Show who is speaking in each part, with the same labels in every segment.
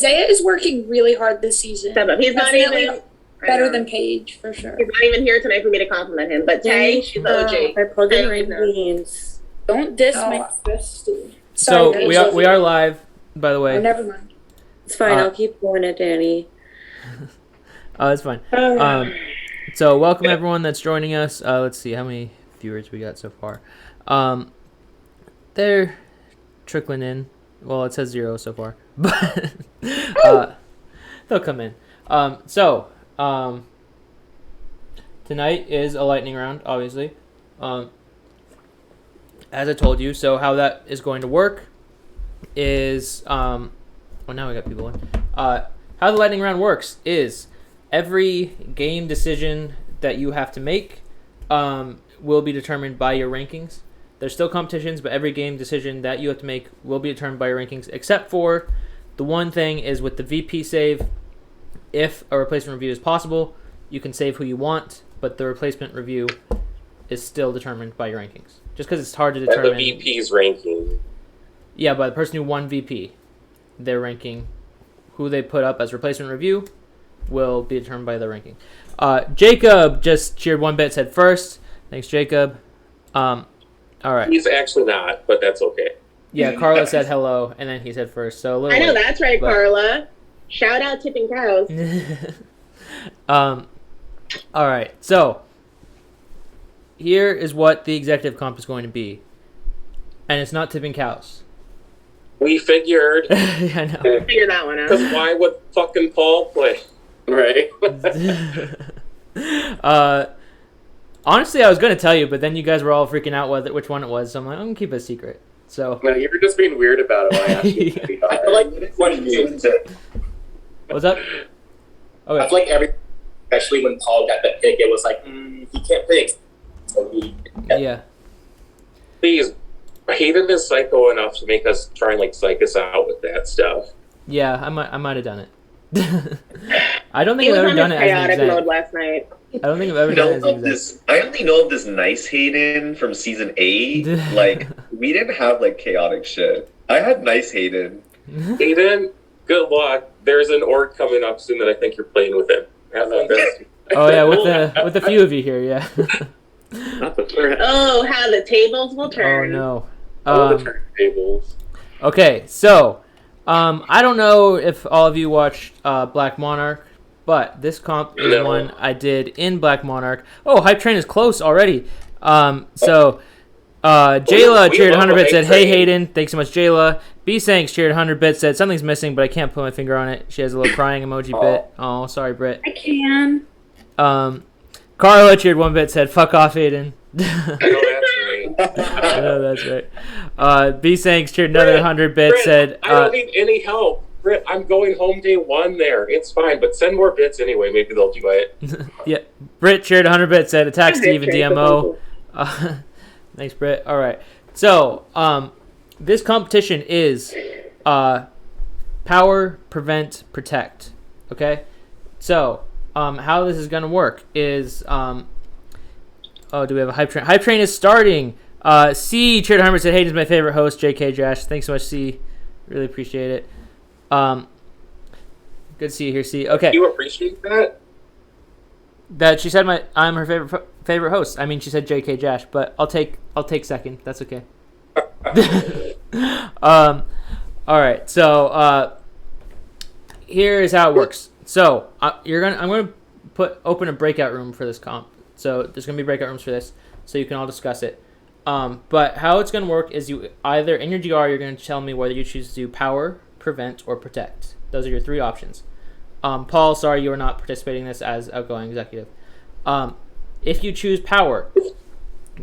Speaker 1: Isaiah is working really hard this season.
Speaker 2: Step up. He's not
Speaker 1: Definitely
Speaker 2: even
Speaker 1: better than Paige, for sure.
Speaker 2: He's not even here tonight for me to compliment him. But Tay, she's the OG.
Speaker 3: I plugged in rain beans.
Speaker 1: Don't diss my bestie.
Speaker 4: So
Speaker 1: Sorry,
Speaker 4: we are live, by the way.
Speaker 1: Oh, never mind.
Speaker 3: It's fine. I'll keep going it, Danny.
Speaker 4: Oh, that's fine. So welcome everyone that's joining us. Let's see how many viewers we got so far. They're trickling in. Well, it says 0 so far, but they'll come in. Tonight is a lightning round, obviously. As I told you, so how that is going to work is well, now we got people in. How the lightning round works is every game decision that you have to make will be determined by your rankings. There's still competitions, but every game decision that you have to make will be determined by your rankings, except for the one thing is with the VP save. If a replacement review is possible, you can save who you want, but the replacement review is still determined by your rankings. Just because it's hard to determine.
Speaker 5: By the VP's ranking.
Speaker 4: Yeah, by the person who won VP. Their ranking, who they put up as replacement review, will be determined by their ranking. Jacob just cheered 1 bit, said first. Thanks, Jacob. All right.
Speaker 5: He's actually not, but that's okay.
Speaker 4: Yeah, Carla said hello, and then he said first. So a little
Speaker 2: I know
Speaker 4: late,
Speaker 2: that's right,
Speaker 4: but...
Speaker 2: Carla. Shout out Tipping Cows.
Speaker 4: All right. So here is what the executive comp is going to be, and it's not tipping cows.
Speaker 5: We figured.
Speaker 4: I know.
Speaker 2: Figure that one out.
Speaker 5: Because why would fucking Paul play? Right?
Speaker 4: Honestly, I was going to tell you, but then you guys were all freaking out which one it was, so I'm like, I'm going to keep it a secret. So.
Speaker 5: No, you were just being weird about it when I asked you. I feel like when you
Speaker 4: What's up? Okay.
Speaker 6: I feel like especially when Paul got that pick, it was like, he can't pick. So
Speaker 4: Yeah.
Speaker 5: Please, Hayden is psycho enough to make us try and like psych us out with that stuff.
Speaker 4: Yeah, I might have done it. I don't think
Speaker 2: He was
Speaker 4: I've ever
Speaker 2: on
Speaker 4: done
Speaker 2: his
Speaker 4: it as an
Speaker 2: chaotic
Speaker 4: exec.
Speaker 2: mode last night.
Speaker 4: I don't think I've ever done it as an exec.
Speaker 7: I only know of this nice Hayden from season 8. Like, we didn't have like chaotic shit. I had nice Hayden.
Speaker 5: Hayden, good luck. There's an org coming up soon that I think you're playing with him. Have fun.
Speaker 4: Oh yeah, with a few of you here, yeah.
Speaker 5: Not the first.
Speaker 2: Oh, how the tables will
Speaker 4: Oh
Speaker 2: turn.
Speaker 4: no.
Speaker 5: The turntables.
Speaker 4: Okay, so I don't know if all of you watched Black Monarch, but this comp is one I did in Black Monarch. Oh, Hype Train is close already. Jayla cheered 100 bits, said, "Hey Hayden, thanks so much, Jayla." B-Sanks cheered 100 bits, said, "Something's missing, but I can't put my finger on it." She has a little crying emoji bit. Oh, sorry, Britt.
Speaker 1: I can.
Speaker 4: Carla cheered 1 bit, said, "Fuck off, Hayden."
Speaker 5: I know that's right.
Speaker 4: I know that's right. B-Sanks cheered another 100 bits, said,
Speaker 5: I don't need any help. Britt, I'm going home day 1 there. It's fine, but send more bits anyway. Maybe they'll do it.
Speaker 4: Yeah, Britt cheered 100 bits, said, "Attack Steve and DMO." Thanks, Britt. All right. So, this competition is power, prevent, protect. Okay? So, how this is going to work is... do we have a Hype Train? Hype Train is starting. C cheered 100, said, "Hayden's my favorite host, JK Josh." Thanks so much, C. Really appreciate it. Good to see you here, C. Okay.
Speaker 5: You appreciate that?
Speaker 4: That she said I'm her favorite host. I mean, she said JK Josh, but I'll take second. That's okay. All right. So here is how it works. So I'm gonna open a breakout room for this comp. So there's gonna be breakout rooms for this, so you can all discuss it. But how it's gonna work is you either in your GR you're gonna tell me whether you choose to do power, prevent, or protect. Those are your 3 options. Paul, sorry you are not participating in this as outgoing executive. If you choose power,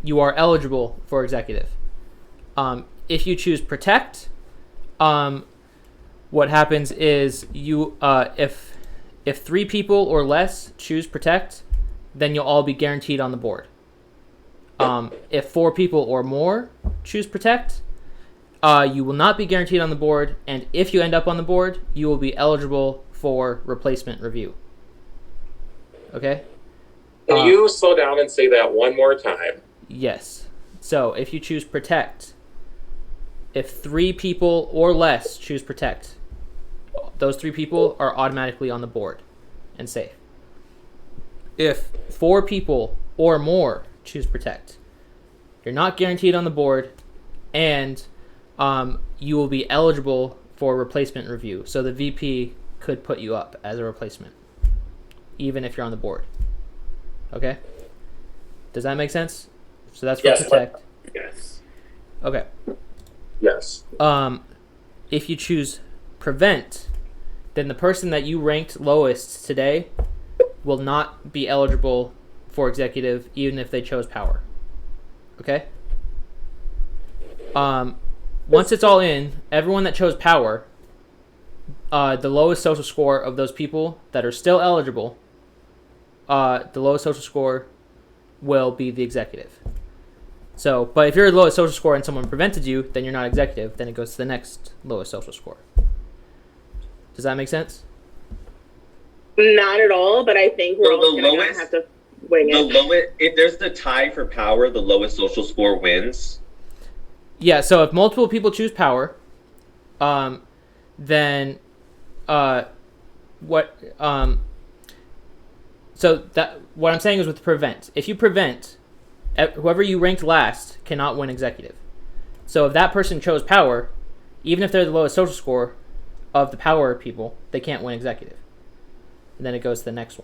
Speaker 4: you are eligible for executive. If you choose protect, what happens is you if 3 people or less choose protect, then you'll all be guaranteed on the board. If 4 people or more choose protect, you will not be guaranteed on the board, and if you end up on the board, you will be eligible for replacement review. Okay?
Speaker 5: Can you slow down and say that one more time?
Speaker 4: Yes. So, if you choose protect, if 3 people or less choose protect, those 3 people are automatically on the board and safe. If 4 people or more choose protect, you're not guaranteed on the board, and you will be eligible for replacement review. So the VP could put you up as a replacement, even if you're on the board. Okay? Does that make sense? So that's for protect.
Speaker 5: Yes.
Speaker 4: Okay.
Speaker 5: Yes.
Speaker 4: If you choose prevent, then the person that you ranked lowest today will not be eligible for executive, even if they chose power. Okay? Once it's all in, everyone that chose power, the lowest social score of those people that are still eligible, the lowest social score will be the executive. So, but if you're the lowest social score and someone prevented you, then you're not executive. Then it goes to the next lowest social score. Does that make sense?
Speaker 2: Not at all, but I think we're
Speaker 7: So
Speaker 2: all
Speaker 7: the
Speaker 2: gonna
Speaker 7: lowest-
Speaker 2: have to wing
Speaker 7: The
Speaker 2: it.
Speaker 7: lowest, if there's the tie for power, the lowest social score wins.
Speaker 4: Yeah. So if multiple people choose power, then what? So that what I'm saying is with prevent. If you prevent, whoever you ranked last cannot win executive. So if that person chose power, even if they're the lowest social score of the power people, they can't win executive. And then it goes to the next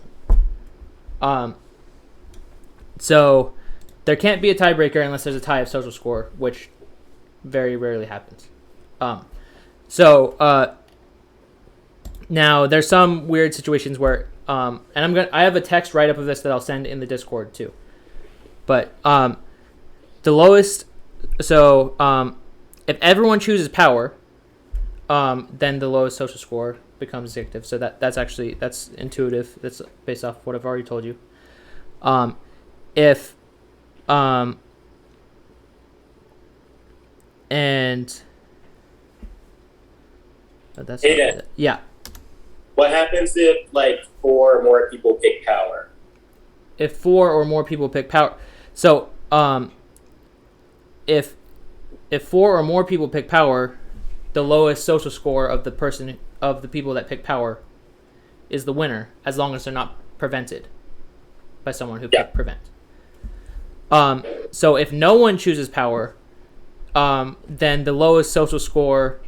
Speaker 4: one. So there can't be a tiebreaker unless there's a tie of social score, which very rarely happens. Now there's some weird situations where, and I have a text write-up of this that I'll send in the Discord too. But the lowest, so if everyone chooses power, then the lowest social score becomes executive. So that's intuitive. That's based off what I've already told you. That's
Speaker 6: Hey,
Speaker 4: yeah.
Speaker 6: What happens if like 4 or more people pick power?
Speaker 4: If 4 or more people pick power, so if 4 or more people pick power, the lowest social score of the people that pick power is the winner, as long as they're not prevented by someone who picked prevent. So if no one chooses power, then the lowest social score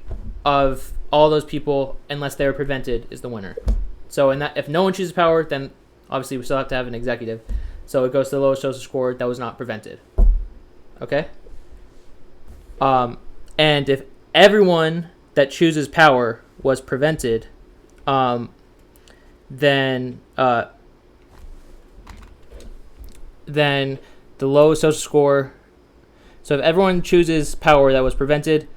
Speaker 4: of all those people, unless they were prevented, is the winner. So if no one chooses power, then obviously we still have to have an executive. So it goes to the lowest social score that was not prevented. Okay? And if everyone that chooses power was prevented, then the lowest social score. So if everyone chooses power that was prevented,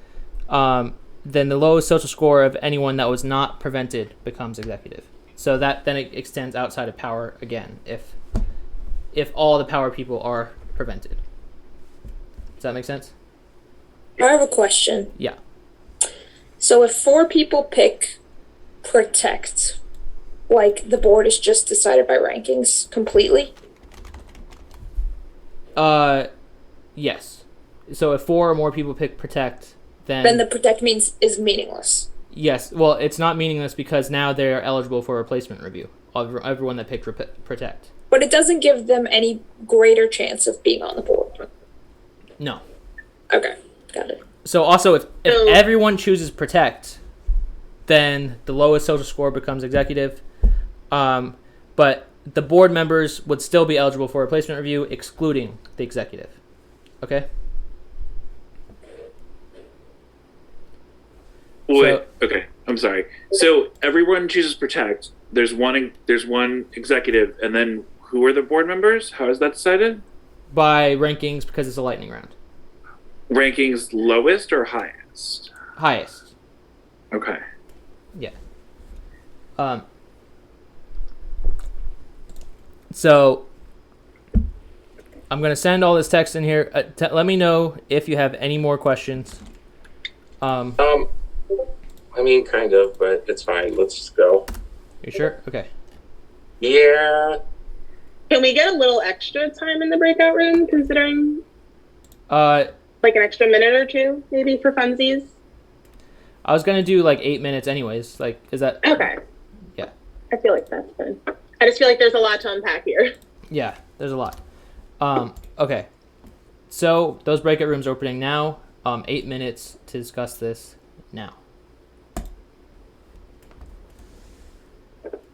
Speaker 4: then the lowest social score of anyone that was not prevented becomes executive. So that then it extends outside of power again if all the power people are prevented. Does that make sense?
Speaker 1: I have a question.
Speaker 4: Yeah.
Speaker 1: So if 4 people pick protect, like the board is just decided by rankings completely?
Speaker 4: Yes. So if 4 or more people pick protect,
Speaker 1: Then the protect is meaningless.
Speaker 4: yes. Well, it's not meaningless because now they're eligible for replacement review of everyone that picked protect.
Speaker 1: But it doesn't give them any greater chance of being on the board.
Speaker 4: No.
Speaker 1: Okay, got it.
Speaker 4: So also, if everyone chooses protect, then the lowest social score becomes executive. But the board members would still be eligible for replacement review, excluding the executive. Okay?
Speaker 8: Wait, okay, I'm sorry. So everyone chooses protect. There's one executive, and then who are the board members? How is that decided?
Speaker 4: By rankings, because it's a lightning round.
Speaker 8: Rankings lowest or highest?
Speaker 4: Highest.
Speaker 8: Okay.
Speaker 4: Yeah. So I'm going to send all this text in here. Let me know if you have any more questions.
Speaker 5: I mean, kind of, but it's fine. Let's just go.
Speaker 4: You sure? Okay.
Speaker 5: Yeah.
Speaker 2: Can we get a little extra time in the breakout room, considering
Speaker 4: Like
Speaker 2: an extra minute or two, maybe for funsies?
Speaker 4: I was gonna do like 8 minutes anyways. Like, is that
Speaker 2: Okay.
Speaker 4: Yeah.
Speaker 2: I feel like that's fine. I just feel like there's a lot to unpack here.
Speaker 4: Yeah, there's a lot. Okay. So those breakout rooms are opening now. 8 minutes to discuss this now.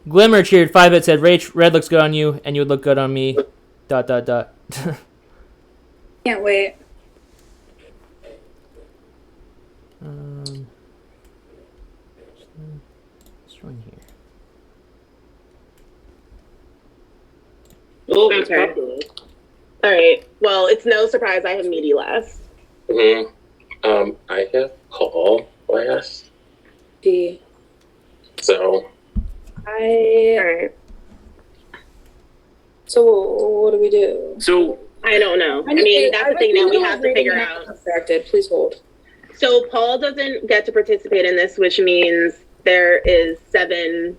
Speaker 4: Glimmer cheered 5-bit, said Rach, red looks good on you and you would look good on me. ...
Speaker 1: Can't wait.
Speaker 4: Let's join here.
Speaker 8: Oh, it's
Speaker 2: Okay.
Speaker 8: popular.
Speaker 2: All right. Well, it's no surprise I have meaty last.
Speaker 5: Mm-hmm. I have Paul last.
Speaker 1: D.
Speaker 5: So
Speaker 2: All
Speaker 1: I.
Speaker 2: right.
Speaker 1: So what do we do?
Speaker 8: So
Speaker 2: I don't know. I mean, that's the thing now we have to figure out.
Speaker 1: Distracted. Please hold.
Speaker 2: So Paul doesn't get to participate in this, which means there is 7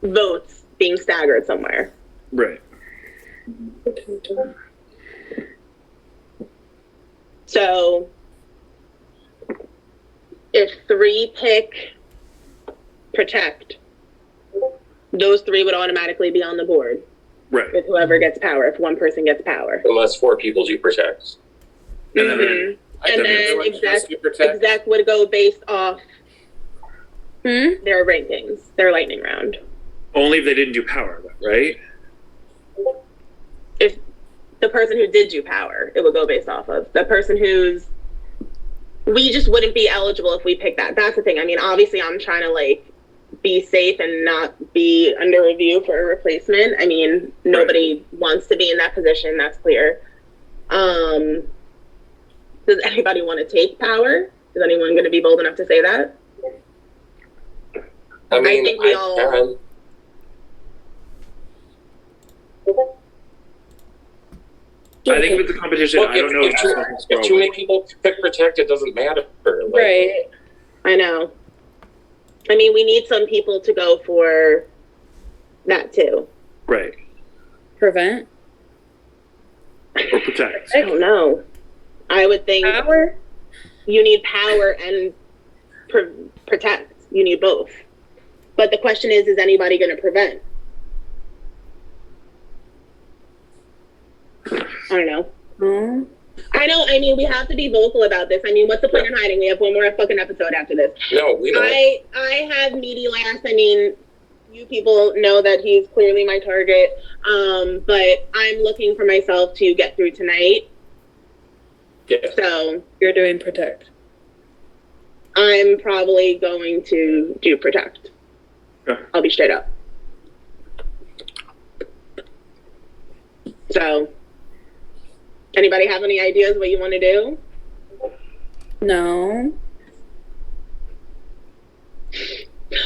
Speaker 2: votes being staggered somewhere.
Speaker 8: right.
Speaker 2: So if 3 pick protect, those 3 would automatically be on the board
Speaker 8: Right.
Speaker 2: with whoever gets power, if one person gets power.
Speaker 5: unless 4 people do protect.
Speaker 8: And then
Speaker 2: Mhm. And then
Speaker 5: everyone has to protect.
Speaker 2: exec would go based off
Speaker 1: Hmm?
Speaker 2: their rankings, their lightning round.
Speaker 8: only if they didn't do power, right?
Speaker 2: If the person who did do power, it would go based off of the person who's. We just wouldn't be eligible if we pick that. That's the thing. I mean, obviously, I'm trying to like be safe and not be under review for a replacement. I mean, nobody wants to be in that position. That's clear. Does anybody want to take power? Is anyone going to be bold enough to say that?
Speaker 5: I mean,
Speaker 2: think we
Speaker 5: I
Speaker 2: all-
Speaker 5: can.
Speaker 8: I think with the competition,
Speaker 5: Look,
Speaker 8: I don't know
Speaker 5: if too many people pick protect, it doesn't matter. Like,
Speaker 1: Right.
Speaker 2: I know. I mean, we need some people to go for that too.
Speaker 8: Right.
Speaker 1: Prevent.
Speaker 8: Or protect.
Speaker 2: I don't know. I would think
Speaker 1: Power.
Speaker 2: you need power and protect. You need both. But the question is anybody going to prevent? I don't know.
Speaker 1: Hmm?
Speaker 2: I know. I mean, we have to be vocal about this. I mean, what's the point in hiding? We have one more fucking episode after this.
Speaker 5: No, we don't.
Speaker 2: I have meaty last. I mean, you people know that he's clearly my target. But I'm looking for myself to get through tonight.
Speaker 5: Yeah.
Speaker 2: So
Speaker 1: You're doing protect.
Speaker 2: I'm probably going to do protect.
Speaker 8: Okay.
Speaker 2: I'll be straight up. So, anybody have any ideas what you want to do?
Speaker 1: No.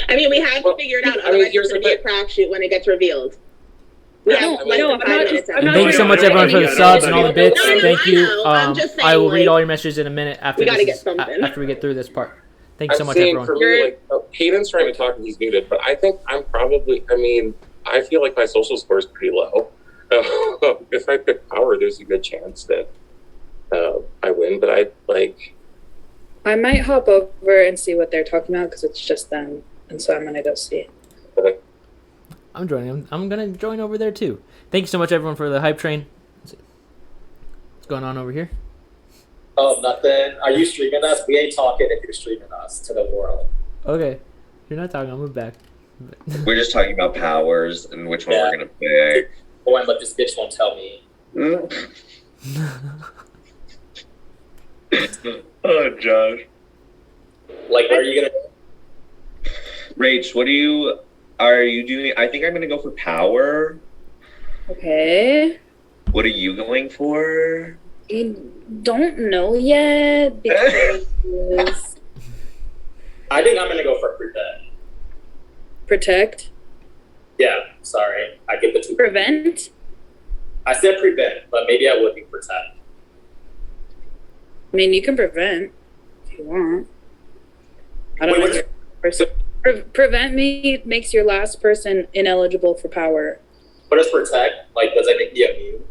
Speaker 2: I mean, we have to
Speaker 5: Well,
Speaker 2: figure it out.
Speaker 5: I mean,
Speaker 2: Otherwise,
Speaker 5: here's
Speaker 2: it's going to
Speaker 5: the
Speaker 2: be a crapshoot when it gets revealed. We have
Speaker 1: No,
Speaker 2: less
Speaker 1: no,
Speaker 2: than
Speaker 1: I'm
Speaker 2: 5
Speaker 1: not
Speaker 2: minutes.
Speaker 1: just- I'm
Speaker 2: after
Speaker 1: not
Speaker 4: Thank you
Speaker 2: this.
Speaker 4: so much, everyone, for the
Speaker 8: Yeah,
Speaker 4: subs and all the bits.
Speaker 2: No,
Speaker 4: Thank
Speaker 2: I
Speaker 4: you.
Speaker 2: know. I'm just saying,
Speaker 4: I will read
Speaker 2: like,
Speaker 4: all your messages in a minute after
Speaker 2: we gotta
Speaker 4: this
Speaker 2: get
Speaker 4: is-
Speaker 2: something.
Speaker 4: after we get through this part. Thank you so
Speaker 5: I'm
Speaker 4: much,
Speaker 5: saying
Speaker 4: everyone.
Speaker 5: for me, like, Hayden's trying to talk and he's muted, but I think I'm probably, I mean, I feel like my social score is pretty low. If I pick power, there's a good chance that I win, but
Speaker 1: I might hop over and see what they're talking about because it's just them, and so I'm gonna go see.
Speaker 4: I'm joining. I'm gonna join over there too. Thank you so much, everyone, for the hype train. What's going on over here?
Speaker 6: Oh, nothing. Are you streaming us? We ain't talking if you're streaming us to the world.
Speaker 4: Okay, if you're not talking, I'll move back.
Speaker 7: We're just talking about powers and which one
Speaker 6: Yeah.
Speaker 7: we're gonna pick.
Speaker 6: Boy, but this bitch won't tell me.
Speaker 7: Oh, Josh.
Speaker 6: Like, are you gonna?
Speaker 7: Rach, what are you doing? I think I'm gonna go for power.
Speaker 1: Okay.
Speaker 7: What are you going for?
Speaker 1: I don't know yet because
Speaker 6: I think I'm gonna go for prevent.
Speaker 1: protect,
Speaker 6: Yeah, sorry, I get the 2.
Speaker 1: prevent.
Speaker 6: I said prevent, but maybe I would be protect.
Speaker 1: I mean, you can prevent if you want. I don't
Speaker 6: Wait,
Speaker 1: know.
Speaker 6: what's-
Speaker 1: Prevent makes your last person ineligible for power.
Speaker 6: What is protect? Like, does that make you immune?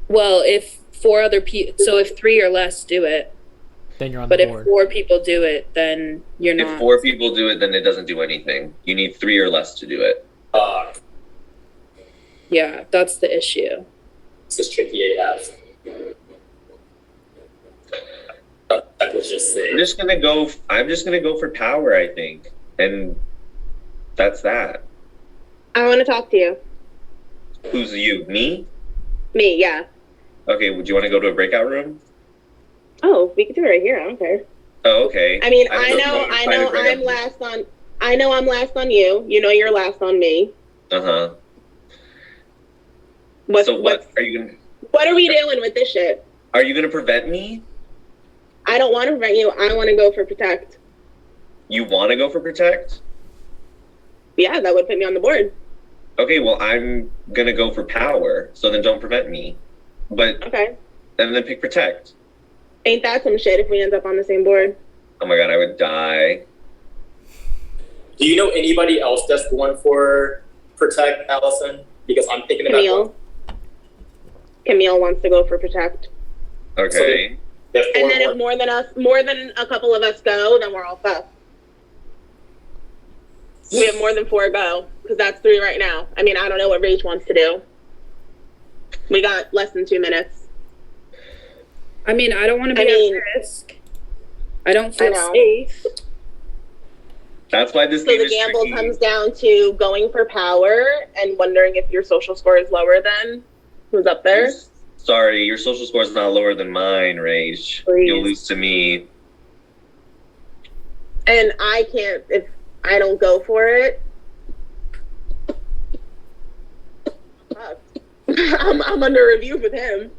Speaker 1: Well, if 4 other people, so if 3 or less do it,
Speaker 4: then you're on
Speaker 9: But
Speaker 4: the
Speaker 9: if
Speaker 4: board.
Speaker 9: 4 people do it, then you're
Speaker 7: If
Speaker 9: not.
Speaker 7: 4 people do it, then it doesn't do anything. You need 3 or less to do it.
Speaker 9: Yeah, that's the issue.
Speaker 6: This is tricky AF. That was just
Speaker 7: I'm
Speaker 6: saying.
Speaker 7: just gonna go for power, I think. And that's that.
Speaker 2: I want to talk to you.
Speaker 7: Who's you? Me?
Speaker 2: Me, yeah.
Speaker 7: Okay, would you want to go to a breakout room?
Speaker 2: Oh, we can do it right here. I don't care.
Speaker 7: Oh, okay.
Speaker 2: I mean,
Speaker 7: don't
Speaker 2: I
Speaker 7: if you
Speaker 2: know
Speaker 7: want to find a breakout
Speaker 2: I'm
Speaker 7: room.
Speaker 2: last on. I know I'm last on you. You know you're last on me.
Speaker 7: Uh-huh.
Speaker 2: What?
Speaker 7: So what are you
Speaker 2: What are we doing with this shit?
Speaker 7: gonna prevent me?
Speaker 2: I don't want to prevent you. I want to go for protect.
Speaker 7: You wanna go for protect?
Speaker 2: Yeah, that would put me on the board.
Speaker 7: Okay, well I'm gonna go for power, so then don't prevent me. But
Speaker 2: Okay.
Speaker 7: and then pick protect.
Speaker 2: Ain't that some shit if we end up on the same board?
Speaker 7: Oh my god, I would die.
Speaker 6: Do you know anybody else that's going for protect, Allison? Because I'm thinking about
Speaker 2: Camille. Camille wants to go for protect.
Speaker 7: Okay.
Speaker 2: And then if more than a couple of us go, then we're all fucked. We have more than 4 go, because that's 3 right now. I mean, I don't know what Rage wants to do. We got less than 2 minutes.
Speaker 9: I mean, I don't want to
Speaker 2: I
Speaker 9: be
Speaker 2: mean-
Speaker 9: at risk. I don't feel
Speaker 2: know.
Speaker 9: safe.
Speaker 7: That's why this
Speaker 2: So
Speaker 7: game
Speaker 2: the
Speaker 7: is
Speaker 2: gamble
Speaker 7: tricky.
Speaker 2: comes down to going for power and wondering if your social score is lower than who's up there.
Speaker 7: Sorry, your social score is not lower than mine, Rage.
Speaker 2: Please.
Speaker 7: You'll lose to me.
Speaker 2: And I can't, if I don't go for it, fuck. I'm under review with him.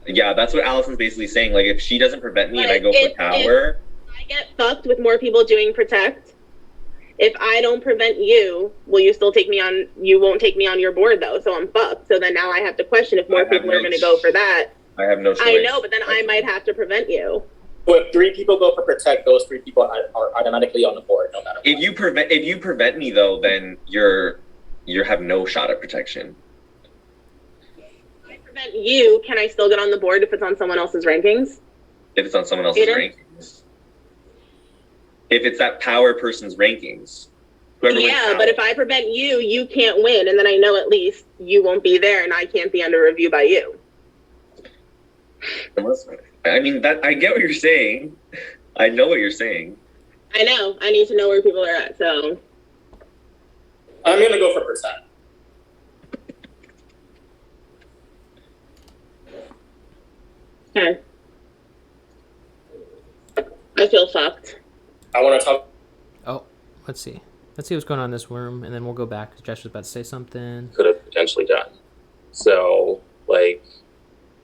Speaker 7: Yeah, that's what Allison's basically saying. Like, if she doesn't prevent me and I
Speaker 2: Like,
Speaker 7: go
Speaker 2: if-
Speaker 7: for power,
Speaker 2: I get fucked with more people doing protect. If I don't prevent you, will you still take me on? You won't take me on your board though, so I'm fucked. So then now I have to question if more
Speaker 7: I have
Speaker 2: people are
Speaker 7: no
Speaker 2: going to go for that.
Speaker 7: I have no choice.
Speaker 2: I know, but then I might have to prevent you.
Speaker 6: So if 3 people go for protect, those 3 people are automatically on the board, no matter what.
Speaker 7: If you prevent me though, then you have no shot at protection.
Speaker 2: If I prevent you, can I still get on the board if it's on someone else's rankings?
Speaker 7: If it's on someone else's
Speaker 2: Aiden?
Speaker 7: rankings. If it's that power person's rankings. Whoever wins
Speaker 2: Yeah,
Speaker 7: power.
Speaker 2: but if I prevent you, you can't win, and then I know at least you won't be there, and I can't be under review by you.
Speaker 7: I mean, that I get what you're saying. I know what you're saying.
Speaker 2: I know. I need to know where people are at. So
Speaker 6: I'm gonna go for protect.
Speaker 2: okay. I feel fucked.
Speaker 6: I want to talk.
Speaker 4: Oh, let's see. Let's see what's going on in this room, and then we'll go back. Josh was about to say something.
Speaker 5: Could have potentially done. So, like,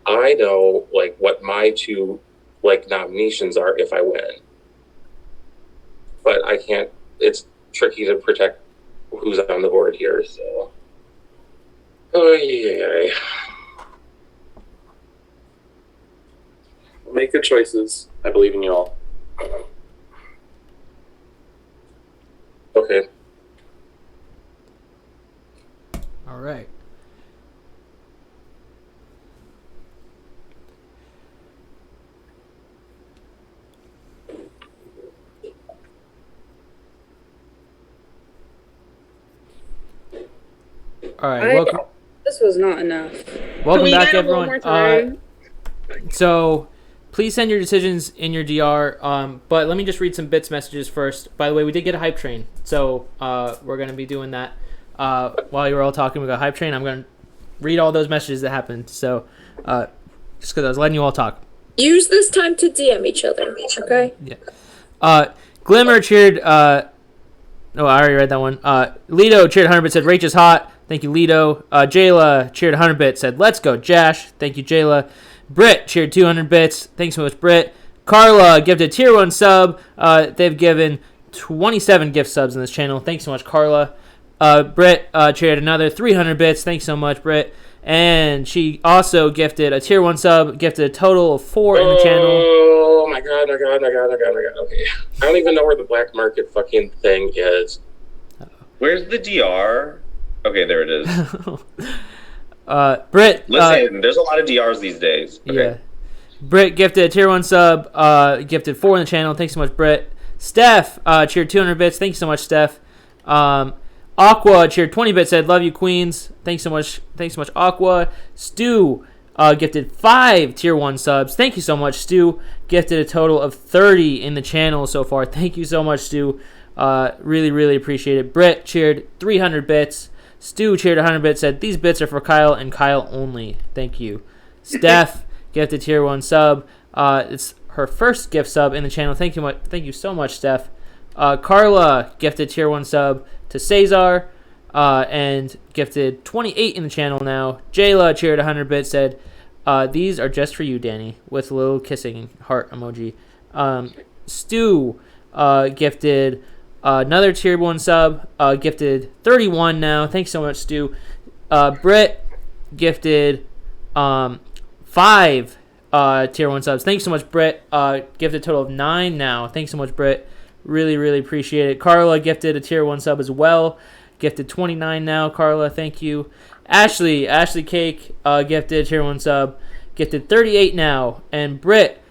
Speaker 5: I know like what my 2 like nominations are if I win, but I can't. It's tricky to protect who's on the board here. So, oh yeah.
Speaker 10: Make good choices. I believe in you all.
Speaker 5: Okay.
Speaker 4: All right. All right. Welcome.
Speaker 9: This was not enough.
Speaker 4: Welcome
Speaker 2: we
Speaker 4: back,
Speaker 2: get a little
Speaker 4: everyone.
Speaker 2: more time?
Speaker 4: So, please send your decisions in your DR. But let me just read some bits messages first. By the way, we did get a hype train, so we're gonna be doing that while you were all talking. We got hype train. I'm gonna read all those messages that happened. So, just because I was letting you all talk.
Speaker 1: Use this time to DM each other, okay?
Speaker 4: Glimmer cheered. No, I already read that one. Lido cheered 100 bit, said Rach is hot. Thank you, Lido. Jayla cheered 100 bit, said let's go, Jash. Thank you, Jayla. Britt cheered 200 bits. Thanks so much, Britt. Carla gifted tier 1 sub. They've given 27 gift subs in this channel. Thanks so much, Carla. Britt cheered another 300 bits. Thanks so much, Britt. And she also gifted a tier 1 sub, gifted a total of 4 in the channel.
Speaker 5: Oh my god. Okay. I don't even know where the black market fucking thing is.
Speaker 7: Where's the DR? Okay, there it is.
Speaker 4: Britt.
Speaker 7: Listen, there's a lot of DRs these days. Okay.
Speaker 4: Yeah. Britt gifted a tier 1 sub, gifted 4 in the channel. Thanks so much, Britt. Steph cheered 200 bits. Thank you so much, Steph. Aqua cheered 20 bits, said, love you, Queens. Thanks so much, Aqua. Stu gifted 5 tier 1 subs. Thank you so much, Stu. Gifted a total of 30 in the channel so far. Thank you so much, Stu. Really, really appreciate it. Britt cheered 300 bits. Stu cheered 100 bits, said, these bits are for Kyle and Kyle only. Thank you. Steph gifted tier 1 sub. It's her first gift sub in the channel. Thank you so much, Steph. Carla gifted tier 1 sub to Cesar and gifted 28 in the channel now. Jayla cheered 100 bits, said, these are just for you, Danny, with a little kissing heart emoji. Stu gifted another tier 1 sub, gifted 31 now. Thanks so much, Stu. Britt gifted 5 tier 1 subs. Thanks so much, Britt. Gifted a total of 9 now. Thanks so much, Britt. Really, really appreciate it. Carla gifted a tier 1 sub as well. Gifted 29 now. Carla, thank you. Ashley Cake gifted a tier 1 sub. Gifted 38 now. And Britt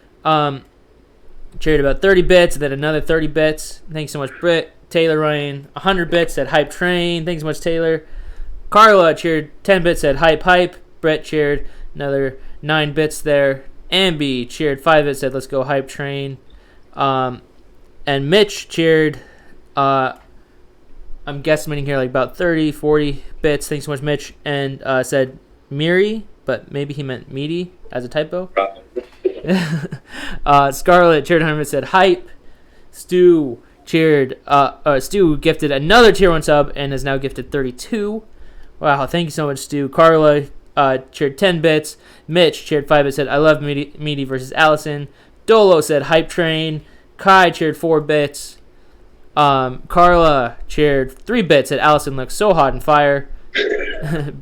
Speaker 4: cheered about 30 bits, and then another 30 bits. Thanks so much, Britt. Taylor Ryan, 100 bits, said Hype Train. Thanks so much, Taylor. Carla cheered 10 bits, said Hype. Britt cheered another 9 bits there. Ambi cheered 5 bits, said let's go Hype Train. And Mitch cheered, I'm guesstimating here, like about 30, 40 bits. Thanks so much, Mitch. And said Miri, but maybe he meant meaty as a typo. Scarlett cheered 100 bits, said Hype. Stu gifted another tier 1 sub and has now gifted 32. Wow, thank you so much, Stu. Carla cheered 10 bits. Mitch cheered 5 bits, said I love meaty versus Allison. Dolo said Hype Train. Kai cheered 4 bits. Carla cheered 3 bits, said Allison looks so hot and fire.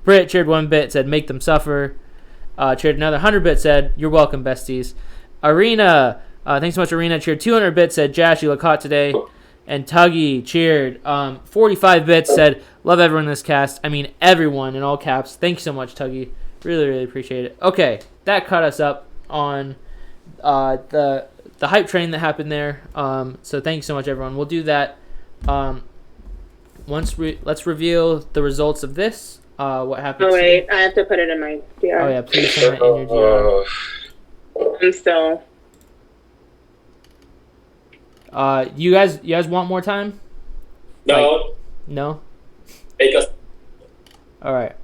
Speaker 4: Britt cheered 1 bit, said make them suffer. Cheered another 100 bits, said you're welcome, besties. Arena, thanks so much, Arena. Cheered 200 bits, said Jash, you look hot today. And Tuggy cheered 45 bits, said love everyone in this cast. I mean everyone in all caps. Thank you so much, Tuggy. Really, really appreciate it. Okay, that caught us up on the Hype Train that happened there. So thank you so much, everyone. We'll do that. Let's reveal the results of this. What happened?
Speaker 2: Oh wait, I have to put it in my DR.
Speaker 4: Oh yeah, please send it in your DR.
Speaker 2: I'm still.
Speaker 4: You guys want more time?
Speaker 6: No.
Speaker 4: No.
Speaker 6: Make us.
Speaker 4: All right.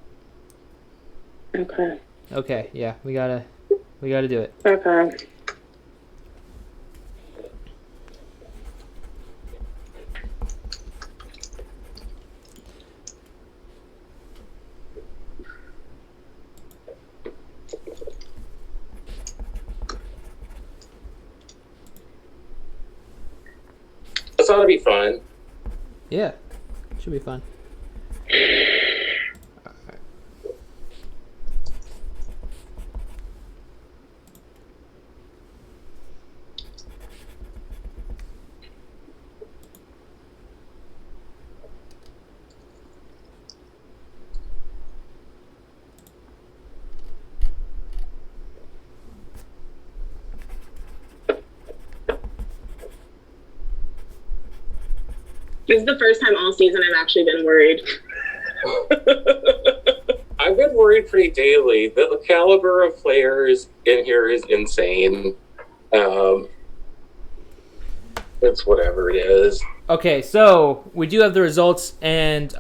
Speaker 2: Okay.
Speaker 4: Okay. Yeah, we gotta do it.
Speaker 2: Okay.
Speaker 5: This ought to be fun.
Speaker 4: Yeah, should be fun.
Speaker 2: This is the first time all season I've actually been worried.
Speaker 5: I've been worried pretty daily. The caliber of players in here is insane. It's whatever it is.
Speaker 4: Okay, so we do have the results, and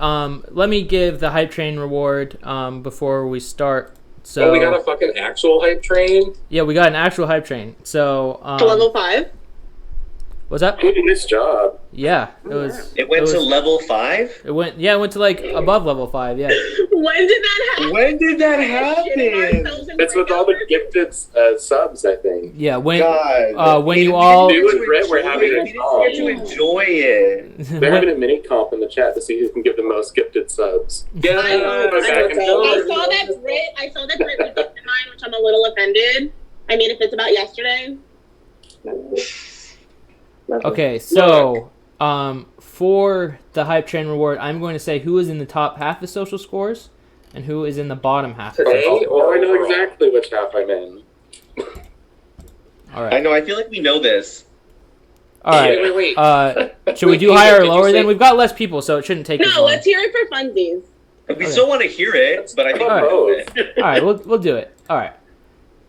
Speaker 4: let me give the Hype Train reward before we start. So
Speaker 5: we got a fucking actual Hype Train?
Speaker 4: Yeah, we got an actual Hype Train. So
Speaker 2: to level 5?
Speaker 4: What's up?
Speaker 10: Nice job.
Speaker 4: Yeah, it was.
Speaker 7: It went to level 5?
Speaker 4: It went to like above level 5. Yeah.
Speaker 2: When did that happen?
Speaker 7: When did that happen?
Speaker 10: It's with all the gifted subs, I think.
Speaker 4: Yeah, when
Speaker 7: God.
Speaker 4: when you all
Speaker 10: You and Britt were having a
Speaker 7: We didn't get to enjoy it.
Speaker 10: They're having a mini comp in the chat to see who can give the most gifted subs.
Speaker 5: Yeah,
Speaker 2: I
Speaker 10: back and forth.
Speaker 2: saw that Brit was gifted mine, which I'm a little offended. I mean, if it's about yesterday.
Speaker 4: Okay, so for the Hype Train reward, I'm going to say who is in the top half of social scores and who is in the bottom half.
Speaker 5: Today?
Speaker 10: Oh, I know exactly which half I'm in.
Speaker 4: All
Speaker 7: I
Speaker 4: right.
Speaker 7: know. I feel like we know this.
Speaker 4: All right.
Speaker 5: Wait.
Speaker 4: Should we do
Speaker 5: Wait,
Speaker 4: higher or
Speaker 5: did you
Speaker 4: lower
Speaker 5: say-
Speaker 4: then? We've got less people, so it shouldn't take as
Speaker 2: No,
Speaker 4: long.
Speaker 2: let's hear it for funsies.
Speaker 7: We
Speaker 4: Okay.
Speaker 7: still want to hear it, but I think
Speaker 4: All
Speaker 7: we know it.
Speaker 4: All right, we'll do it. All right.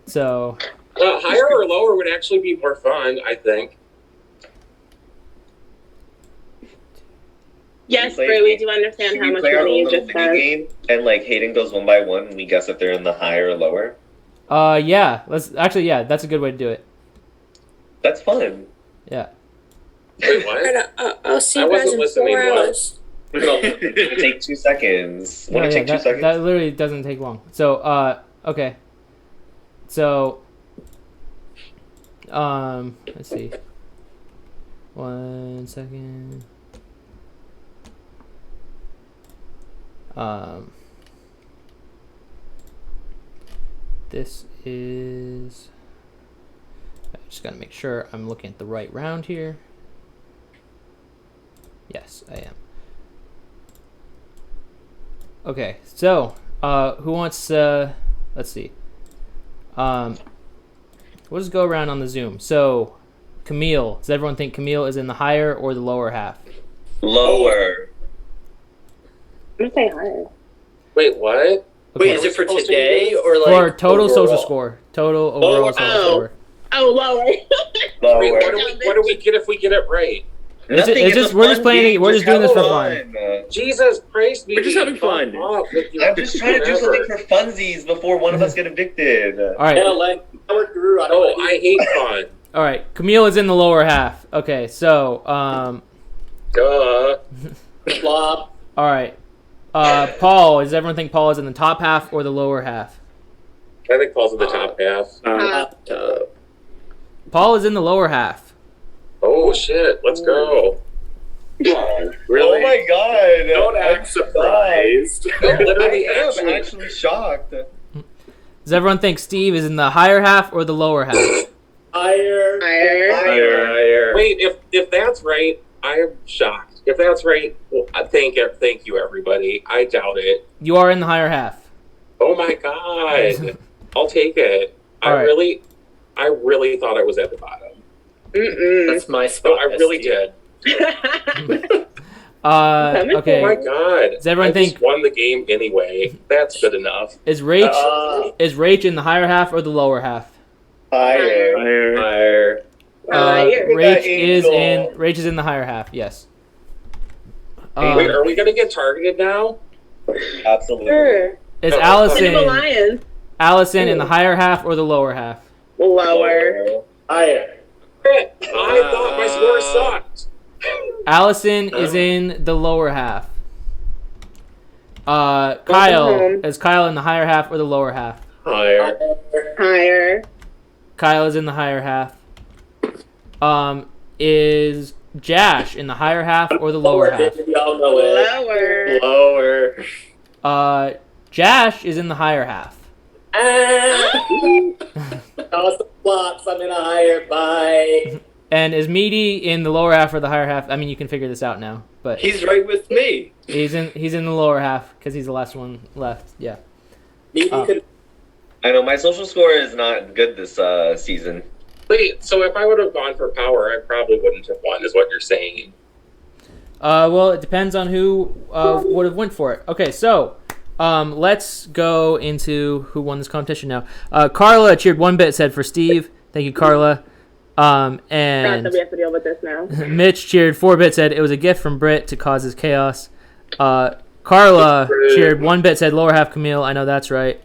Speaker 4: So,
Speaker 5: Higher or lower would actually be more fun, I think.
Speaker 2: Yes,
Speaker 7: play-
Speaker 2: Brie, we do understand
Speaker 7: Should
Speaker 2: how
Speaker 7: we
Speaker 2: much
Speaker 7: play our
Speaker 2: money
Speaker 7: own
Speaker 2: you
Speaker 7: little
Speaker 2: just
Speaker 7: mini
Speaker 2: spent.
Speaker 7: game and like Hayden goes one by one and we guess if they're in the higher or lower?
Speaker 4: yeah, that's a good way to do it.
Speaker 7: That's fun.
Speaker 4: Yeah.
Speaker 5: Wait, what?
Speaker 1: I'll see
Speaker 5: I
Speaker 1: you guys
Speaker 5: wasn't
Speaker 1: in
Speaker 5: listening
Speaker 1: 4
Speaker 5: well.
Speaker 1: hours.
Speaker 7: Take 2 seconds. Want to take 2
Speaker 4: that,
Speaker 7: seconds?
Speaker 4: that literally doesn't take long. So, okay. So, let's see. 1 second. This is. I just gotta make sure I'm looking at the right round here. Yes, I am. Okay, so who wants? Let's see. We'll just go around on the Zoom. So, Camille, does everyone think Camille is in the higher or the lower half?
Speaker 7: Lower.
Speaker 2: I'm gonna say higher.
Speaker 5: Wait, what?
Speaker 6: Wait, is it for today or like
Speaker 4: For total social
Speaker 6: overall?
Speaker 4: score, total overall social
Speaker 2: oh.
Speaker 4: score.
Speaker 2: Oh, lower.
Speaker 7: Lower.
Speaker 5: Wait, what do we get if we get it right?
Speaker 7: Nothing,
Speaker 4: it's just-
Speaker 7: a
Speaker 4: we're
Speaker 7: fun
Speaker 4: just playing
Speaker 7: game.
Speaker 4: it- we're just doing
Speaker 7: have
Speaker 4: this for
Speaker 7: fun.
Speaker 5: Jesus Christ,
Speaker 8: We're just having fun.
Speaker 7: I'm just trying to do something for funsies before one of us get evicted.
Speaker 4: All right,
Speaker 6: Yeah, like Howard grew. I don't
Speaker 5: Oh,
Speaker 6: know.
Speaker 5: I hate fun.
Speaker 4: all right. Camille is in the lower half. Okay, so
Speaker 5: Duh.
Speaker 6: Flop.
Speaker 4: all right. Paul, does everyone think Paul is in the top half or the lower half?
Speaker 5: I think Paul's in the top half.
Speaker 4: Paul is in the lower half.
Speaker 5: Oh shit, let's go.
Speaker 7: Oh my god!
Speaker 10: Don't act surprised.
Speaker 5: Literally,
Speaker 7: I am
Speaker 5: actually,
Speaker 7: actually shocked.
Speaker 4: Does everyone think Steve is in the higher half or the lower half?
Speaker 6: Higher.
Speaker 2: Higher.
Speaker 5: wait. If that's right, I am shocked. If that's right, well, thank you, everybody. I doubt it.
Speaker 4: You are in the higher half.
Speaker 5: Oh my god, I'll take it.
Speaker 4: All right.
Speaker 5: I really thought I was at the bottom.
Speaker 6: That's my
Speaker 5: Oh,
Speaker 6: spot.
Speaker 5: I really
Speaker 6: Steve.
Speaker 5: did.
Speaker 4: Okay.
Speaker 5: Oh my god.
Speaker 4: Does everyone
Speaker 5: I just
Speaker 4: think-
Speaker 5: won the game anyway? That's good enough.
Speaker 4: Is Rach in the higher half or the lower half?
Speaker 7: Higher.
Speaker 8: Higher.
Speaker 2: Higher.
Speaker 4: Rach is in the higher half. Yes.
Speaker 5: Wait, are we gonna get targeted now?
Speaker 7: Absolutely.
Speaker 2: Sure.
Speaker 4: Is
Speaker 5: Oh,
Speaker 4: Allison in the higher half or the lower half?
Speaker 2: Lower.
Speaker 6: Higher.
Speaker 5: I thought my score sucked.
Speaker 4: Allison is in the lower half. Kyle,
Speaker 2: home.
Speaker 4: is Kyle in the higher half or the lower half?
Speaker 5: Higher.
Speaker 2: Higher.
Speaker 4: Kyle is in the higher half. Is Jash in the higher half or the lower half?
Speaker 6: We all know it.
Speaker 2: Lower.
Speaker 6: Lower.
Speaker 4: Jash is in the higher half.
Speaker 6: Toss the flops. I'm in a higher. Bye.
Speaker 4: And is Meaty in the lower half or the higher half? I mean, you can figure this out now, but
Speaker 6: He's right with me.
Speaker 4: he's in the lower half because he's the last one left. Yeah.
Speaker 6: Maybe could.
Speaker 7: I know my social score is not good this season.
Speaker 5: Wait, so if I would have gone for power, I probably wouldn't have won, is what you're saying.
Speaker 4: Well, it depends on who would have went for it. Okay, so let's go into who won this competition now. Carla cheered 1-bit, said for Steve. Thank you, Carla.
Speaker 2: God,
Speaker 4: And
Speaker 2: that we have to deal with this now.
Speaker 4: Mitch cheered 4-bit, said it was a gift from Britt to cause his chaos. Carla cheered 1-bit, said lower half Camille. I know that's right.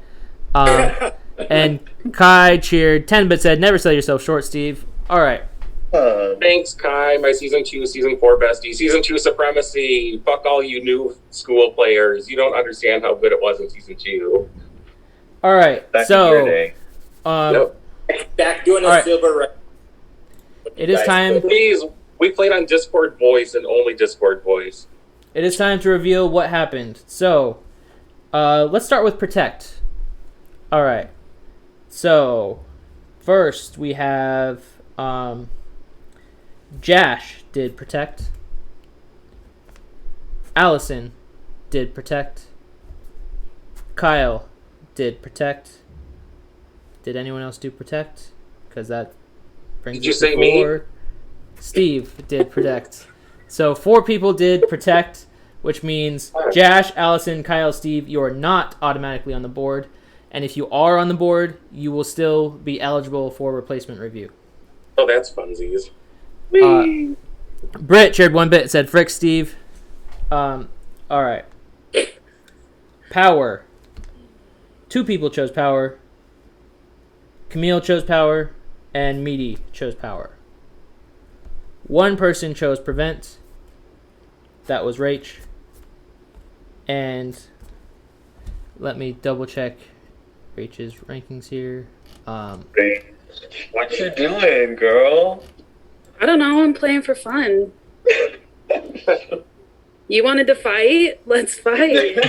Speaker 4: And Kai cheered 10-bit, said never sell yourself short, Steve. All right.
Speaker 5: Thanks, Kai, my Season 2, Season 4 bestie. Season 2 supremacy. Fuck all you new school players. You don't understand how good it was in Season 2.
Speaker 4: All right.
Speaker 7: Back in your
Speaker 4: So
Speaker 7: day.
Speaker 6: Back doing a
Speaker 4: All right.
Speaker 6: silver ring.
Speaker 4: it is time.
Speaker 5: Please, we played on Discord voice and only Discord voice.
Speaker 4: It is time to reveal what happened. So, let's start with Protect. All right. So, first we have Jash did Protect. Allison did Protect. Kyle did Protect. Did anyone else do Protect? Because that brings
Speaker 5: Did you
Speaker 4: us to
Speaker 5: say me?
Speaker 4: 4. Steve did protect. So 4 people did protect, which means Jash, Allison, Kyle, Steve, you are not automatically on the board. And if you are on the board, you will still be eligible for replacement review.
Speaker 5: Oh, that's funsies.
Speaker 4: Britt shared 1 bit, said frick Steve. All right. Power. 2 people chose power. Camille chose power, and Meaty chose power. 1 person chose prevent. That was Rach. And let me double check Rach's rankings here.
Speaker 7: What you doing, girl?
Speaker 9: I don't know. I'm playing for fun. You wanted to fight? Let's fight.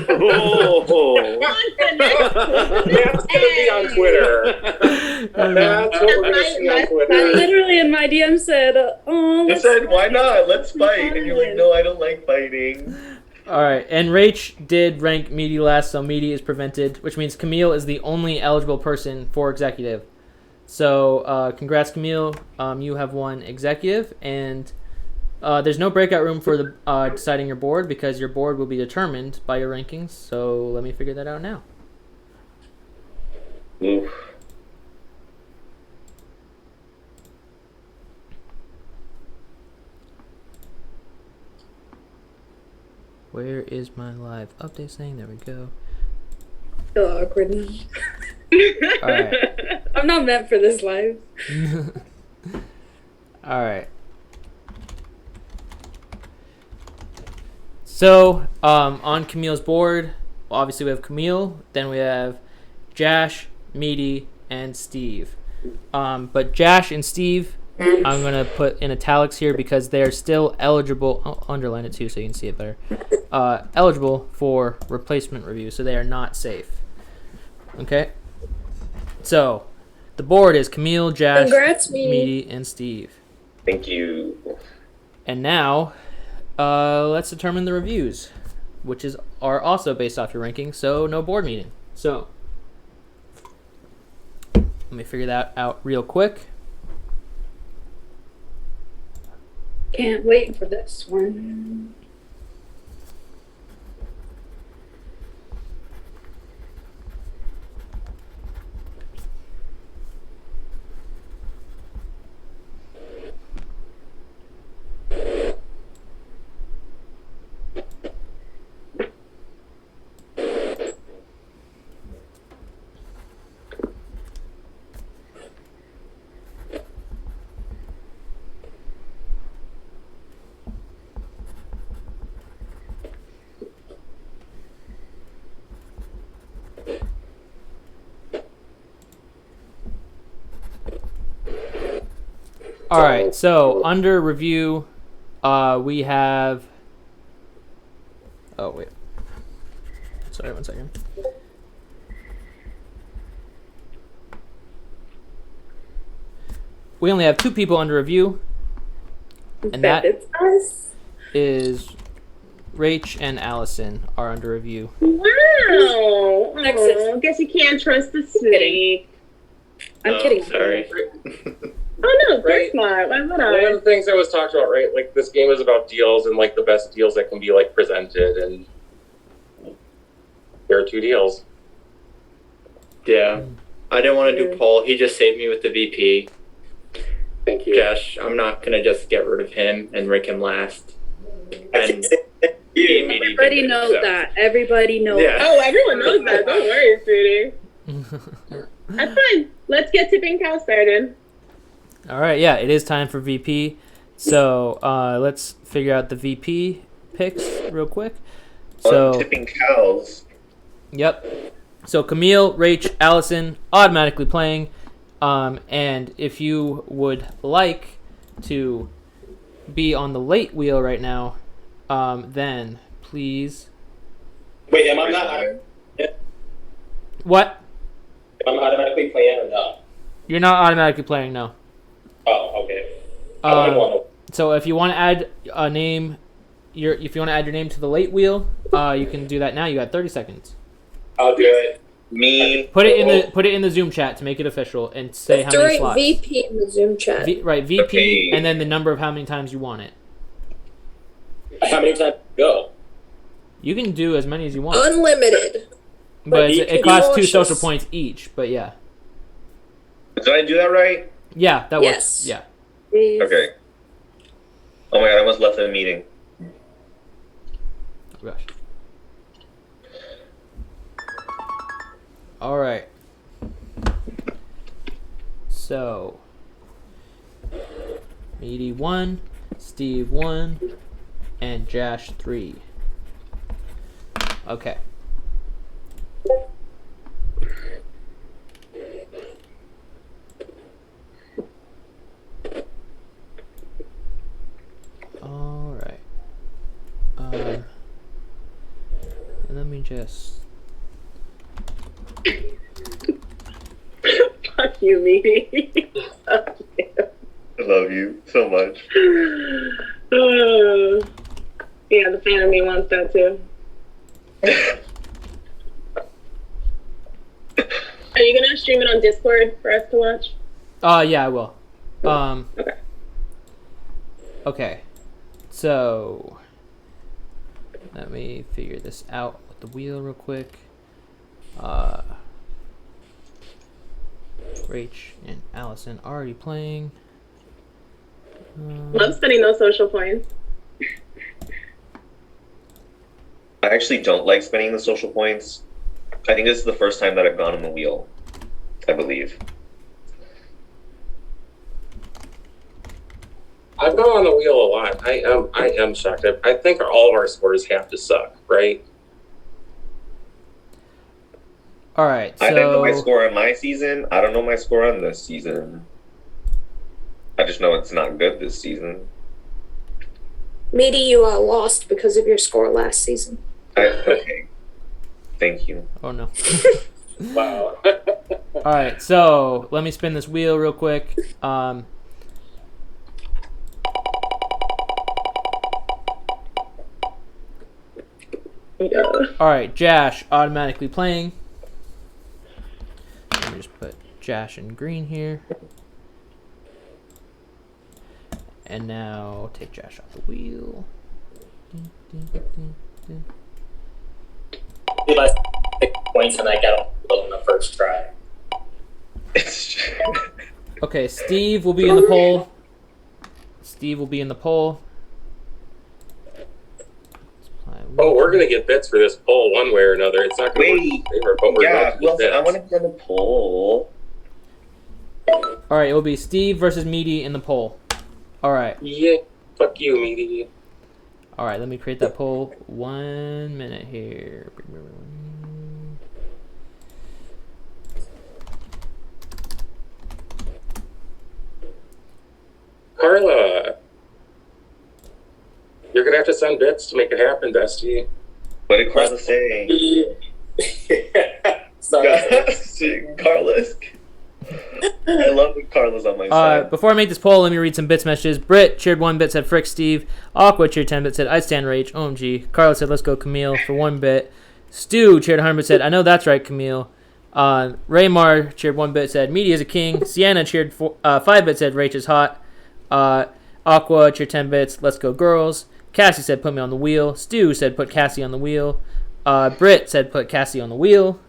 Speaker 8: Oh.
Speaker 5: That's gonna be on Twitter. That's what we're gonna see on Twitter.
Speaker 9: Literally in my DM said, "Oh,
Speaker 7: You
Speaker 9: let's
Speaker 7: said, why not? Let's
Speaker 9: Let's
Speaker 7: fight. And you're like, no, I don't like fighting.
Speaker 4: All right, and Rach did rank Meaty last, so Meaty is prevented, which means Camille is the only eligible person for executive. So congrats, Camille. You have won executive, and there's no breakout room for the deciding your board because your board will be determined by your rankings. So let me figure that out now.
Speaker 7: Oof.
Speaker 4: Where is my live update thing? There we go.
Speaker 9: so awkward now."
Speaker 4: All right.
Speaker 9: I'm not meant for this live.
Speaker 4: All right. So, on Camille's board, obviously we have Camille, then we have Jash, Meaty, and Steve. But Jash and Steve, I'm going to put in italics here because they're still eligible. I'll underline it too so you can see it better. Eligible for replacement review, so they are not safe. Okay? So, the board is Camille, Jash,
Speaker 1: Congrats, me.
Speaker 4: Meaty, and Steve.
Speaker 7: Thank you.
Speaker 4: And now, let's determine the reviews, which are also based off your ranking, so no board meeting. So, let me figure that out real quick.
Speaker 9: Can't wait for this one.
Speaker 4: All right, so under review, we have. Oh wait, sorry, 1 second. We only have 2 people under review, and that
Speaker 9: It's us.
Speaker 4: is Rach and Allison are under review.
Speaker 2: Wow.
Speaker 9: Texas.
Speaker 2: Oh, guess you can't trust the snake.
Speaker 9: I'm kidding.
Speaker 7: Sorry.
Speaker 2: Oh no,
Speaker 5: Right.
Speaker 2: that's not. Why would
Speaker 5: One of
Speaker 2: I?
Speaker 5: the things that was talked about, right? Like this game is about deals and like the best deals that can be like presented, and there are 2 deals.
Speaker 6: Yeah. I didn't want to do Paul. He just saved me with the VP.
Speaker 10: Thank you.
Speaker 6: Josh, I'm not going to just get rid of him and rank him last. And
Speaker 9: Everybody knows that. Everybody knows
Speaker 6: Yeah.
Speaker 2: Oh, everyone knows that. Don't worry, sweetie. That's fine. Let's get tipping cow started.
Speaker 4: All right, yeah, it is time for VP. So let's figure out the VP picks real quick. So
Speaker 7: Tipping cows.
Speaker 4: Yep. So Camille, Rach, Allison, automatically playing. And if you would like to be on the late wheel right now, then please.
Speaker 6: Wait, am I not?
Speaker 4: What?
Speaker 6: Am I automatically playing or not?
Speaker 4: You're not automatically playing, no.
Speaker 6: Oh, okay.
Speaker 4: So if you want to add a name, if you want to add your name to the late wheel, you can do that now. You got 30 seconds.
Speaker 6: I'll do it.
Speaker 7: Me.
Speaker 4: Put it in the Zoom chat to make it official and say how many
Speaker 1: During
Speaker 4: slots.
Speaker 1: VP in the Zoom chat.
Speaker 4: VP,
Speaker 7: Okay.
Speaker 4: and then the number of how many times you want it.
Speaker 6: How many times go?
Speaker 4: You can do as many as you want,
Speaker 1: Unlimited.
Speaker 4: but
Speaker 6: you
Speaker 4: it
Speaker 6: can
Speaker 4: costs
Speaker 1: be
Speaker 4: 2 social
Speaker 1: cautious.
Speaker 4: points each. But yeah,
Speaker 7: Did I do that right?
Speaker 4: yeah, that
Speaker 1: Yes.
Speaker 4: works. Yeah.
Speaker 7: Okay. Oh my god, I almost left the meeting.
Speaker 4: Oh gosh. All right. So, Meaty 1, Steve 1, and Jash 3. Okay. All right. Let me just.
Speaker 2: Fuck you, Meaty. Fuck you.
Speaker 7: I love you so much.
Speaker 2: Yeah, the fan of me wants that too. Are you gonna stream it on Discord for us to watch?
Speaker 4: Yeah, I will.
Speaker 2: Okay.
Speaker 4: Okay. So, let me figure this out with the wheel real quick. Rach and Allison already playing.
Speaker 2: Love spending those social points.
Speaker 7: I actually don't like spending the social points. I think this is the first time that I've gone on the wheel, I believe.
Speaker 5: I've gone on the wheel a lot. I am shocked. I think all of our scores have to suck, right?
Speaker 4: All right. So
Speaker 7: I didn't know my score on my season. I don't know my score on this season. I just know it's not good this season.
Speaker 1: Meaty, you lost because of your score last season.
Speaker 7: Okay. Thank you.
Speaker 4: Oh no.
Speaker 10: Wow.
Speaker 4: All right. So let me spin this wheel real quick.
Speaker 2: Yeah.
Speaker 4: All right. Jash automatically playing. Let me just put Jash in green here. And now take Jash off the wheel.
Speaker 6: If I pick points and I get them on the first try.
Speaker 4: Okay, Steve will be in the poll. Steve will be in the poll.
Speaker 5: Oh, we're gonna get bits for this poll one way or another. It's not gonna work in favor, but we're
Speaker 7: Yeah,
Speaker 5: going to get
Speaker 7: Wilson, I
Speaker 5: bits.
Speaker 7: want to be on the poll.
Speaker 4: All right, it will be Steve versus Meaty in the poll. All right.
Speaker 5: Yeah, fuck you, Meaty.
Speaker 4: All right, let me create that poll. 1 minute here.
Speaker 5: Carla, you're gonna have to send bits to make it happen, Dusty.
Speaker 7: What did Carla say?
Speaker 6: Sorry.
Speaker 7: Carlos. I love when Carla's on my side.
Speaker 4: Before I make this poll, let me read some bits messages. Britt cheered 1 bit, said Frick Steve. Aqua cheered 10 bit, said I'd stand Rage. OMG. Carla said let's go Camille for 1 bit. Stu cheered 100 bit, said I know that's right, Camille. Raymar cheered 1 bit, said Meaty is a king. Sienna cheered 5 bit, said Rach is hot. Aqua cheered 10 bits, let's go girls. Cassie said put me on the wheel. Stu said put Cassie on the wheel. Britt said put Cassie on the wheel.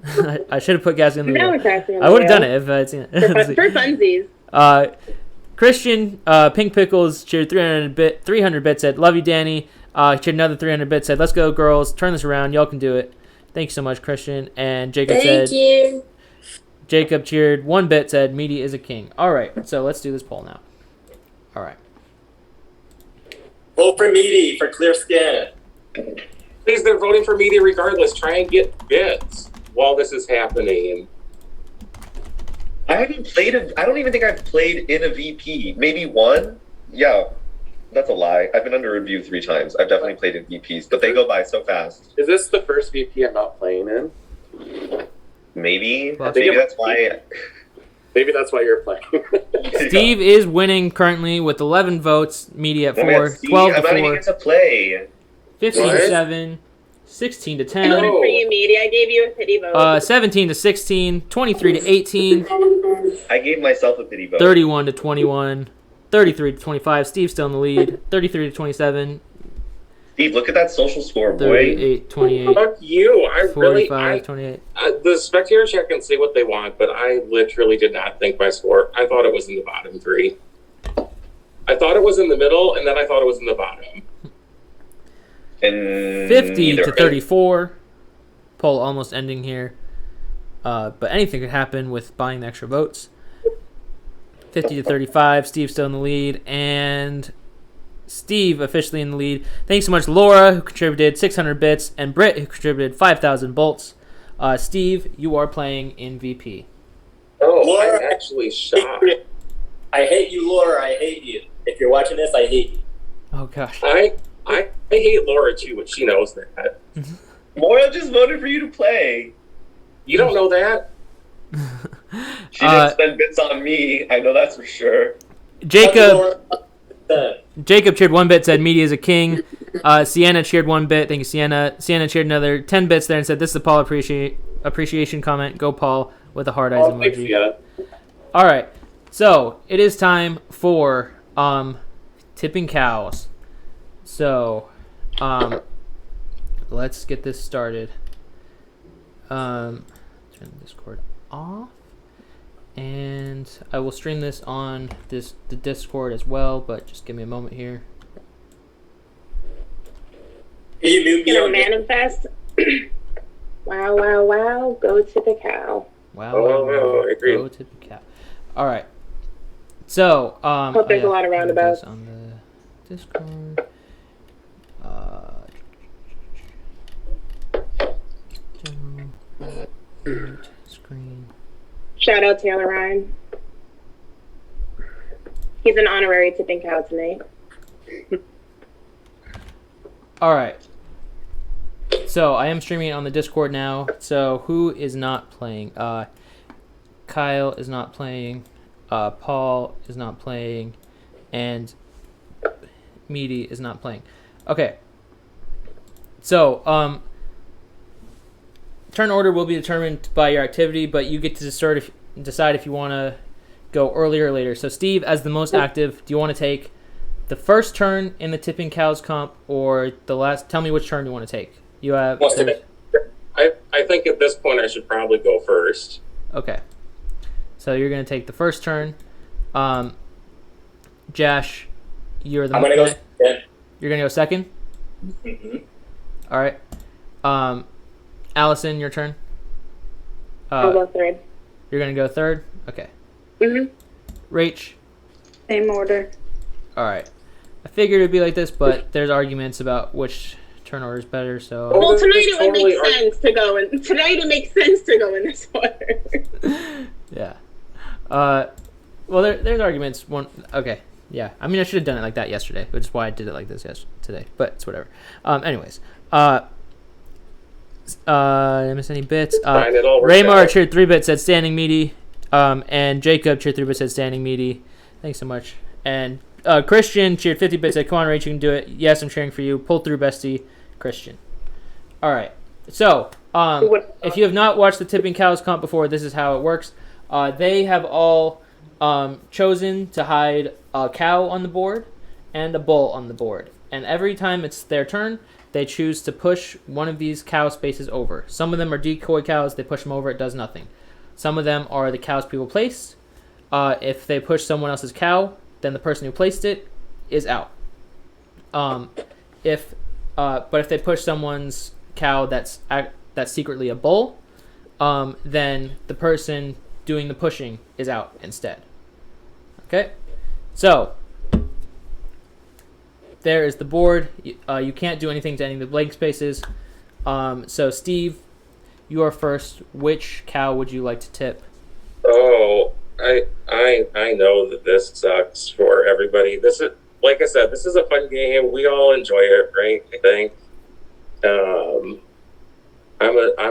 Speaker 4: I should have put Cassie on the
Speaker 2: Now
Speaker 4: wheel.
Speaker 2: with Cassie on the
Speaker 4: I would have
Speaker 2: wheel.
Speaker 4: done it if I'd seen it.
Speaker 2: For funsies.
Speaker 4: Christian Pink Pickles cheered 300 bit, said love you Danny. Cheered another 300 bit, said let's go girls, turn this around, y'all can do it. Thank you so much, Christian. And Jacob
Speaker 1: Thank
Speaker 4: said
Speaker 1: you.
Speaker 4: Jacob cheered 1 bit, said Meaty is a king. All right, so let's do this poll now. All right.
Speaker 6: Vote for Meaty for clear skin.
Speaker 5: Please, they're voting for Meaty regardless. Try and get bits while this is happening.
Speaker 7: I haven't played I don't even think I've played in a VP. Maybe one? Yeah, that's a lie. I've been under review 3 times. I've definitely played in VPs, but they go by so fast.
Speaker 10: Is this the first VP I'm not playing in?
Speaker 7: Maybe.
Speaker 4: Well,
Speaker 7: Maybe that's why.
Speaker 10: Maybe that's why you're playing.
Speaker 4: Steve is winning currently with 11 votes. Meaty at 4. 12
Speaker 7: I'm
Speaker 4: to
Speaker 7: not even
Speaker 4: 4.
Speaker 7: get to play.
Speaker 4: 15 to
Speaker 5: What?
Speaker 4: 7. 16 to
Speaker 2: I
Speaker 4: 10.
Speaker 2: voted for you, Meaty. I gave you a pity vote.
Speaker 4: 17 to 16, 23 to 18,
Speaker 7: I gave myself a pity vote.
Speaker 4: 31 to 21, 33 to 25. Steve's still in the lead. 33 to 27,
Speaker 7: Steve, look at that social score, boy.
Speaker 4: 38, 28,
Speaker 5: Fuck you. I really,
Speaker 4: 45, 28.
Speaker 5: the spectator chat can say what they want, but I literally did not think my score. I thought it was in the bottom three. I thought it was in the middle, and then I thought it was in the bottom.
Speaker 7: And
Speaker 4: 50
Speaker 7: neither
Speaker 4: to 34. Poll almost ending here. But anything could happen with buying the extra votes. 50 to 35. Steve's still in the lead. And Steve officially in the lead. Thanks so much, Laura, who contributed 600 bits, and Britt, who contributed 5,000 bolts. Steve, you are playing in VP.
Speaker 5: Oh,
Speaker 6: Laura,
Speaker 5: I'm actually shocked.
Speaker 6: I hate you, Laura. I hate you. If you're watching this, I hate you.
Speaker 4: Oh, gosh.
Speaker 5: I hate Laura too, but she knows that.
Speaker 7: Laura just voted for you to play.
Speaker 5: You don't know that?
Speaker 7: She didn't spend bits on me. I know that's for sure.
Speaker 4: Jacob cheered 1 bit, said Media is a king. Sienna cheered 1 bit. Thank you, Sienna. Sienna cheered another 10 bits there and said, this is the Paul appreciation comment. Go, Paul, with a heart eyes
Speaker 10: Thanks,
Speaker 4: emoji.
Speaker 10: yeah.
Speaker 4: All right. So, it is time for tipping cows. So, let's get this started. Turn Discord off. And I will stream this on the Discord as well, but just give me a moment here.
Speaker 6: Can you mute me
Speaker 2: Gonna
Speaker 6: on
Speaker 2: manifest. Wow, wow, wow. Go to the cow.
Speaker 4: Wow.
Speaker 5: Oh, I agree.
Speaker 4: Go to the cow. All right. So,
Speaker 2: Hope there's a lot of roundabouts.
Speaker 4: on the Discord. Screen.
Speaker 2: Shout out Taylor Ryan. He's an honorary tipping cow tonight.
Speaker 4: All right. So I am streaming it on the Discord now. So who is not playing? Kyle is not playing. Paul is not playing, and Meaty is not playing. Okay. So turn order will be determined by your activity, but you get to decide if you want to go earlier or later. So Steve, as the most active, do you want to take the first turn in the tipping cows comp or the last? Tell me which turn you want to take. You have.
Speaker 5: I think at this point I should probably go first.
Speaker 4: Okay. So you're gonna take the first turn. Jash, you're the.
Speaker 6: I'm gonna go second.
Speaker 4: You're gonna go second.
Speaker 6: Mm-hmm.
Speaker 4: All right. Allison, your turn.
Speaker 2: I'll go third.
Speaker 4: You're gonna go third. Okay.
Speaker 2: Mhm.
Speaker 4: Rach.
Speaker 9: Same order.
Speaker 4: All right. I figured it'd be like this, but there's arguments about which turn order is better. So.
Speaker 2: Well, tonight
Speaker 5: there's
Speaker 2: it would
Speaker 5: totally
Speaker 2: make sense to go in. Tonight it makes sense to go in this order.
Speaker 4: Yeah. Well, there's arguments. Okay. Yeah. I mean, I should have done it like that yesterday, which is why I did it like this today. But it's whatever. Anyways. Did I miss any bits?
Speaker 5: Fine, it all worked
Speaker 4: Raymar
Speaker 5: out.
Speaker 4: cheered 3 bits, said standing Meaty. And Jacob cheered 3 bits, said standing Meaty. Thanks so much. And Christian cheered 50 bits, said come on, Rach, you can do it. Yes, I'm cheering for you. Pull through, bestie. Christian. All right. So, if you have not watched the Tipping Cows comp before, this is how it works. They have all chosen to hide a cow on the board and a bull on the board. And every time it's their turn, they choose to push one of these cow spaces over. Some of them are decoy cows. They push them over. It does nothing. Some of them are the cows people placed. If they push someone else's cow, then the person who placed it is out. But if they push someone's cow that's secretly a bull, then the person doing the pushing is out instead. Okay? So, there is the board. You can't do anything to any of the blank spaces. So, Steve, you are first. Which cow would you like to tip?
Speaker 5: Oh, I know that this sucks for everybody. This is, like I said, this is a fun game. We all enjoy it, right? I think. I'm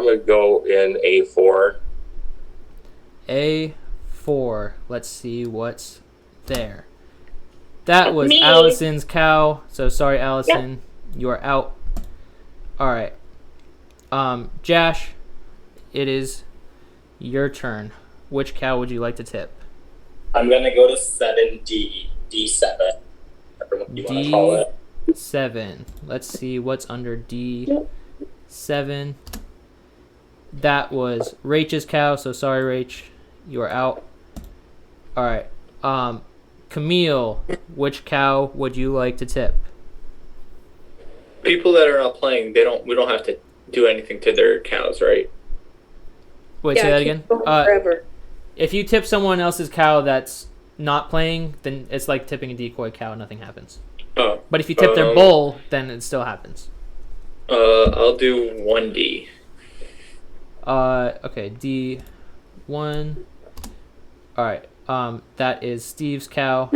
Speaker 5: gonna go in A4.
Speaker 4: A4. Let's see what's there. That was
Speaker 2: Me.
Speaker 4: Allison's cow. So sorry, Allison. You are out. All right. Josh, it is your turn. Which cow would you like to tip?
Speaker 6: I'm gonna go to 7D, D7. Whatever you want to call it.
Speaker 4: D7. Let's see what's under D7. That was Rach's cow, so sorry, Rach. You are out. Alright. Camille, which cow would you like to tip?
Speaker 11: People that are not playing, we don't have to do anything to their cows, right?
Speaker 4: Wait, say that again?
Speaker 3: Forever.
Speaker 4: If you tip someone else's cow that's not playing, then it's like tipping a decoy cow, nothing happens.
Speaker 11: Oh.
Speaker 4: But if you tip their bull, then it still happens.
Speaker 11: I'll do 1D.
Speaker 4: Okay, D1. Alright, that is Steve's cow.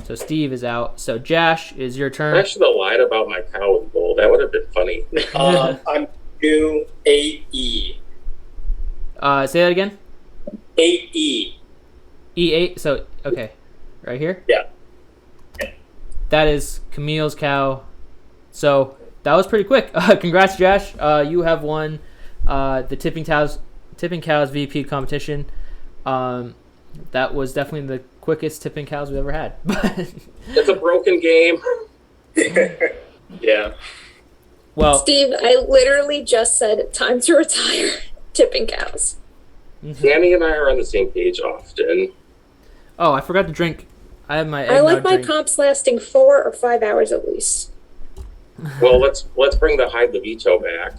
Speaker 4: So Steve is out. So Josh, is your turn.
Speaker 5: I should have lied about my cow and bull. That would have been funny.
Speaker 6: I'm do 8E.
Speaker 4: Say that again.
Speaker 6: 8E.
Speaker 4: E8. So okay, right here.
Speaker 6: Yeah.
Speaker 4: That is Camille's cow. So that was pretty quick. Congrats, Josh. You have won the Tipping Cows VP competition. That was definitely the quickest Tipping Cows we've ever had.
Speaker 5: It's a broken game.
Speaker 11: Yeah.
Speaker 4: Well,
Speaker 1: Steve, I literally just said time to retire tipping cows.
Speaker 5: Danny and I are on the same page often.
Speaker 4: Oh, I forgot to drink. I have my.
Speaker 1: I like
Speaker 4: eggnog
Speaker 1: my
Speaker 4: drink.
Speaker 1: comps lasting 4 or 5 hours at least.
Speaker 5: Well, let's bring the hide the veto back.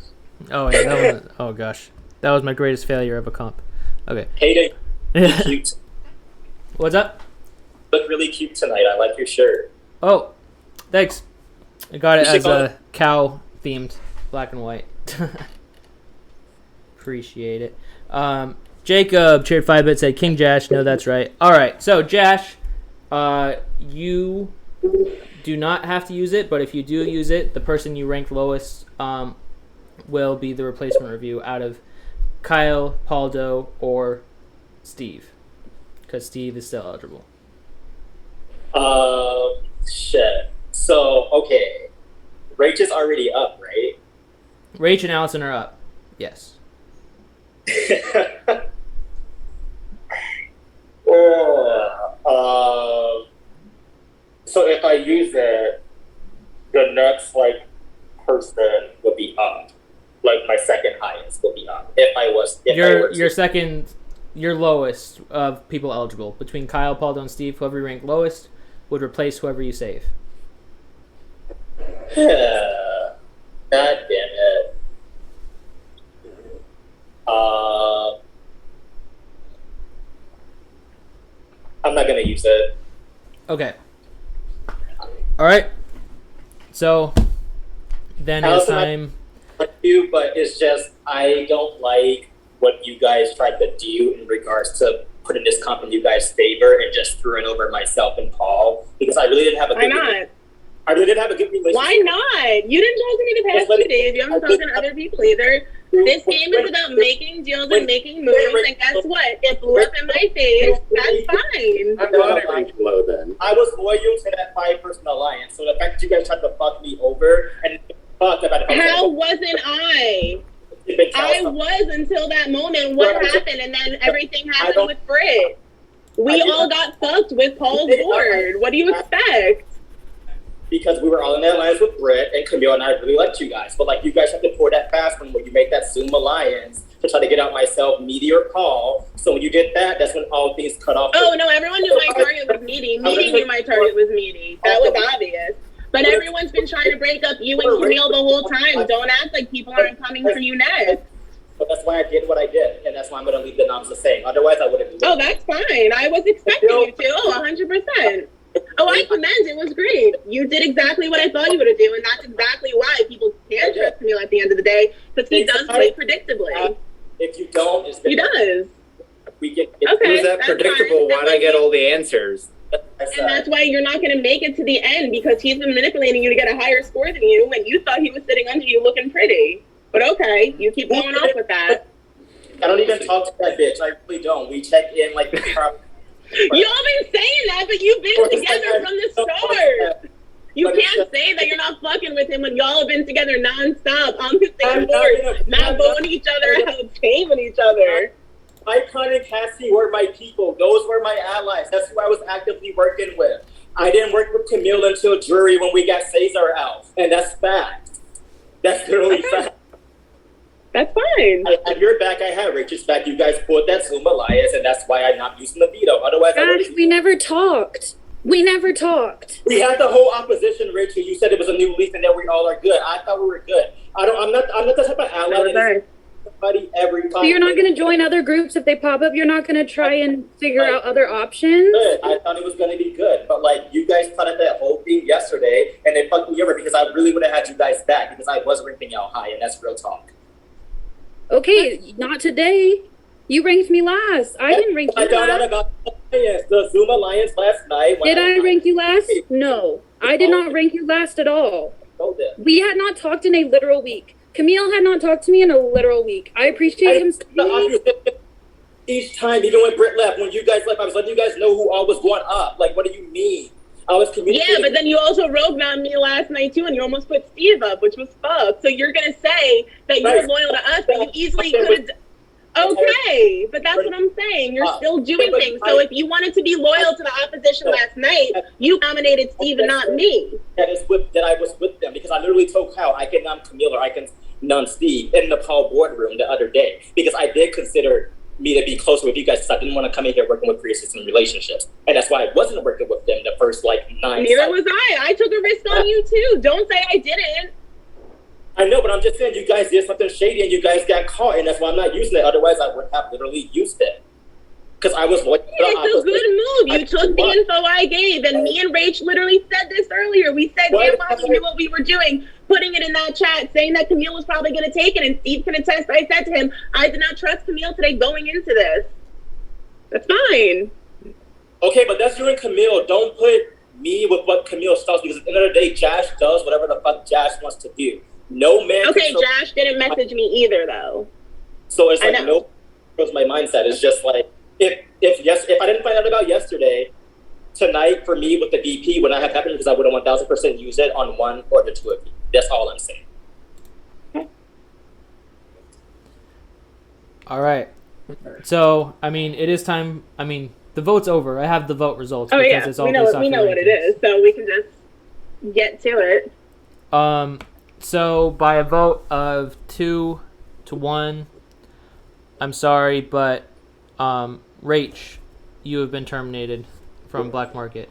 Speaker 4: Oh yeah, that was. Oh gosh, that was my greatest failure of a comp. Okay.
Speaker 6: Hayden, you look cute.
Speaker 4: What's up?
Speaker 6: You look really cute tonight. I like your shirt.
Speaker 4: Oh, thanks. I got it
Speaker 6: You should
Speaker 4: as
Speaker 6: call
Speaker 4: a cow themed, black and white. Appreciate it. Jacob cheered 5-bit, said King Josh. No, that's right. All right, so Josh, you do not have to use it, but if you do use it, the person you rank lowest will be the replacement review out of Kyle, Paldo, or Steve, because Steve is still eligible.
Speaker 6: Shit. So, okay. Rach is already up, right?
Speaker 4: Rach and Allison are up. Yes.
Speaker 6: So if I use it, the next person would be up. Like my second highest would be up. If I were
Speaker 4: Your second, your lowest of people eligible between Kyle, Paldo, and Steve. Whoever you rank lowest would replace whoever you save.
Speaker 6: God damn it. I'm not gonna use it.
Speaker 4: Okay. All right. So then it's time.
Speaker 6: I like you, but it's just I don't like what you guys tried to do in regards to putting this comp in you guys' favor and just screwing over myself and Paul because I really didn't have a good.
Speaker 2: Why not?
Speaker 6: I really didn't have a good relationship.
Speaker 2: Why not? You didn't talk to me the past 2 days. You haven't talked to other people either. This game is about making deals and making moves, and guess what? It blew up in my face. That's fine.
Speaker 10: I'm glad I ranked low then.
Speaker 6: I was loyal to that 5-person alliance, so the fact that you guys tried to fuck me over and fuck about it.
Speaker 2: How wasn't I? I was until that moment. What happened? And then everything happened with Britt. We all got fucked with Paul's board. What do you expect?
Speaker 6: Because we were all in that alliance with Britt and Camille, and I really liked you guys. But you guys have to pour that fast when you make that Zoom alliance to try to get out myself, Meaty or Paul. So when you did that, that's when all things cut off.
Speaker 2: Oh no, everyone knew my target was Meaty. Meaty knew my target was Meaty. That was obvious. But everyone's been trying to break up you and Camille the whole time. Don't act like people aren't coming for you next.
Speaker 6: But that's why I did what I did, and that's why I'm going to leave the noms the same. Otherwise, I wouldn't do it.
Speaker 2: Oh, that's fine. I was expecting you to. Oh, 100%. Oh, I commend. It was great. You did exactly what I thought you would do, and that's exactly why people can trust Camille at the end of the day, because he does play predictably.
Speaker 6: If you don't, it's
Speaker 2: he does.
Speaker 6: We get
Speaker 2: okay,
Speaker 11: who's that predictable? Why do I get all the answers?
Speaker 2: And that's why you're not going to make it to the end, because he's been manipulating you to get a higher score than you when you thought he was sitting under you looking pretty. But okay, you keep going off with that.
Speaker 6: I don't even talk to that bitch. I really don't. We check in
Speaker 2: Y'all been saying that, but you've been together from the start. You can't say that you're not fucking with him when y'all have been together nonstop on the same board, not voting each other out, shaming each other.
Speaker 6: Icon and Cassie were my people. Those were my allies. That's who I was actively working with. I didn't work with Camille until jury when we got Cesar out. And that's fact. That's literally fact.
Speaker 2: That's fine.
Speaker 6: I have your back. I have Rachel's back. You guys pulled that Zoom alliance, and that's why I'm not using the veto. Otherwise,
Speaker 9: Gosh, we never talked. We never talked.
Speaker 6: We had the whole opposition, Rachel. You said it was a new leaf and that we all are good. I thought we were good. I'm not the type of ally that everybody every time.
Speaker 9: So you're not going to join other groups if they pop up? You're not going to try and figure out other options?
Speaker 6: Good. I thought it was going to be good. But, like, you guys plotted that whole thing yesterday, and it fucked me over because I really would have had you guys back because I was ranking y'all high, and that's real talk.
Speaker 9: Okay, not today. You ranked me last. I didn't rank you
Speaker 6: I found out
Speaker 9: last.
Speaker 6: about the Zoom Alliance last night.
Speaker 9: Did I rank you last? No. I did not rank you last at all. We had not talked in a literal week. Camille had not talked to me in a literal week. I appreciate him saying
Speaker 6: each time, even when Britt left, when you guys left, I was letting you guys know who all was going up. Like, what do you mean? I was communicating.
Speaker 2: Yeah, but then you also rogue on me last night too, and you almost put Steve up, which was fucked. So you're gonna say that you're loyal to us, but you easily could have. Okay, but that's what I'm saying. You're still doing things. So if you wanted to be loyal to the opposition last night, you nominated Steve and not me.
Speaker 6: That I was with them because I literally told Kyle I can nom Camille or I can nom Steve in the Paul boardroom the other day because I did consider me to be closer with you guys because I didn't want to come in here working with pre-existing relationships, and that's why I wasn't working with them the first 9
Speaker 2: Neither was I. I took a risk on you too. Don't say I didn't.
Speaker 6: I know, but I'm just saying you guys did something shady and you guys got caught, and that's why I'm not using it. Otherwise, I would have literally used it. Because I was loyal.
Speaker 2: It's a good move. You took the info I gave, and me and Rach literally said this earlier. We said Bobby knew what we were doing, putting it in that chat, saying that Camille was probably going to take it, and Steve can attest. I said to him, I did not trust Camille today going into this. That's fine.
Speaker 6: Okay, but that's you and Camille. Don't put me with what Camille starts because at the end of the day, Josh does whatever the fuck Josh wants to do. No man.
Speaker 2: Okay, Josh didn't message me either, though.
Speaker 6: So it's like no. My mindset is just like if I didn't find out about yesterday, tonight for me with the VP would not have happened because I would have 1000% used it on one or the two of you. That's all I'm saying.
Speaker 4: All right. So I mean, it is time. I mean, the vote's over. I have the vote results.
Speaker 2: Oh
Speaker 4: because
Speaker 2: yeah,
Speaker 4: it's all
Speaker 2: we know what it is, so we can just get to it.
Speaker 4: So by a vote of 2-1, I'm sorry, but Rach, you have been terminated from Black Market.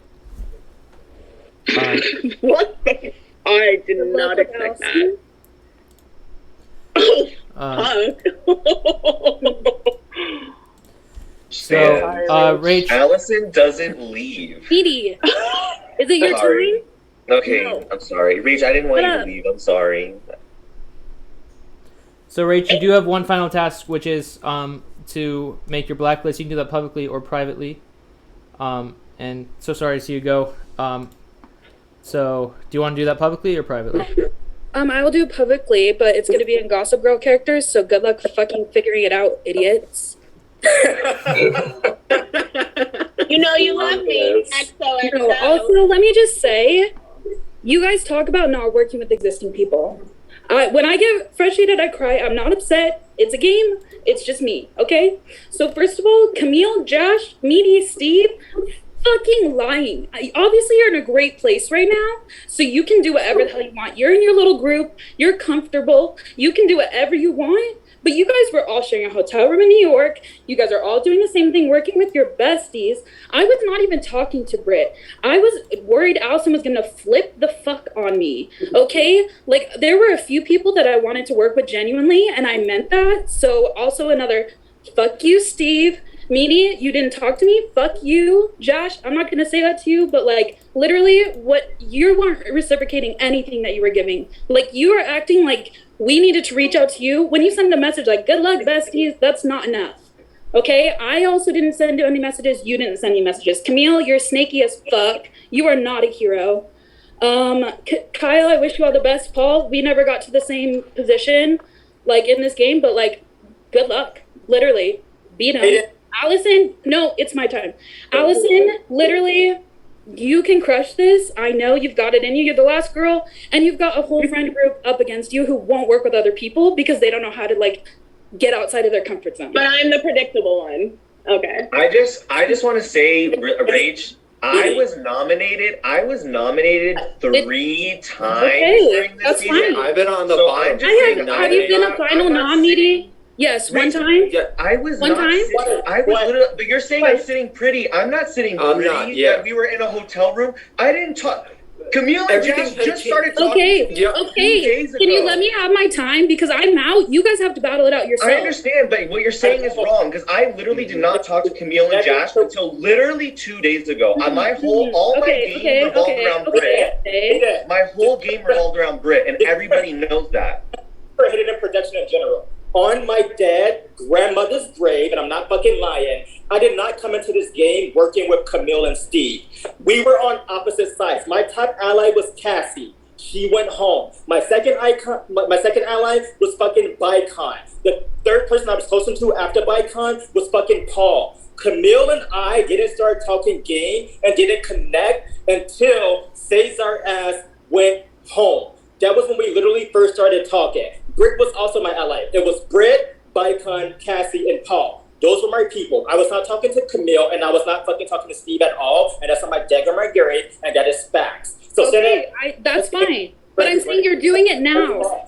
Speaker 2: What? I did not expect that.
Speaker 4: So, Rach,
Speaker 7: Allison doesn't leave.
Speaker 9: Petey, is it your
Speaker 7: Sorry.
Speaker 9: turn?
Speaker 7: Okay,
Speaker 9: No.
Speaker 7: I'm sorry. Rach, I didn't want you to leave. I'm sorry.
Speaker 4: So, Rach, you do have one final task, which is to make your blacklist. You can do that publicly or privately. And so sorry to see you go. So, do you want to do that publicly or privately?
Speaker 9: I will do it publicly, but it's going to be in Gossip Girl characters, so good luck fucking figuring it out, idiots.
Speaker 2: You know you love me. XOXO.
Speaker 9: No, also, let me just say, you guys talk about not working with existing people. When I get frustrated, I cry. I'm not upset. It's a game. It's just me, okay? So first of all, Camille, Josh, Meaty, Steve, fucking lying. Obviously, you're in a great place right now, so you can do whatever the hell you want. You're in your little group. You're comfortable. You can do whatever you want. But you guys were all sharing a hotel room in New York. You guys are all doing the same thing, working with your besties. I was not even talking to Britt. I was worried Allison was going to flip the fuck on me, okay? Like, there were a few people that I wanted to work with genuinely, and I meant that. So also another, fuck you, Steve. Meaty, you didn't talk to me. Fuck you. Josh, I'm not going to say that to you, but, like, literally, you weren't reciprocating anything that you were giving. Like, you are acting like we needed to reach out to you. When you send a message like, good luck, besties, that's not enough. Okay? I also didn't send you any messages. You didn't send me messages. Camille, you're snaky as fuck. You are not a hero. Kyle, I wish you all the best. Paul, we never got to the same position, like, in this game, but, like, good luck. Literally. Beat him. Allison, no, it's my time. Allison, literally, you can crush this. I know you've got it in you. You're the last girl, and you've got a whole friend group up against you who won't work with other people because they don't know how to like get outside of their comfort zone.
Speaker 2: But I'm the predictable one. Okay.
Speaker 7: I just want to say, Rage, I was nominated 3 times during this
Speaker 9: that's
Speaker 7: season.
Speaker 9: fine.
Speaker 11: I've been on the
Speaker 7: So
Speaker 11: bottom.
Speaker 7: I'm just saying,
Speaker 9: Have you been a final
Speaker 7: I'm not
Speaker 9: nominee? Yes, one time.
Speaker 11: Yeah,
Speaker 7: I was
Speaker 9: One
Speaker 7: not
Speaker 9: time?
Speaker 7: sitting, I was literally, but you're saying I'm sitting pretty. I'm not sitting
Speaker 11: I'm
Speaker 7: pretty.
Speaker 11: not, yeah.
Speaker 7: That we were in a hotel room. I didn't talk. Camille and
Speaker 11: Everything
Speaker 7: Josh
Speaker 11: had
Speaker 7: just
Speaker 11: changed.
Speaker 7: started talking.
Speaker 9: Okay,
Speaker 7: to me 2
Speaker 9: okay.
Speaker 7: days
Speaker 9: Can you
Speaker 7: ago.
Speaker 9: let me have my time because I'm out? You guys have to battle it out yourself.
Speaker 7: I understand, but what you're saying is wrong because I literally did not talk to Camille and Josh until literally 2 days ago. All my game revolved around Brit.
Speaker 9: Okay.
Speaker 7: My whole game revolved around Brit, and everybody knows that.
Speaker 6: For hitting in production in general. On my dead grandmother's grave, and I'm not fucking lying, I did not come into this game working with Camille and Steve. We were on opposite sides. My top ally was Cassie. She went home. My second ally was fucking Bicon. The third person I was closest to after Bicon was fucking Paul. Camille and I didn't start talking game and didn't connect until Cesar ass went home. That was when we literally first started talking. Britt was also my ally. It was Britt, Bicon, Cassie, and Paul. Those were my people. I was not talking to Camille, and I was not fucking talking to Steve at all. And that's on my dead on my Gary, and that is facts. So
Speaker 9: Okay, that's fine. But I'm saying you're doing it now.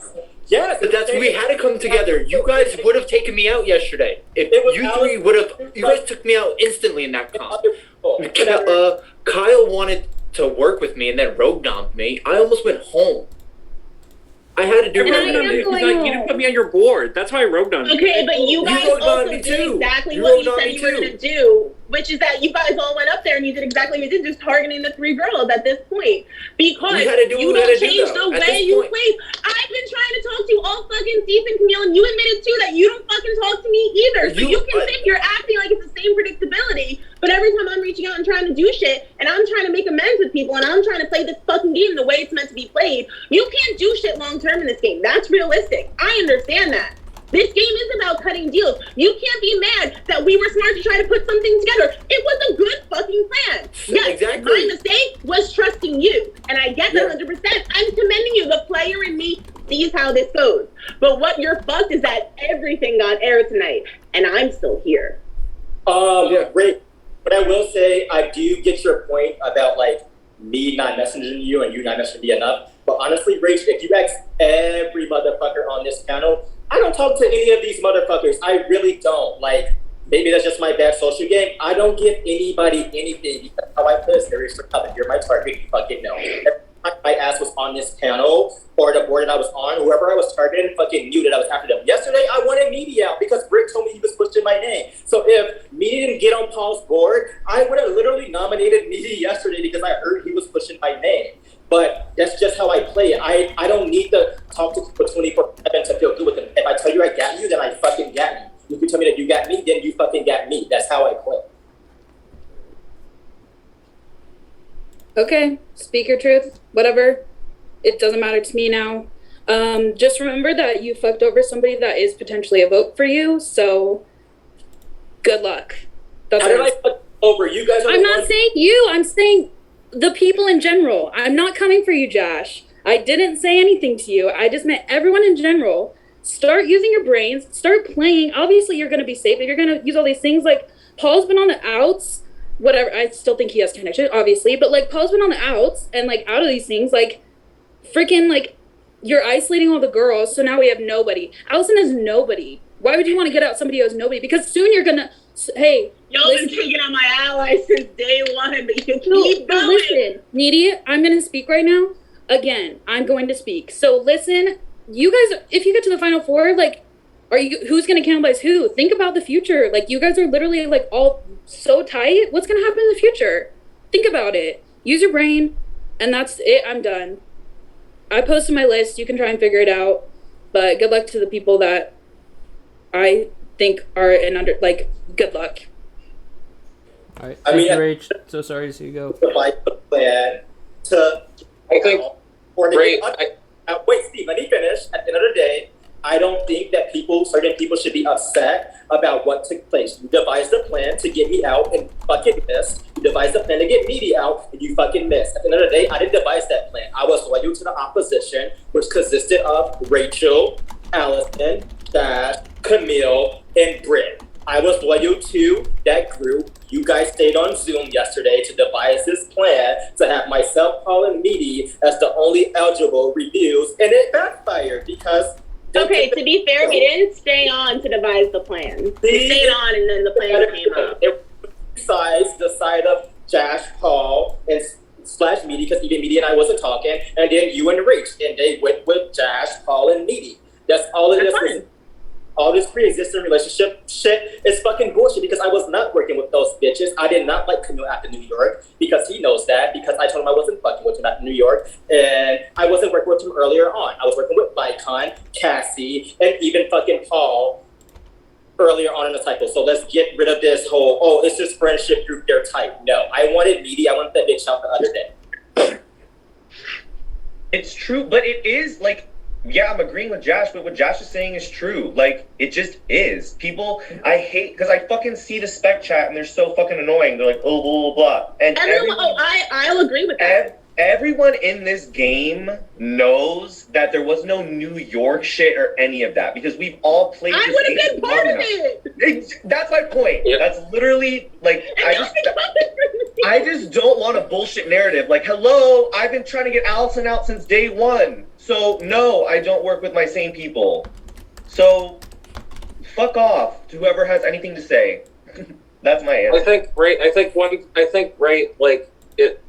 Speaker 6: Yes,
Speaker 11: But that's we had to come together. You guys would have taken me out yesterday. If
Speaker 6: It was
Speaker 11: you
Speaker 6: Alex-
Speaker 11: three would have, you guys took me out instantly in that comp.
Speaker 6: Other people.
Speaker 11: Kyle wanted to work with me and then rogue domped me. I almost went home. I had to do
Speaker 9: And I
Speaker 11: rogue
Speaker 9: am
Speaker 11: domping.
Speaker 9: going
Speaker 8: He's like, you didn't put me on your board. That's why I rogued on you.
Speaker 2: Okay, but you guys
Speaker 11: wrote on
Speaker 2: also
Speaker 11: me
Speaker 2: did
Speaker 11: too.
Speaker 2: exactly
Speaker 11: You
Speaker 2: what
Speaker 11: wrote
Speaker 2: you
Speaker 11: on
Speaker 2: said
Speaker 11: me
Speaker 2: you were
Speaker 11: too.
Speaker 2: going to do, which is that you guys all went up there and you did exactly what you did, just targeting the 3 girls at this point. Because
Speaker 11: We had to do
Speaker 2: you
Speaker 11: what we had
Speaker 2: don't
Speaker 11: to do,
Speaker 2: change
Speaker 11: though.
Speaker 2: the
Speaker 11: At
Speaker 2: way
Speaker 11: this
Speaker 2: you
Speaker 11: point-
Speaker 2: play. I've been trying to talk to you all fucking season, Camille, and you admitted too that you don't fucking talk to me either. So you can think you're acting like it's the same predictability, but every time I'm reaching out and trying to do shit, and I'm trying to make amends with people, and I'm trying to play this fucking game the way it's meant to be played, you can't do shit long term in this game. That's realistic. I understand that. This game is about cutting deals. You can't be mad that we were smart to try to put something together. It was a good fucking plan. Yes,
Speaker 11: Exactly.
Speaker 2: my mistake was trusting you. And I get that 100%. I'm commending you. The player in me sees how this goes. But what you're fucked is that everything got aired tonight. And I'm still here.
Speaker 6: Great. But I will say, I do get your point about like me not messaging you and you not messaging me enough. But honestly, Rach, if you ask every motherfucker on this panel, I don't talk to any of these motherfuckers. I really don't. Like, maybe that's just my bad social game. I don't give anybody anything because how I play is very strict. If you're my target, you fucking know. Every time my ass was on this panel or the board that I was on, whoever I was targeting fucking knew that I was after them. Yesterday, I wanted Media out because Brick told me he was pushing my name. So if Media didn't get on Paul's board, I would have literally nominated Media yesterday because I heard he was pushing my name. But that's just how I play it. I don't need to talk to people 24/7 to feel good with them. If I tell you I got you, then I fucking got you. If you tell me that you got me, then you fucking got me. That's how I play.
Speaker 9: Okay, speak your truth. Whatever. It doesn't matter to me now. Just remember that you fucked over somebody that is potentially a vote for you. So, good luck. That's
Speaker 6: How did
Speaker 9: all.
Speaker 6: I fuck over? You guys are
Speaker 9: I'm
Speaker 6: the
Speaker 9: not
Speaker 6: ones-
Speaker 9: saying you. I'm saying the people in general. I'm not coming for you, Josh. I didn't say anything to you. I just meant everyone in general. Start using your brains. Start playing. Obviously, you're going to be safe. If you're going to use all these things, like Paul's been on the outs. Whatever. I still think he has connection, obviously. But like Paul's been on the outs and like out of these things, like freaking like you're isolating all the girls. So now we have nobody. Allison has nobody. Why would you want to get out somebody who has nobody? Because soon you're going to, hey.
Speaker 2: Y'all been taking out my allies since day one, but you keep
Speaker 9: No,
Speaker 2: going.
Speaker 9: listen, Needy, I'm going to speak right now. Again, I'm going to speak. So listen, you guys, if you get to the final 4, like, who's going to cannibalize who? Think about the future. Like, you guys are literally like all so tight. What's going to happen in the future? Think about it. Use your brain, and that's it. I'm done. I posted my list. You can try and figure it out. But good luck to the people that I think are good luck.
Speaker 4: All right.
Speaker 6: I mean,
Speaker 4: Rach. So sorry to see you go.
Speaker 6: My plan to
Speaker 5: I think
Speaker 6: or
Speaker 5: Great.
Speaker 6: wait, Steve, let me finish. At the end of the day, I don't think that certain people should be upset about what took place. You devised a plan to get me out and fucking missed. You devised a plan to get Meaty out and you fucking missed. At the end of the day, I didn't devise that plan. I was loyal to the opposition, which consisted of Rachel, Allison, Dash, Camille, and Britt. I was loyal to that group. You guys stayed on Zoom yesterday to devise this plan to have myself, Paul, and Meaty as the only eligible reviews, and it backfired because.
Speaker 2: Okay, to be fair, we didn't stay on to devise the plan. We stayed on, and then the plan came up.
Speaker 6: Besides the side of Josh, Paul, and / Meaty, because even Meaty and I wasn't talking, and then you and Rach, and they went with Josh, Paul, and Meaty. That's all it is. All this pre-existing relationship shit is fucking bullshit because I was not working with those bitches. I did not like Camille after New York because he knows that, because I told him I wasn't fucking with him after New York, and I wasn't working with him earlier on. I was working with Vicon, Cassie, and even fucking Paul earlier on in the cycle. So let's get rid of this whole, oh, it's just friendship group, they're tight. No, I wanted Meaty. I wanted that bitch out the other day.
Speaker 7: It's true, but it is like, yeah, I'm agreeing with Josh, but what Josh is saying is true. Like, it just is. People, I hate, because I fucking see the spec chat and they're so fucking annoying. They're like, oh, blah, blah, blah. And
Speaker 2: I'll agree with that.
Speaker 7: Everyone in this game knows that there was no New York shit or any of that, because we've all played this
Speaker 2: I would have
Speaker 7: game
Speaker 2: been part of
Speaker 7: long
Speaker 2: it.
Speaker 7: That's my point.
Speaker 5: Yep.
Speaker 7: That's literally, like, I just don't want a bullshit narrative. Like, hello, I've been trying to get Allison out since day one. So, no, I don't work with my same people. So, fuck off to whoever has anything to say. That's my answer.
Speaker 5: I think like it.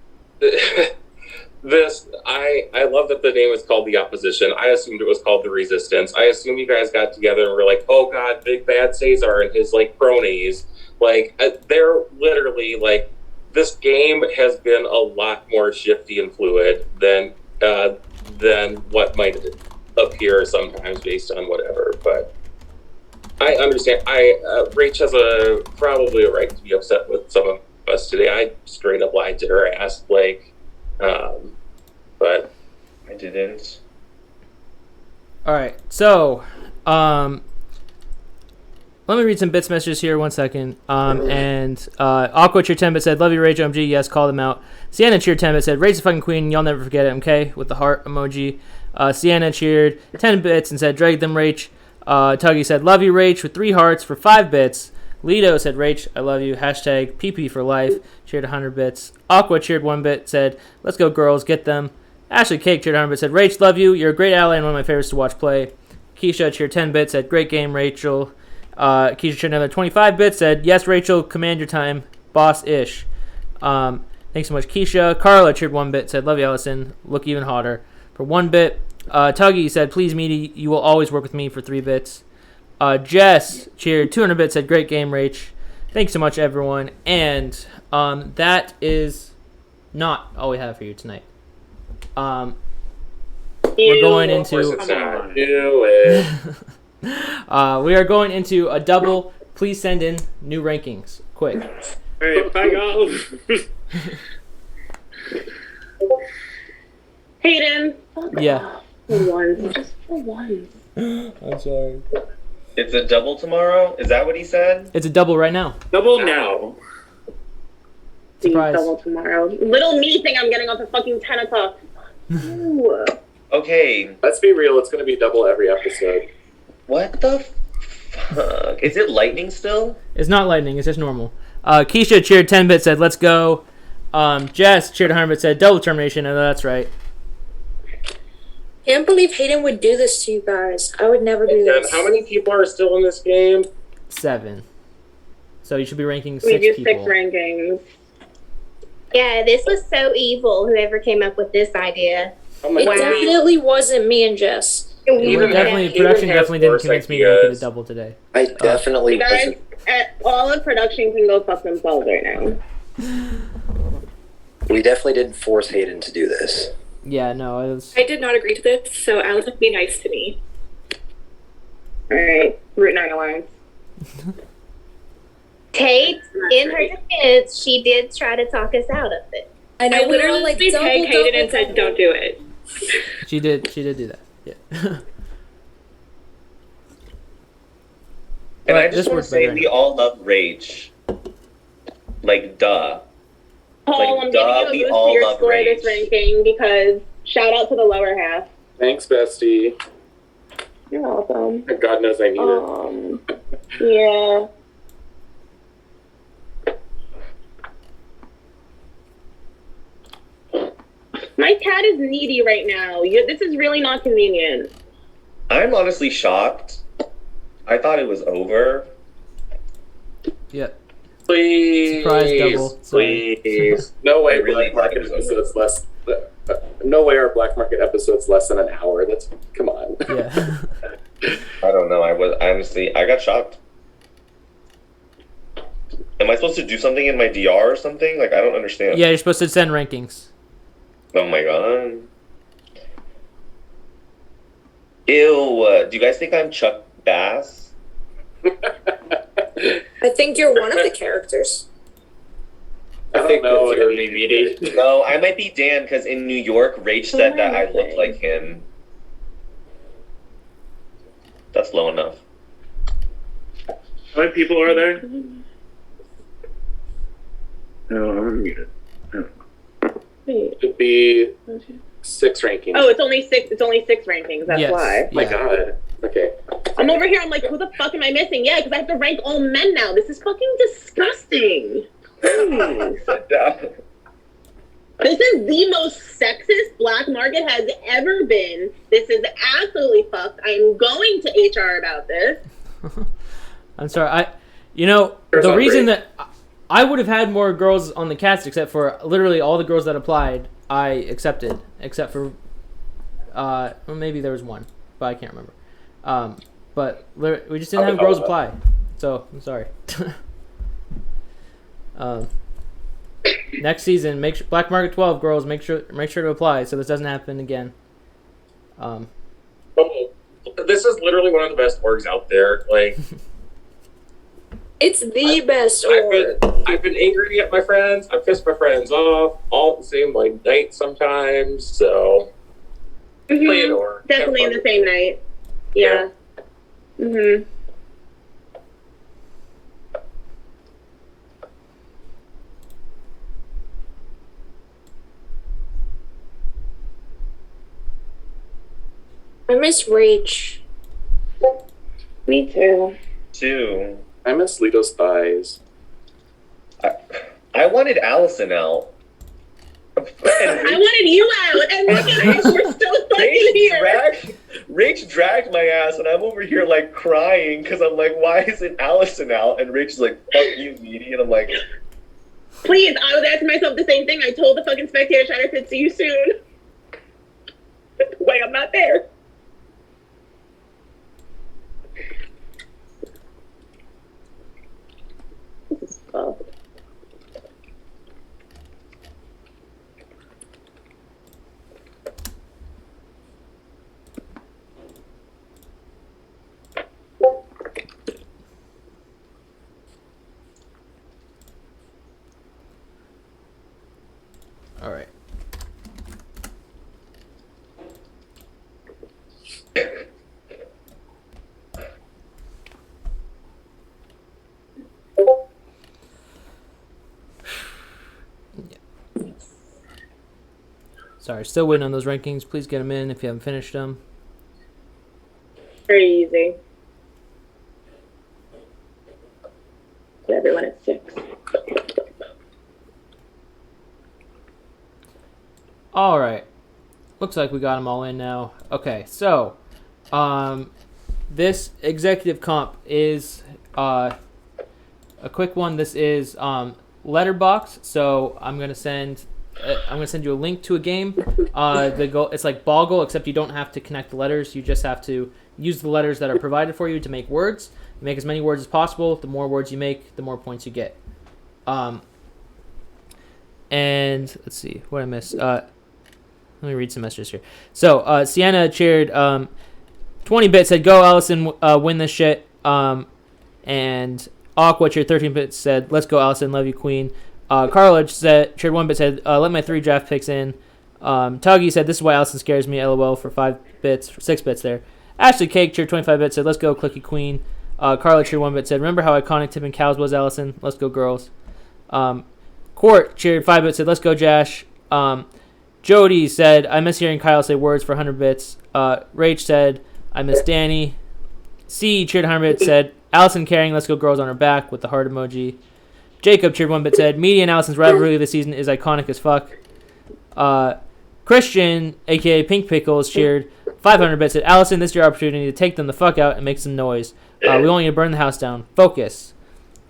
Speaker 5: This I love that the name is called The Opposition. I assumed it was called The Resistance. I assume you guys got together and were like, oh god, big bad Cesar and his like cronies. Like they're literally like, this game has been a lot more shifty and fluid than what might appear sometimes based on whatever. But I understand. Rach has probably a right to be upset with some of us today. I straight up lied to her ass, like, but
Speaker 7: I didn't.
Speaker 4: All right, so let me read some bits messages here. 1 second. And Aqua cheer 10 bit said, "Love you, Rage OMG." Yes, call them out. Sienna cheered 10 bit said, "Rage the fucking queen. Y'all never forget it." Okay, with the heart emoji. Sienna cheered 10 bits and said, "Drag them, Rach." Tuggy said, "Love you, Rach," with 3 hearts for 5 bits. Lido said, "Rach, I love you." Hashtag PP for life. Cheered 100 bits. Aqua cheered 1 bit. Said, "Let's go, girls. Get them." Ashley Cake cheered 100 bit. Said, "Rach, love you. You're a great ally and one of my favorites to watch play." Keisha cheered 10 bits. Said, "Great game, Rachel." Keisha cheered another 25 bits. Said, "Yes, Rachel. Command your time. Boss-ish." Thanks so much, Keisha. Carla cheered 1 bit. Said, "Love you, Allison. Look even hotter." For 1 bit. Tuggy said, "Please, Meaty, you will always work with me," for 3 bits. Jess cheered 200 bits, said, "Great game, Rach." Thanks so much, everyone. And that is not all we have for you tonight. We're going into... we are going into a double. Please send in new rankings. Quick.
Speaker 8: All right, bye, off.
Speaker 2: Hayden.
Speaker 4: Yeah.
Speaker 2: For once. Just for once.
Speaker 4: I'm sorry.
Speaker 7: It's a double tomorrow? Is that what he said?
Speaker 4: It's a double right now.
Speaker 8: Double now.
Speaker 4: Surprise.
Speaker 2: Double tomorrow. Little me think I'm getting off at fucking 10 o'clock. Ooh.
Speaker 7: Okay.
Speaker 10: Let's be real, it's going to be double every episode.
Speaker 7: What the fuck? Is it lightning still?
Speaker 4: It's not lightning. It's just normal. Keisha cheered 10 bits, said, "Let's go." Jess cheered 100 bits, said, "Double termination." And that's right.
Speaker 1: Can't believe Hayden would do this to you guys. I would never do
Speaker 5: and
Speaker 1: this.
Speaker 5: how many people are still in this game?
Speaker 4: 7. So you should be ranking
Speaker 2: We
Speaker 4: 6
Speaker 2: do
Speaker 4: people.
Speaker 2: 6 rankings.
Speaker 12: Yeah, this was so evil, whoever came up with this idea.
Speaker 5: Oh my
Speaker 1: It
Speaker 5: God.
Speaker 1: definitely wasn't me and Jess.
Speaker 5: Even
Speaker 4: Definitely,
Speaker 5: has
Speaker 4: production definitely didn't
Speaker 5: worse
Speaker 4: convince me to make it a
Speaker 5: ideas.
Speaker 4: double today.
Speaker 11: I definitely
Speaker 2: You guys, all of production can go fuck themselves right now.
Speaker 11: we definitely didn't force Hayden to do this.
Speaker 4: Yeah, no, it was...
Speaker 9: I did not agree to this, so Allison, be nice to me.
Speaker 2: Alright, Route 9 Alliance.
Speaker 12: Tate, in her defense, she did try to talk us out of it.
Speaker 1: I know
Speaker 9: I
Speaker 1: we were
Speaker 9: literally
Speaker 1: like
Speaker 9: tagged
Speaker 1: double,
Speaker 9: Hayden and said, "Don't do it."
Speaker 4: She did do that. Yeah.
Speaker 7: And I
Speaker 4: But
Speaker 7: just want
Speaker 4: works
Speaker 7: to say
Speaker 4: better.
Speaker 7: we all love Rage. Like, duh.
Speaker 2: Paul,
Speaker 7: Like,
Speaker 2: I'm
Speaker 7: duh,
Speaker 2: giving
Speaker 7: we
Speaker 2: you a
Speaker 7: all
Speaker 2: boost to your
Speaker 7: love
Speaker 2: score this
Speaker 7: Rage.
Speaker 2: ranking because shout out to the lower half.
Speaker 10: Thanks, bestie.
Speaker 2: You're welcome.
Speaker 10: God knows I need it.
Speaker 2: Yeah. My cat is needy right now. This is really not convenient.
Speaker 7: I'm honestly shocked. I thought it was over.
Speaker 4: Yeah.
Speaker 10: Please,
Speaker 4: Surprise double.
Speaker 10: please. No way,
Speaker 7: I really
Speaker 10: Black
Speaker 7: thought it
Speaker 10: Market
Speaker 7: was over.
Speaker 10: episodes less. No way are Black Market episodes less than an hour. That's come on.
Speaker 4: Yeah.
Speaker 7: I don't know. I got shocked. Am I supposed to do something in my DR or something? Like, I don't understand.
Speaker 4: Yeah, you're supposed to send rankings.
Speaker 7: Oh my god. Ew. Do you guys think I'm Chuck Bass?
Speaker 1: I think you're one of the characters.
Speaker 10: I think no, it would be meaty.
Speaker 7: No, I might be Dan because in New York, Rach said that I looked like him. That's low enough.
Speaker 8: How many people are there? No, I'm muted.
Speaker 2: Wait.
Speaker 10: It'd be 6 rankings.
Speaker 2: Oh, it's only 6. It's only 6 rankings. That's
Speaker 4: Yes.
Speaker 2: why.
Speaker 10: My God. Okay.
Speaker 2: I'm over here. I'm like, who the fuck am I missing? Yeah, because I have to rank all men now. This is fucking disgusting. Please. This is the most sexist Black Market has ever been. This is absolutely fucked. I'm going to HR about this.
Speaker 4: I'm sorry. The reason that I would have had more girls on the cast, except for literally all the girls that applied, I accepted, except for well, maybe there was one, but I can't remember. But we just didn't have girls apply, so I'm sorry. Next season, make sure Black Market 12 girls make sure to apply so this doesn't happen again.
Speaker 5: Oh, this is literally one of the best orgs out there. Like,
Speaker 1: It's the best org.
Speaker 5: I've been angry at my friends. I've pissed my friends off all at the same night sometimes. So play it or
Speaker 2: Definitely in the same night. Yeah. Mhm.
Speaker 1: I miss Rach.
Speaker 2: Me too.
Speaker 7: Too.
Speaker 10: I miss Lito's thighs.
Speaker 7: I wanted Allison out.
Speaker 2: I wanted you out, and look at us, we're still fucking here.
Speaker 7: Rach dragged my ass, and I'm over here like crying because I'm like, why isn't Allison out? And Rach is like, fuck you, meaty, and I'm like,
Speaker 2: Please, I was asking myself the same thing. I told the fucking spectator chat, I said, see you soon. Wait, I'm not there. This is fucked.
Speaker 4: All right. Sorry, still waiting on those rankings. Please get them in if you haven't finished them.
Speaker 2: Very easy. Put everyone at 6.
Speaker 4: All right. Looks like we got them all in now. Okay, so this executive comp is a quick one. This is Letterbox. So I'm gonna send you a link to a game. The goal, it's like Boggle, except you don't have to connect the letters. You just have to use the letters that are provided for you to make words. You make as many words as possible. The more words you make, the more points you get. And let's see what I missed. Let me read some messages here. So Sienna cheered. 20-bit said, "Go Allison, win this shit." And Aqua cheered. 13-bit said, "Let's go Allison, love you queen." Carla cheered 1-bit said, "Let my 3 draft picks in." Tuggy said, "This is why Allison scares me." LOL for 5 bits, for 6 bits there. Ashley Cake cheered 25-bit said, "Let's go Clicky Queen." Carla cheered 1 bit, said, remember how iconic Tipping Cows was, Allison? Let's go, girls. Court cheered 5 bit, said, let's go, Jash. Jody said, I miss hearing Kyle say words for 100 bits. Rach said, I miss Danny. C cheered 100 bits, said, Allison carrying let's go girls on her back with the heart emoji. Jacob cheered 1 bit, said, Media and Allison's rivalry this season is iconic as fuck. Christian, a.k.a. Pink Pickles, cheered 500 bits, said, Allison, this is your opportunity to take them the fuck out and make some noise. We want you to burn the house down. Focus.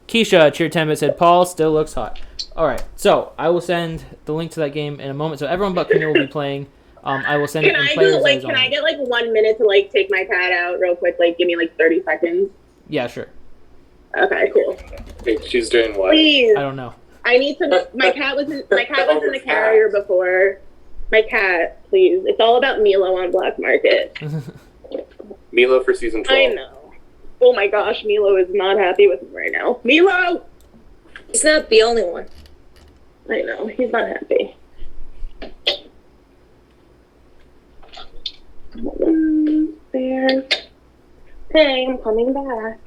Speaker 4: Keisha cheered 10 bits, said, Paul still looks hot. All right, so I will send the link to that game in a moment. So everyone but Camille will be playing. I will send it in players' eyes
Speaker 2: Can
Speaker 4: only.
Speaker 2: I get like 1 minute to like take my cat out real quick? Like, give me like 30 seconds.
Speaker 4: Yeah, sure.
Speaker 2: Okay, cool.
Speaker 10: Wait, she's doing what?
Speaker 2: Please.
Speaker 4: I don't know.
Speaker 2: I need to. My cat was in the carrier before. My cat, please. It's all about Milo on Black Market.
Speaker 10: Milo for season 12.
Speaker 2: I know. Oh my gosh, Milo is not happy with me right now. Milo!
Speaker 1: He's not the only one.
Speaker 2: I know, he's not happy. There. Hey, I'm coming back.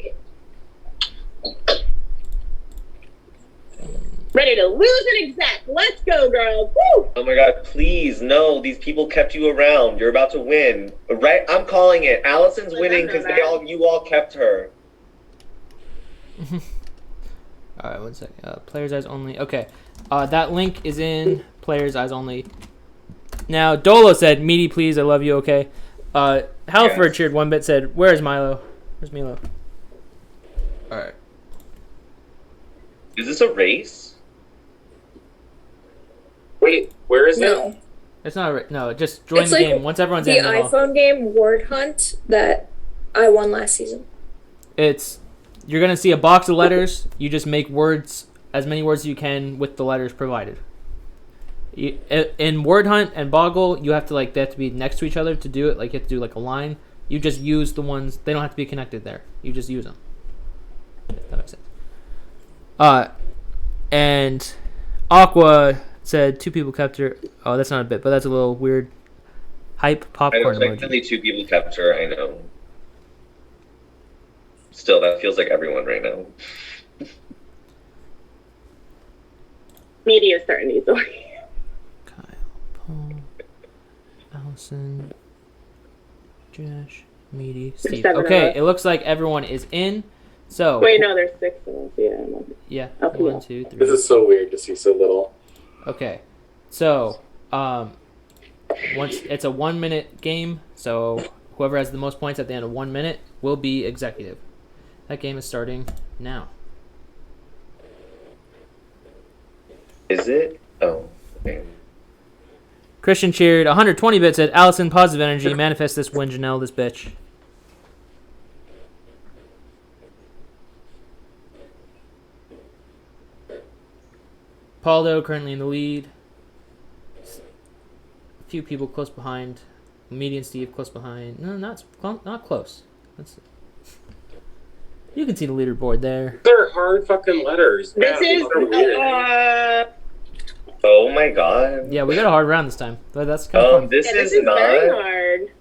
Speaker 2: Ready to lose an exec. Let's go, girls. Woo!
Speaker 7: Oh my god, please, no, these people kept you around. You're about to win. Right? I'm calling it. Allison's winning because you all kept her.
Speaker 4: All right, 1 second. Players' eyes only. Okay. That link is in players' eyes only. Now, Dolo said, Meaty, please, I love you, okay? Halford cheered 1 bit, said, where's Milo? Where's Milo? All right.
Speaker 7: Is this a race?
Speaker 5: Wait, where is
Speaker 1: No.
Speaker 5: it?
Speaker 4: It's not a no, just join
Speaker 1: It's
Speaker 4: the
Speaker 1: like
Speaker 4: game. Once everyone's
Speaker 1: the
Speaker 4: in, then I'll-
Speaker 1: iPhone game Word Hunt that I won last season.
Speaker 4: you're going to see a box of letters. You just make words, as many words as you can with the letters provided. In Word Hunt and Boggle, you have to they have to be next to each other to do it. Like you have to do like a line. You just use the ones, they don't have to be connected there. You just use them. If that makes sense. And Aqua said 2 people kept her. Oh, that's not a bit, but that's a little weird hype popcorn
Speaker 7: I know,
Speaker 4: emoji.
Speaker 7: technically 2 people kept her, I know. Still, that feels like everyone right now.
Speaker 2: Media is starting to easily.
Speaker 4: Kyle, Paul, Allison, Josh, Meaty, Steve.
Speaker 2: 7 of
Speaker 4: Okay,
Speaker 2: us.
Speaker 4: it looks like everyone is in. So
Speaker 2: Wait, no, there's 6 of us. Yeah.
Speaker 4: yeah,
Speaker 2: Okay.
Speaker 4: 1, 2, 3.
Speaker 10: This is so weird to see so little.
Speaker 4: Okay, so once it's a 1 minute game, so whoever has the most points at the end of 1 minute will be executive. That game is starting now.
Speaker 7: Is it? Oh, okay.
Speaker 4: Christian cheered 120 bits, said Allison, positive energy, manifest this win, Janelle, this bitch. Paldo currently in the lead. A few people close behind. Meaty and Steve close behind. No, not close. You can see the leaderboard there.
Speaker 5: They're hard fucking letters.
Speaker 2: This
Speaker 5: Yeah,
Speaker 2: is.
Speaker 5: these are weird.
Speaker 7: Oh my god.
Speaker 4: Yeah, we got a hard round this time, but that's kind of fun.
Speaker 7: This
Speaker 2: Yeah, this
Speaker 7: is
Speaker 2: is very
Speaker 7: not.
Speaker 2: hard.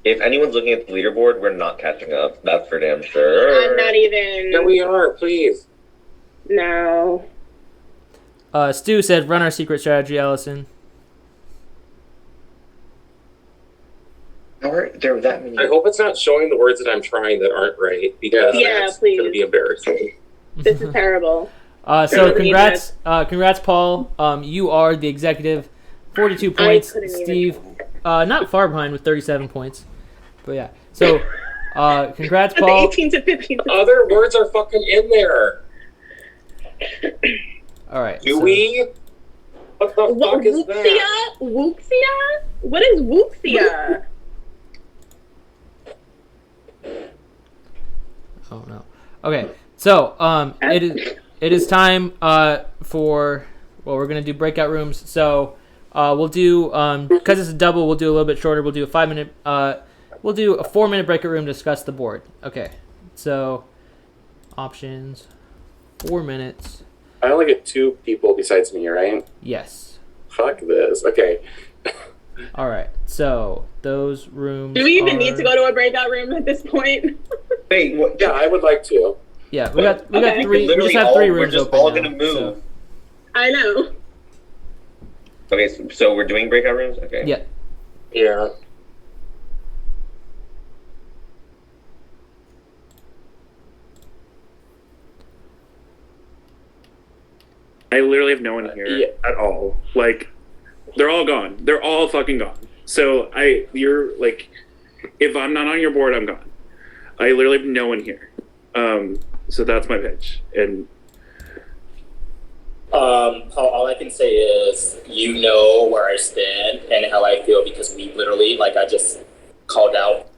Speaker 7: If anyone's looking at the leaderboard, we're not catching up. That's for damn sure.
Speaker 2: I'm not even.
Speaker 5: Yeah, we are, please.
Speaker 2: No.
Speaker 4: Stu said, run our secret strategy, Allison.
Speaker 7: How are there that many?
Speaker 5: I hope it's not showing the words that I'm trying that aren't right, because
Speaker 2: Yeah,
Speaker 5: that's
Speaker 2: please.
Speaker 5: going to be embarrassing.
Speaker 2: This is terrible.
Speaker 4: So
Speaker 2: Really
Speaker 4: congrats, Paul. You are the executive. 42 points.
Speaker 2: couldn't even-
Speaker 4: Steve, not far behind with 37 points. But yeah, so congrats,
Speaker 2: The
Speaker 4: Paul.
Speaker 2: 18 to 15.
Speaker 5: Other words are fucking in there.
Speaker 4: All right.
Speaker 5: Do
Speaker 4: so-
Speaker 5: we? What the fuck is that?
Speaker 2: Wuxia? Wuxia? What is Wuxia?
Speaker 4: Oh no. Okay. So it is time for we're gonna do breakout rooms. So we'll do because it's a double. We'll do a little bit shorter. We'll do a 5-minute. We'll do a 4-minute breakout room to discuss the board. Okay. So options. 4 minutes.
Speaker 10: I only get 2 people besides me, right?
Speaker 4: Yes.
Speaker 10: Fuck this. Okay.
Speaker 4: All right. So those rooms.
Speaker 2: Do we even
Speaker 4: are...
Speaker 2: need to go to a breakout room at this point?
Speaker 7: Wait, what?
Speaker 10: Yeah, I would like to.
Speaker 4: Yeah, we got
Speaker 2: Okay.
Speaker 4: three. We
Speaker 7: Literally
Speaker 4: just have three
Speaker 7: we're
Speaker 4: rooms
Speaker 7: just
Speaker 4: open
Speaker 7: all
Speaker 4: now,
Speaker 7: gonna move.
Speaker 4: so-
Speaker 2: I know.
Speaker 7: Okay, so we're doing breakout rooms? Okay.
Speaker 4: Yeah.
Speaker 5: Yeah.
Speaker 8: I literally have no one here
Speaker 10: Yeah.
Speaker 8: at all. Like, they're all gone. They're all fucking gone. So you're like, if I'm not on your board, I'm gone. I literally have no one here. So that's my pitch. And
Speaker 6: All I can say is, you know where I stand and how I feel, because we literally, like I just called out,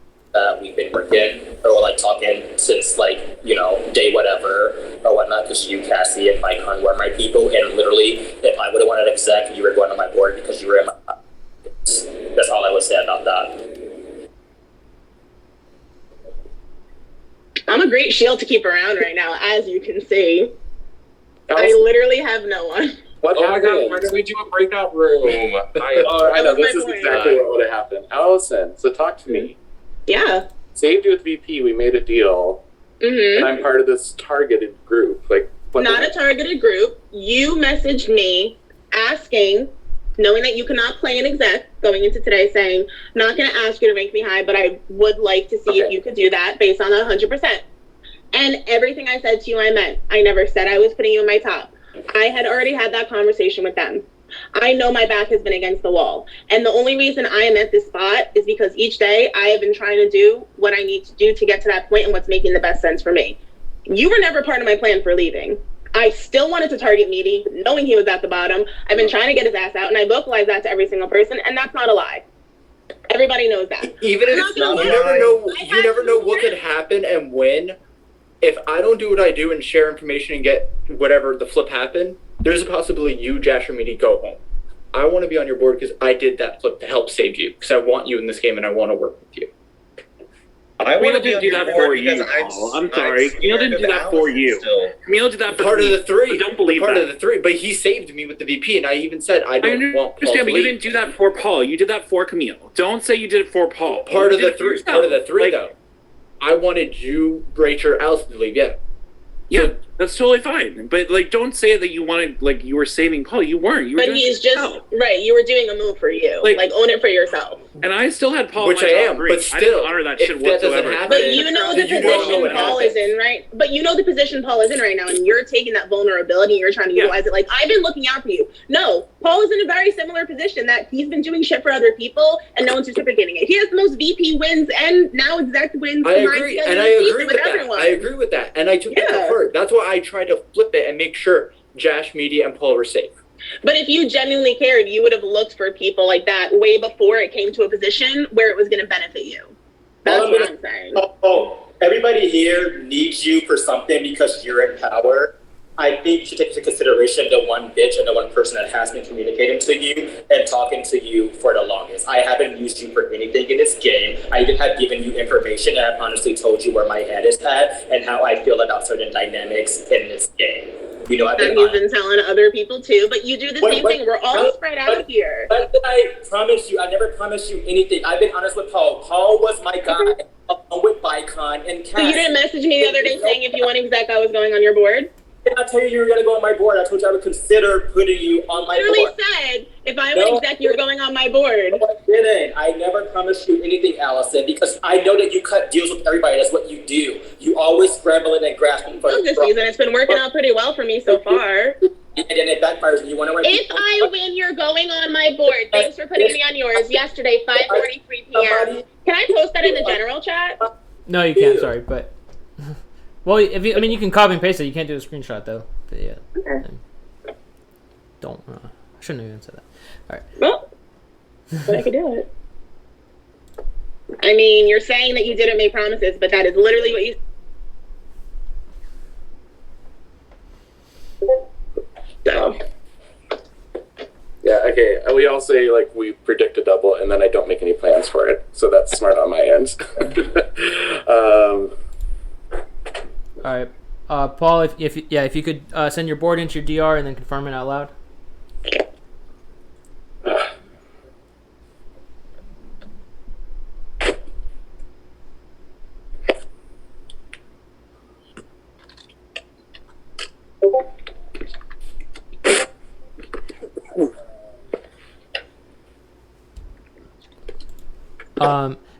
Speaker 6: we've been working or like talking since like, you know, day whatever or whatnot, because you, Cassie, and Mike Hunt were my people, and literally, if I would have wanted exec, you were going on my board because you were in my. That's all I would say about that.
Speaker 2: I'm a great shield to keep around right now, as you can see. I
Speaker 10: Allison,
Speaker 2: literally have no one.
Speaker 10: what
Speaker 5: Oh my god,
Speaker 10: happened?
Speaker 5: why did we do a breakout room?
Speaker 10: Oh, I know,
Speaker 2: That was
Speaker 10: this
Speaker 2: my
Speaker 10: is
Speaker 2: point.
Speaker 10: exactly what would have happened. Allison, so talk to me.
Speaker 2: Yeah.
Speaker 10: Saved you with VP, we made a deal,
Speaker 2: Mm-hmm.
Speaker 10: and I'm part of this targeted group. Like, what
Speaker 2: Not a targeted group. You messaged me asking, knowing that you cannot play an exec going into today, saying, not going to ask you to rank me high, but I would like to see if
Speaker 10: Okay.
Speaker 2: you could do that based on 100%. And everything I said to you, I meant. I never said I was putting you in my top. I had already had that conversation with them. I know my back has been against the wall. And the only reason I am at this spot is because each day I have been trying to do what I need to do to get to that point and what's making the best sense for me. You were never part of my plan for leaving. I still wanted to target Meaty, knowing he was at the bottom. I've been trying to get his ass out, and I vocalized that to every single person, and that's not a lie. Everybody knows that.
Speaker 11: Even if
Speaker 2: I'm not gonna
Speaker 11: you
Speaker 2: lie.
Speaker 11: never know,
Speaker 2: I
Speaker 11: you
Speaker 2: had
Speaker 11: never
Speaker 2: to
Speaker 11: know
Speaker 2: do
Speaker 11: what
Speaker 2: that.
Speaker 11: could happen and when. If I don't do what I do and share information and get whatever the flip happen, there's a possibility you, Jash, or Meaty go home. I want to be on your board because I did that flip to help save you, because I want you in this game and I want to work with you.
Speaker 7: I
Speaker 8: Camille
Speaker 7: want to be
Speaker 8: didn't
Speaker 7: on
Speaker 8: do
Speaker 7: your
Speaker 8: that
Speaker 7: board
Speaker 8: for you,
Speaker 7: because
Speaker 8: Paul. I'm sorry. Camille didn't do that for you. Camille did that for
Speaker 11: Part of
Speaker 8: me.
Speaker 11: the three.
Speaker 8: I don't believe
Speaker 11: part
Speaker 8: that.
Speaker 11: of the three, but he saved me with the VP, and I even said I
Speaker 8: I
Speaker 11: don't want Paul
Speaker 8: understand,
Speaker 11: to
Speaker 8: but you
Speaker 11: leave.
Speaker 8: didn't do that for Paul. You did that for Camille. Don't say you did it for Paul.
Speaker 11: Part
Speaker 8: You
Speaker 11: of the
Speaker 8: did it for
Speaker 11: three.
Speaker 8: yourself.
Speaker 11: Part of the three,
Speaker 8: Like,
Speaker 11: though. I wanted you, Rachel, Allison to leave. Yeah.
Speaker 8: Yeah, that's totally fine. But like, don't say that you wanted, like, you were saving Paul. You weren't. You were
Speaker 2: But
Speaker 8: doing
Speaker 2: he's
Speaker 8: it
Speaker 2: just,
Speaker 8: yourself.
Speaker 2: right, you were doing a move for you.
Speaker 8: Like-
Speaker 2: Like own it for yourself.
Speaker 8: And I still had Paul.
Speaker 11: Which
Speaker 8: in
Speaker 11: I
Speaker 8: my top
Speaker 11: am,
Speaker 8: three.
Speaker 11: but
Speaker 8: I
Speaker 11: still,
Speaker 8: didn't honor that
Speaker 11: if
Speaker 8: shit
Speaker 11: that doesn't
Speaker 8: whatsoever.
Speaker 11: happen-
Speaker 2: But you know the
Speaker 11: You don't know
Speaker 2: position
Speaker 11: what
Speaker 2: Paul
Speaker 11: happens.
Speaker 2: is in, right? But you know the position Paul is in right now, and you're taking that vulnerability and you're trying to
Speaker 8: Yeah.
Speaker 2: utilize it. Like, I've been looking out for you. No, Paul is in a very similar position that he's been doing shit for other people and no one's reciprocating it. He has the most VP wins and now exec wins.
Speaker 11: I
Speaker 2: combined
Speaker 11: agree,
Speaker 2: together
Speaker 11: and
Speaker 2: this
Speaker 11: I
Speaker 2: season
Speaker 11: agree with that.
Speaker 2: everyone.
Speaker 11: I agree with that, and I took it to
Speaker 2: Yeah.
Speaker 11: heart. That's why I tried to flip it and make sure Jash, Media, and Paul were safe.
Speaker 2: But if you genuinely cared, you would have looked for people like that way before it came to a position where it was going to benefit you. That's what I'm saying.
Speaker 6: Everybody here needs you for something because you're in power. I think you should take into consideration the one bitch and the one person that has been communicating to you and talking to you for the longest. I haven't used you for anything in this game. I even have given you information and I've honestly told you where my head is at and how I feel about certain dynamics in this game. You know, I've
Speaker 2: That
Speaker 6: been
Speaker 2: you've been telling other people too, but you do the
Speaker 6: Wait,
Speaker 2: same
Speaker 6: wait,
Speaker 2: thing. We're all
Speaker 6: wait,
Speaker 2: spread out
Speaker 6: wait.
Speaker 2: here.
Speaker 6: But I promise you, I never promised you anything. I've been honest with Paul. Paul was my guy along with Bicon and Cass.
Speaker 2: So you didn't message me the other day saying if you want exec, I was going on your board?
Speaker 6: Did I tell you were going to go on my board? I told you I would consider putting you on my
Speaker 2: Literally
Speaker 6: board.
Speaker 2: said if I
Speaker 6: No.
Speaker 2: would exec, you were going on my board.
Speaker 6: No, I didn't. I never promised you anything, Allison, because I know that you cut deals with everybody. That's what you do. You always scrambling and grasping for
Speaker 2: This season, it's been working out pretty well for me so far.
Speaker 6: and then it backfires and you want to work.
Speaker 2: If I win, you're going on my board. Thanks for putting me on yours. Yesterday, 5:43 p.m. Can I post that in the general chat?
Speaker 4: No, you can't. Sorry, but well, if you, I mean, you can copy and paste it. You can't do a screenshot though. But yeah,
Speaker 2: Okay.
Speaker 4: don't. I shouldn't have even said that. All right.
Speaker 2: Well, but I could do it. I mean, you're saying that you didn't make promises, but that is literally what you. So.
Speaker 10: Yeah, okay. We all say, like, we predict a double, and then I don't make any plans for it. So that's smart on my end.
Speaker 4: All right. Paul, if you could send your board into your DR and then confirm it out loud.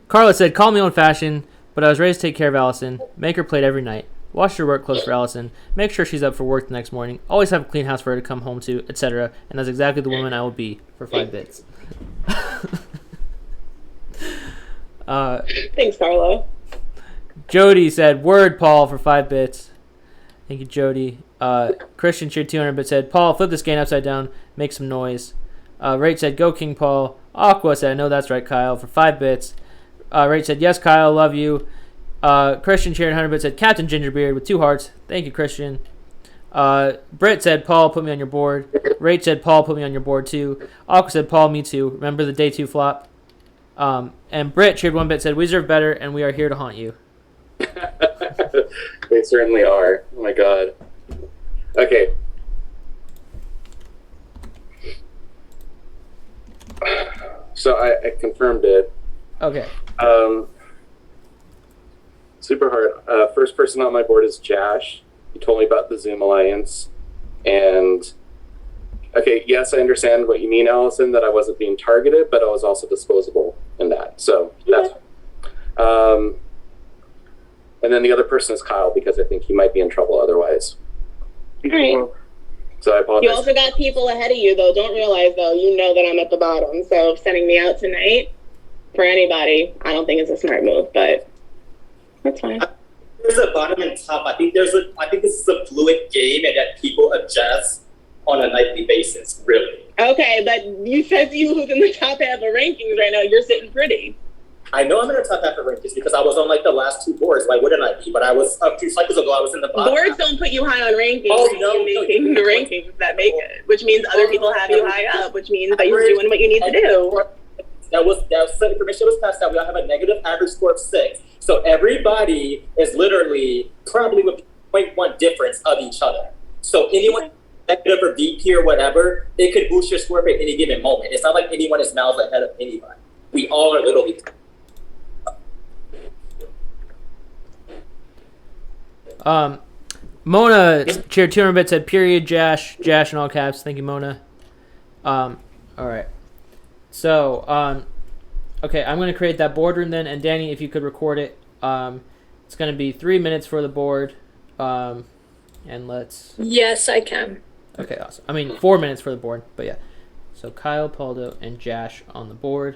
Speaker 4: Carla said, call me old-fashioned, but I was raised to take care of Allison. Make her plate every night. Wash her work clothes for Allison. Make sure she's up for work the next morning. Always have a clean house for her to come home to, etc. And that's exactly the woman I will be for 5 bits.
Speaker 2: Thanks, Carla.
Speaker 4: Jody said, word, Paul, for 5 bits. Thank you, Jody. Christian cheered 200 bits, said, Paul, flip this game upside down. Make some noise. Rach said, go King Paul. Aqua said, I know that's right, Kyle, for 5 bits. Rach said, yes, Kyle, love you. Christian cheered 100 bits, said, Captain Gingerbeard with 2 hearts. Thank you, Christian. Britt said, Paul, put me on your board. Rach said, Paul, put me on your board too. Aqua said, Paul, me too. Remember the day 2 flop? And Britt cheered 1 bit, said, we deserve better, and we are here to haunt you.
Speaker 10: They certainly are. Oh my god. Okay. So I confirmed it.
Speaker 4: Okay.
Speaker 10: Super hard. First person on my board is Jash. He told me about the Zoom Alliance. And okay, yes, I understand what you mean, Allison, that I wasn't being targeted, but I was also disposable in that. So that's and then the other person is Kyle, because I think he might be in trouble otherwise.
Speaker 2: Right.
Speaker 10: So I apologize.
Speaker 2: You also got people ahead of you, though. Don't realize, though, you know that I'm at the bottom. So sending me out tonight for anybody, I don't think it's a smart move, but that's fine.
Speaker 6: There's a bottom and top. I think this is a fluid game and that people adjust on a nightly basis, really.
Speaker 2: Okay, but you said you who's in the top half of rankings right now. You're sitting pretty.
Speaker 6: I know I'm in the top half of rankings because I was on like the last 2 boards. Why wouldn't I be? But I was a few cycles ago. I was in the bottom.
Speaker 2: Boards don't put you high on rankings.
Speaker 6: Oh,
Speaker 2: You're making the rankings that make it, which means other people have you high up, which means that you're doing what you need to do.
Speaker 6: That information was passed out. We all have a negative average score of 6. So everybody is literally probably with 0.1 difference of each other. So anyone negative or VP or whatever, it could boost your score at any given moment. It's not like anyone is miles ahead of anybody. We all are literally.
Speaker 4: Mona cheered 200 bits, said period, Jash in all caps. Thank you, Mona. All right. So, okay, I'm going to create that boardroom then, and Danny, if you could record it. It's going to be 3 minutes for the board, and let's...
Speaker 1: Yes, I can.
Speaker 4: Okay, awesome. I mean, 4 minutes for the board, but yeah. So, Kyle, Paldo, and Jash on the board.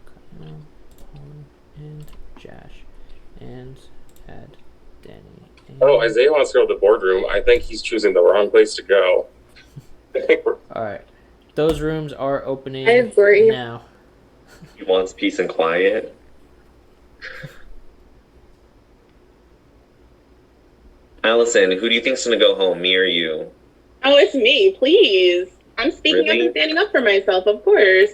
Speaker 4: Kyle, Paldo, and Jash, and add Danny. And...
Speaker 5: Oh, Isaiah wants to go to the boardroom. I think he's choosing the wrong place to go.
Speaker 4: All right. Those rooms are opening
Speaker 1: I agree.
Speaker 4: now.
Speaker 7: He wants peace and quiet. Allison, who do you think's gonna go home, me or you?
Speaker 2: Oh, it's me, please. I'm speaking up and standing up for myself, of course.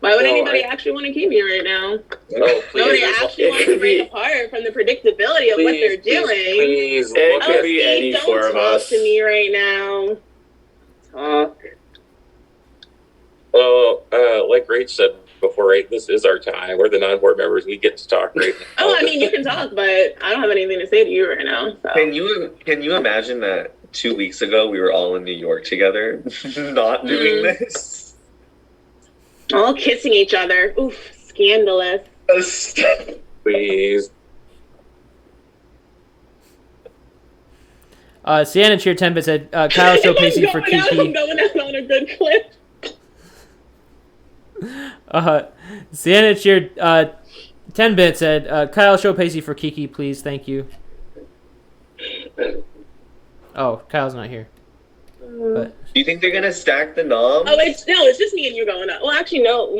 Speaker 2: Why would anybody actually want to keep me right now?
Speaker 5: No, please.
Speaker 2: Nobody actually wants to break apart from the predictability of what they're doing.
Speaker 5: Please,
Speaker 11: It could
Speaker 2: Oh,
Speaker 11: be
Speaker 2: Steve,
Speaker 11: any
Speaker 2: don't
Speaker 11: 4 of
Speaker 2: talk
Speaker 11: us.
Speaker 2: to me right now. Talk.
Speaker 5: Well, like Rach said before, right? This is our time. We're the non-board members. We get to talk right now.
Speaker 2: Oh, I mean, you can talk, but I don't have anything to say to you right now. So.
Speaker 7: Can you imagine that 2 weeks ago we were all in New York together, not doing this?
Speaker 2: All kissing each other. Oof, scandalous.
Speaker 5: Please.
Speaker 4: Sienna cheered 10 bits, said Kyle show Pacey for Kiki.
Speaker 2: I'm going out on a good clip.
Speaker 4: Sienna cheered 10 bits, said Kyle show Pacey for Kiki, please, thank you. Oh, Kyle's not here. But
Speaker 7: Do you think they're gonna stack the nom?
Speaker 2: Oh, it's just me and you going up. Well, actually, no.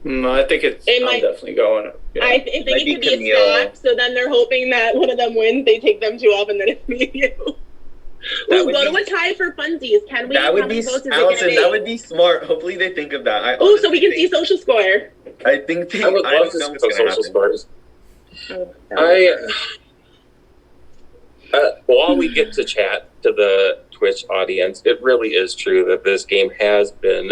Speaker 11: No, I think I'm definitely going. Yeah.
Speaker 2: I think it could be a stack, so then they're hoping that one of them wins, they take them 2 off, and then it's me and you. We'll go to a tie for funsies. Can we?
Speaker 7: That would be, Allison, that would be smart. Hopefully they think of that.
Speaker 2: Oh, so we can see social score.
Speaker 7: I think they,
Speaker 5: I would love to see some social scores. While we get to chat to the Twitch audience, it really is true that this game has been,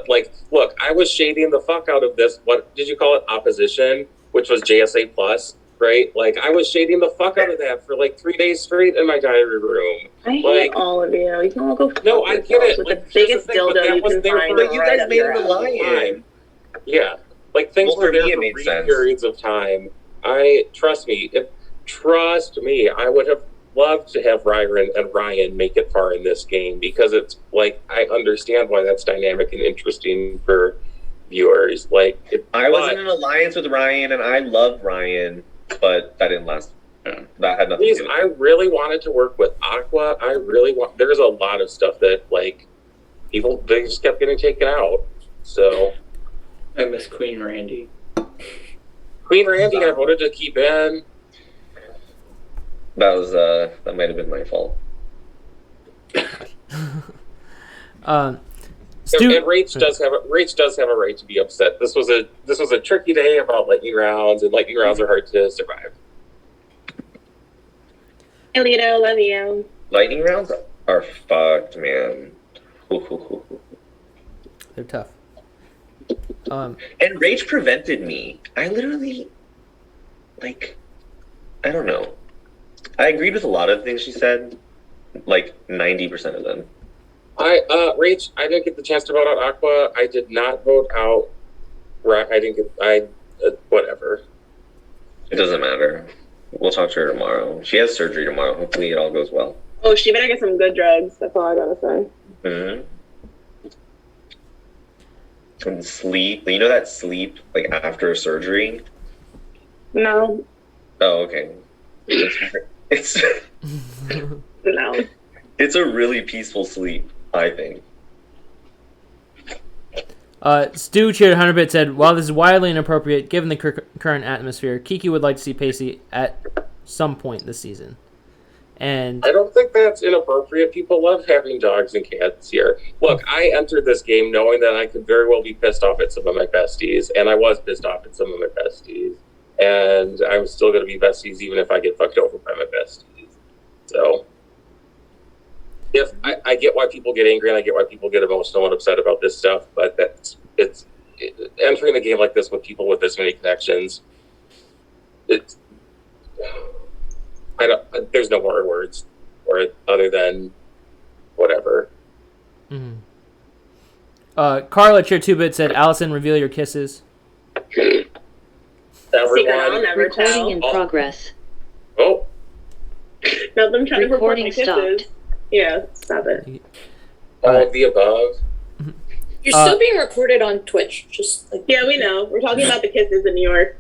Speaker 5: like, look, I was shading the fuck out of this, what did you call it, opposition, which was JSA Plus, right? Like, I was shading the fuck out of that for like 3 days straight in my diary room.
Speaker 2: I hate all of you. You can all go.
Speaker 5: No, I get it.
Speaker 2: With
Speaker 5: Like,
Speaker 2: the biggest
Speaker 5: here's the thing,
Speaker 2: dildo you
Speaker 5: was
Speaker 2: can
Speaker 5: there
Speaker 2: find.
Speaker 5: for-
Speaker 7: But you guys made the lion.
Speaker 5: Yeah, like things
Speaker 7: Well, for
Speaker 5: were there
Speaker 7: me, it
Speaker 5: for
Speaker 7: made
Speaker 5: brief
Speaker 7: sense.
Speaker 5: periods of time. Trust me, I would have loved to have Ryan make it far in this game because it's like I understand why that's dynamic and interesting for viewers. Like,
Speaker 7: I was in an alliance with Ryan, and I loved Ryan, but that didn't last. That had nothing to do with it.
Speaker 5: I really wanted to work with Aqua. There's a lot of stuff that like they just kept getting taken out. So
Speaker 11: I miss Queen Randy.
Speaker 5: Queen Randy, I voted to keep in.
Speaker 7: That might have been my fault.
Speaker 4: Stu,
Speaker 5: And Rach does have a right to be upset. This was a tricky day about lightning rounds, and lightning rounds are hard to survive.
Speaker 2: Alito, love you.
Speaker 7: Lightning rounds are fucked, man.
Speaker 4: they're tough.
Speaker 7: And Rage prevented me. I literally, like, I don't know. I agreed with a lot of things she said, like 90% of them.
Speaker 5: Rach, I didn't get the chance to vote out Aqua. I did not vote out. Whatever.
Speaker 7: It doesn't matter. We'll talk to her tomorrow. She has surgery tomorrow. Hopefully it all goes well.
Speaker 2: Oh, she better get some good drugs. That's all I gotta say.
Speaker 7: Mm-hmm. And sleep. You know that sleep, like, after surgery?
Speaker 2: No.
Speaker 7: Oh, okay. It's
Speaker 2: No.
Speaker 7: It's a really peaceful sleep, I think.
Speaker 4: Stu cheered 100 bit said, while this is wildly inappropriate given the current atmosphere, Kiki would like to see Pacey at some point this season. And
Speaker 5: I don't think that's inappropriate. People love having dogs and cats here. Look, I entered this game knowing that I could very well be pissed off at some of my besties, and I was pissed off at some of my besties. And I'm still going to be besties even if I get fucked over by my besties. So, if I get why people get angry and I get why people get emotional and upset about this stuff, but entering a game like this with people with this many connections, there's no more words for it other than whatever.
Speaker 4: Mm-hmm. Carla cheered 2-bit said, Allison, reveal your kisses.
Speaker 2: Secret I'll never
Speaker 13: Recording
Speaker 2: tell.
Speaker 13: in progress.
Speaker 5: Oh.
Speaker 2: No, them trying
Speaker 13: Recording
Speaker 2: to record my kisses.
Speaker 13: stopped.
Speaker 2: Yeah, stop it.
Speaker 5: All of the above.
Speaker 1: You're still being recorded on Twitch. Just like
Speaker 2: Yeah, we know. We're talking about the kisses in New York.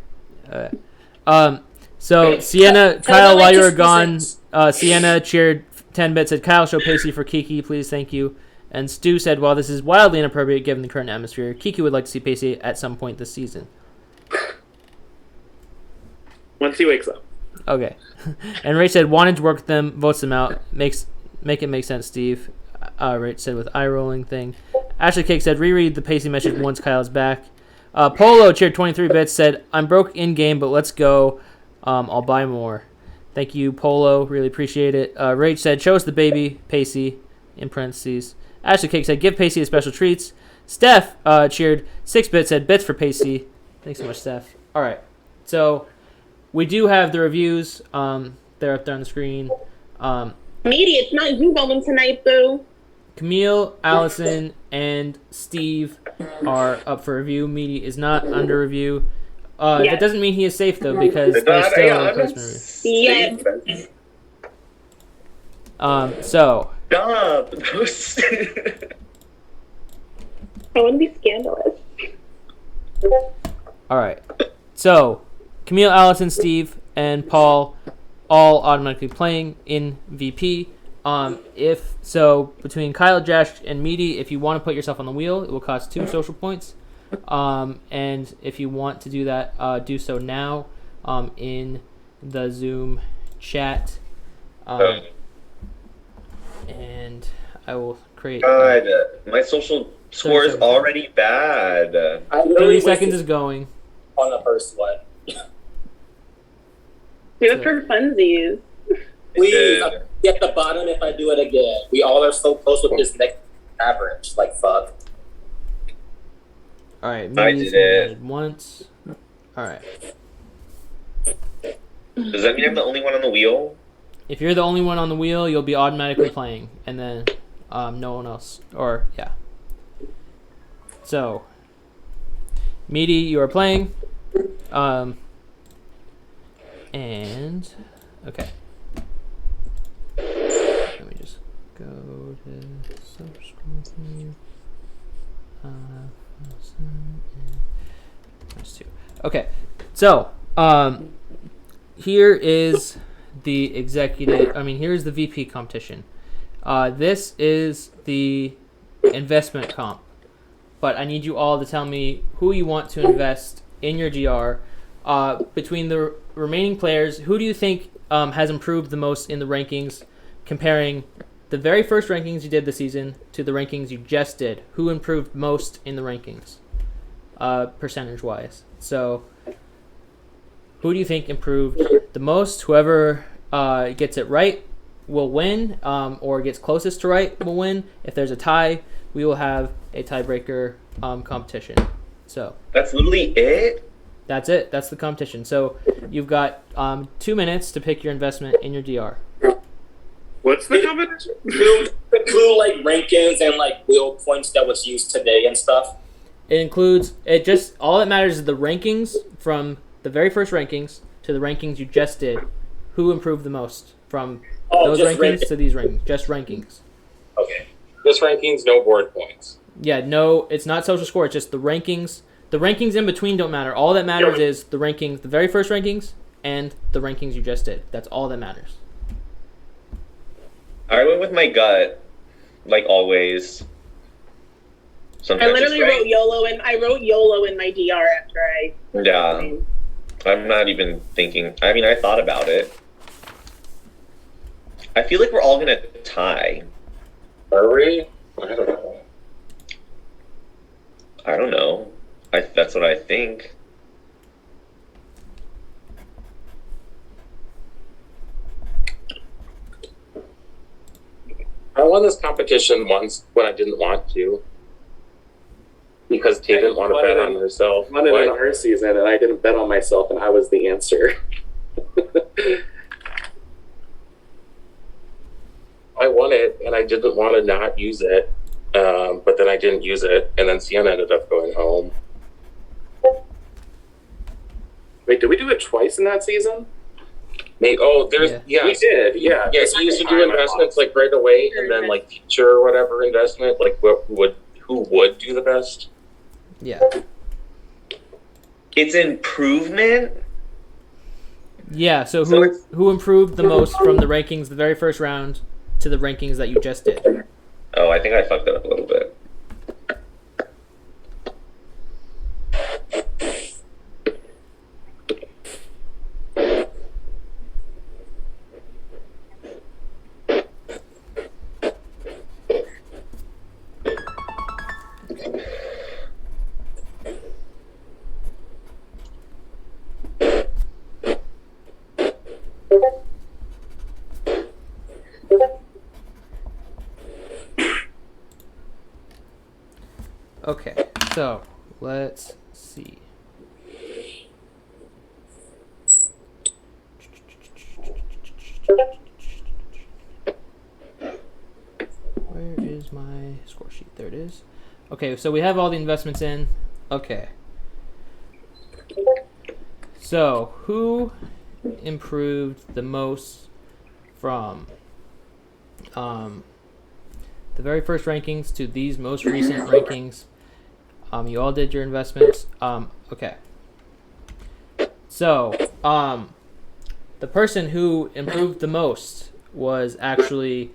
Speaker 4: So Sienna,
Speaker 1: Tell
Speaker 4: Kyle,
Speaker 1: them I
Speaker 4: while you were
Speaker 1: kissed the
Speaker 4: gone,
Speaker 1: six.
Speaker 4: Sienna cheered 10-bit, said, Kyle, show Pacey for Kiki, please, thank you. And Stu said, while this is wildly inappropriate given the current atmosphere, Kiki would like to see Pacey at some point this season.
Speaker 8: Once he wakes up.
Speaker 4: Okay. And Ray said, wanted to work with them, votes them out. Make it make sense, Steve. Ray said with eye-rolling thing. Ashley Cake said, reread the Pacey message once Kyle's back. Polo cheered 23 bits, said, I'm broke in-game, but let's go. I'll buy more. Thank you, Polo. Really appreciate it. Rage said, show us the baby, Pacey, in parentheses. Ashley Cake said, give Pacey the special treats. Steph cheered 6 bits, said, bits for Pacey. Thanks so much, Steph. All right. So we do have the reviews. They're up there on the screen.
Speaker 2: Meaty, it's not you going tonight, boo.
Speaker 4: Camille, Allison, and Steve are up for review. Meaty is not under review. That doesn't mean he is safe, though, because there's still a replacement review.
Speaker 2: Yes.
Speaker 4: So.
Speaker 7: Stop!
Speaker 2: I want to be scandalous.
Speaker 4: All right. So, Camille, Allison, Steve, and Paul all automatically playing in VP. If so, between Kyle, Josh, and Meaty, if you want to put yourself on the wheel, it will cost 2 social points. And if you want to do that, do so now in the Zoom chat. And I will create.
Speaker 7: God, my social score is already bad.
Speaker 4: 30 seconds is going.
Speaker 6: On the first one.
Speaker 2: Do it for funsies.
Speaker 6: Please, I'll be at the bottom if I do it again. We all are so close with this next average. Like, fuck.
Speaker 4: All right,
Speaker 7: I
Speaker 4: Meaty's
Speaker 7: did it.
Speaker 4: once. All right.
Speaker 7: Does that mean I'm the only one on the wheel?
Speaker 4: If you're the only one on the wheel, you'll be automatically playing, and then no one else. Or, yeah. So, Meaty, you are playing. And okay. Let me just go to subscribe. Okay, so here is the executive. I mean, here's the VP competition. This is the investment comp, but I need you all to tell me who you want to invest in your GR. Between the remaining players, who do you think has improved the most in the rankings, comparing the very first rankings you did this season to the rankings you just did? Who improved most in the rankings, percentage-wise? So, who do you think improved the most? Whoever gets it right will win, or gets closest to right will win. If there's a tie, we will have a tiebreaker competition. So
Speaker 7: that's literally it?
Speaker 4: That's it. That's the competition. So you've got 2 minutes to pick your investment in your DR.
Speaker 8: What's the competition?
Speaker 6: Include like rankings and like wheel points that was used today and stuff.
Speaker 4: It includes, it just, all that matters is the rankings from the very first rankings to the rankings you just did. Who improved the most from those rankings to these rankings? Just rankings.
Speaker 6: Okay.
Speaker 5: Just rankings, no board points.
Speaker 4: Yeah, no, it's not social score. It's just the rankings. The rankings in between don't matter. All that matters is the rankings, the very first rankings, and the rankings you just did. That's all that matters.
Speaker 7: I went with my gut, like always. Sometimes
Speaker 2: I literally wrote YOLO, and I wrote YOLO in my DR after I.
Speaker 7: Yeah, I'm not even thinking. I mean, I thought about it. I feel like we're all gonna tie.
Speaker 5: Are we? I don't know.
Speaker 7: I don't know. That's what I think.
Speaker 5: I won this competition once when I didn't want to. Because Tay didn't want to bet on herself.
Speaker 10: I won it in our season, and I didn't bet on myself, and I was the answer.
Speaker 5: I won it, and I didn't want to not use it. But then I didn't use it, and then Sienna ended up going home.
Speaker 10: Wait, did we do it twice in that season?
Speaker 5: There's
Speaker 10: We did, yeah.
Speaker 5: Yeah, so you used to do investments like right away, and then like future or whatever investment, like who would do the best?
Speaker 4: Yeah.
Speaker 7: It's improvement.
Speaker 4: Yeah. So who improved the most from the rankings the very first round to the rankings that you just did?
Speaker 7: Oh, I think I fucked that up a little bit.
Speaker 4: Okay, so let's see. Where is my score sheet? There it is. Okay, so we have all the investments in. Okay. So, who improved the most from the very first rankings to these most recent rankings? You all did your investments. Okay. So, the person who improved the most was actually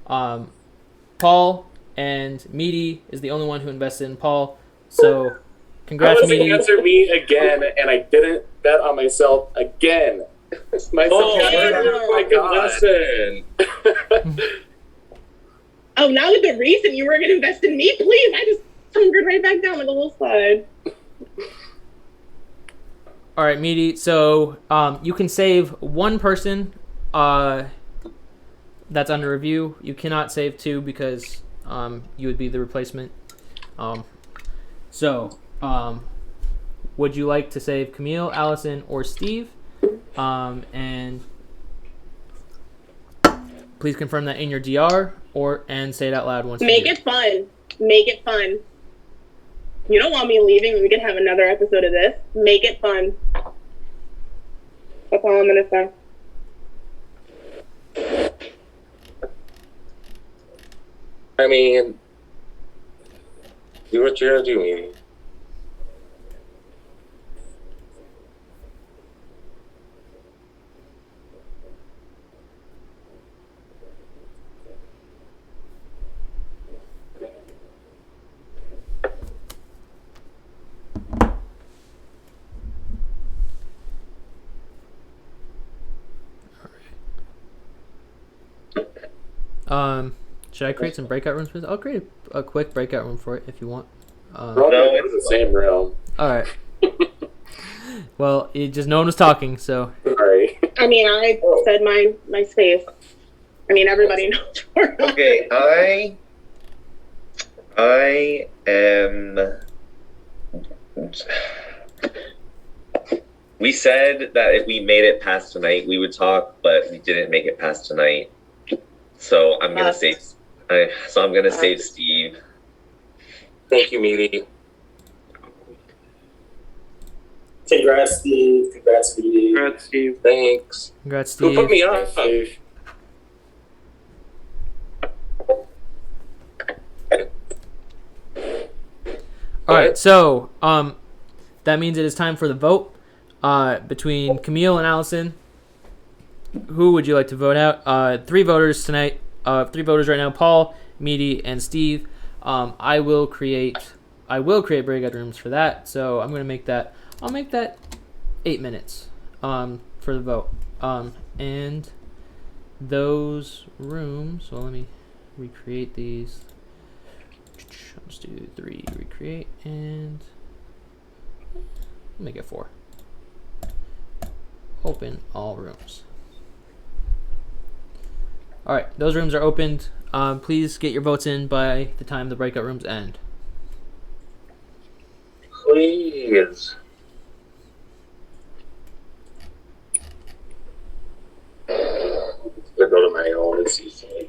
Speaker 4: Paul, and Meaty is the only one who invested in Paul. So, congrats,
Speaker 10: I was
Speaker 4: Meaty.
Speaker 10: the answer me again, and I didn't bet on myself again. My
Speaker 5: lesson.
Speaker 2: Oh, now with the reason you were going to invest in me, please. I just hungered right back down like a little slide.
Speaker 4: All right, Meaty. So you can save one person that's under review. You cannot save two because you would be the replacement. Would you like to save Camille, Allison, or Steve? And please confirm that in your DR and say it out loud once.
Speaker 2: Make it fun. Make it fun. You don't want me leaving. We can have another episode of this. Make it fun. That's all I'm gonna say.
Speaker 5: I mean, do what you're doing.
Speaker 4: Should I create some breakout rooms? I'll create a quick breakout room for it if you want.
Speaker 10: We're all going to the same room.
Speaker 4: All right. Well, no one was talking, so.
Speaker 10: Sorry.
Speaker 2: I mean, I said my space. I mean, everybody knows where I'm
Speaker 7: Okay, I am. We said that if we made it past tonight, we would talk, but we didn't make it past tonight. So I'm gonna save. I'm gonna save Steve.
Speaker 5: Thank you, Meaty.
Speaker 6: Congrats, Steve. Congrats, Steve.
Speaker 8: Congrats, Steve.
Speaker 5: Thanks.
Speaker 4: Congrats, Steve.
Speaker 5: Who put me up?
Speaker 11: Steve.
Speaker 4: All right, so that means it is time for the vote between Camille and Allison. Who would you like to vote out? 3 voters tonight. 3 voters right now: Paul, Meaty, and Steve. I will create breakout rooms for that. So I'm gonna make that. I'll make that 8 minutes for the vote. And those rooms. Well, let me recreate these. Let's do 3 recreate and make it 4. Open all rooms. All right, those rooms are opened. Please get your votes in by the time the breakout rooms end.
Speaker 5: Please. I'll go to my own and see something.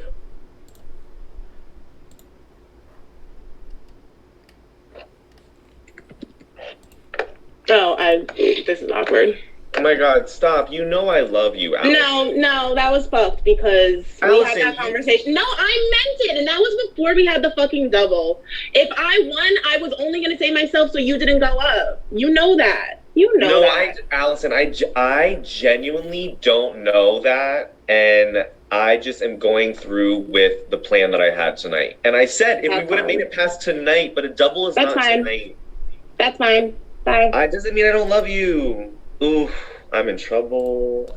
Speaker 2: Oh, this is awkward.
Speaker 7: Oh my God! Stop! You know I love you, Allison.
Speaker 2: No, that was fucked because we
Speaker 7: Allison,
Speaker 2: had that conversation. No, I meant it, and that was before we had the fucking double. If I won, I was only gonna say myself, so you didn't go up. You know that. You know that.
Speaker 7: Allison, I genuinely don't know that, and I just am going through with the plan that I had tonight. And I said if we would have made it past tonight, but a double is not tonight.
Speaker 2: That's fine. Bye.
Speaker 7: It doesn't mean I don't love you. Ooh, I'm in trouble.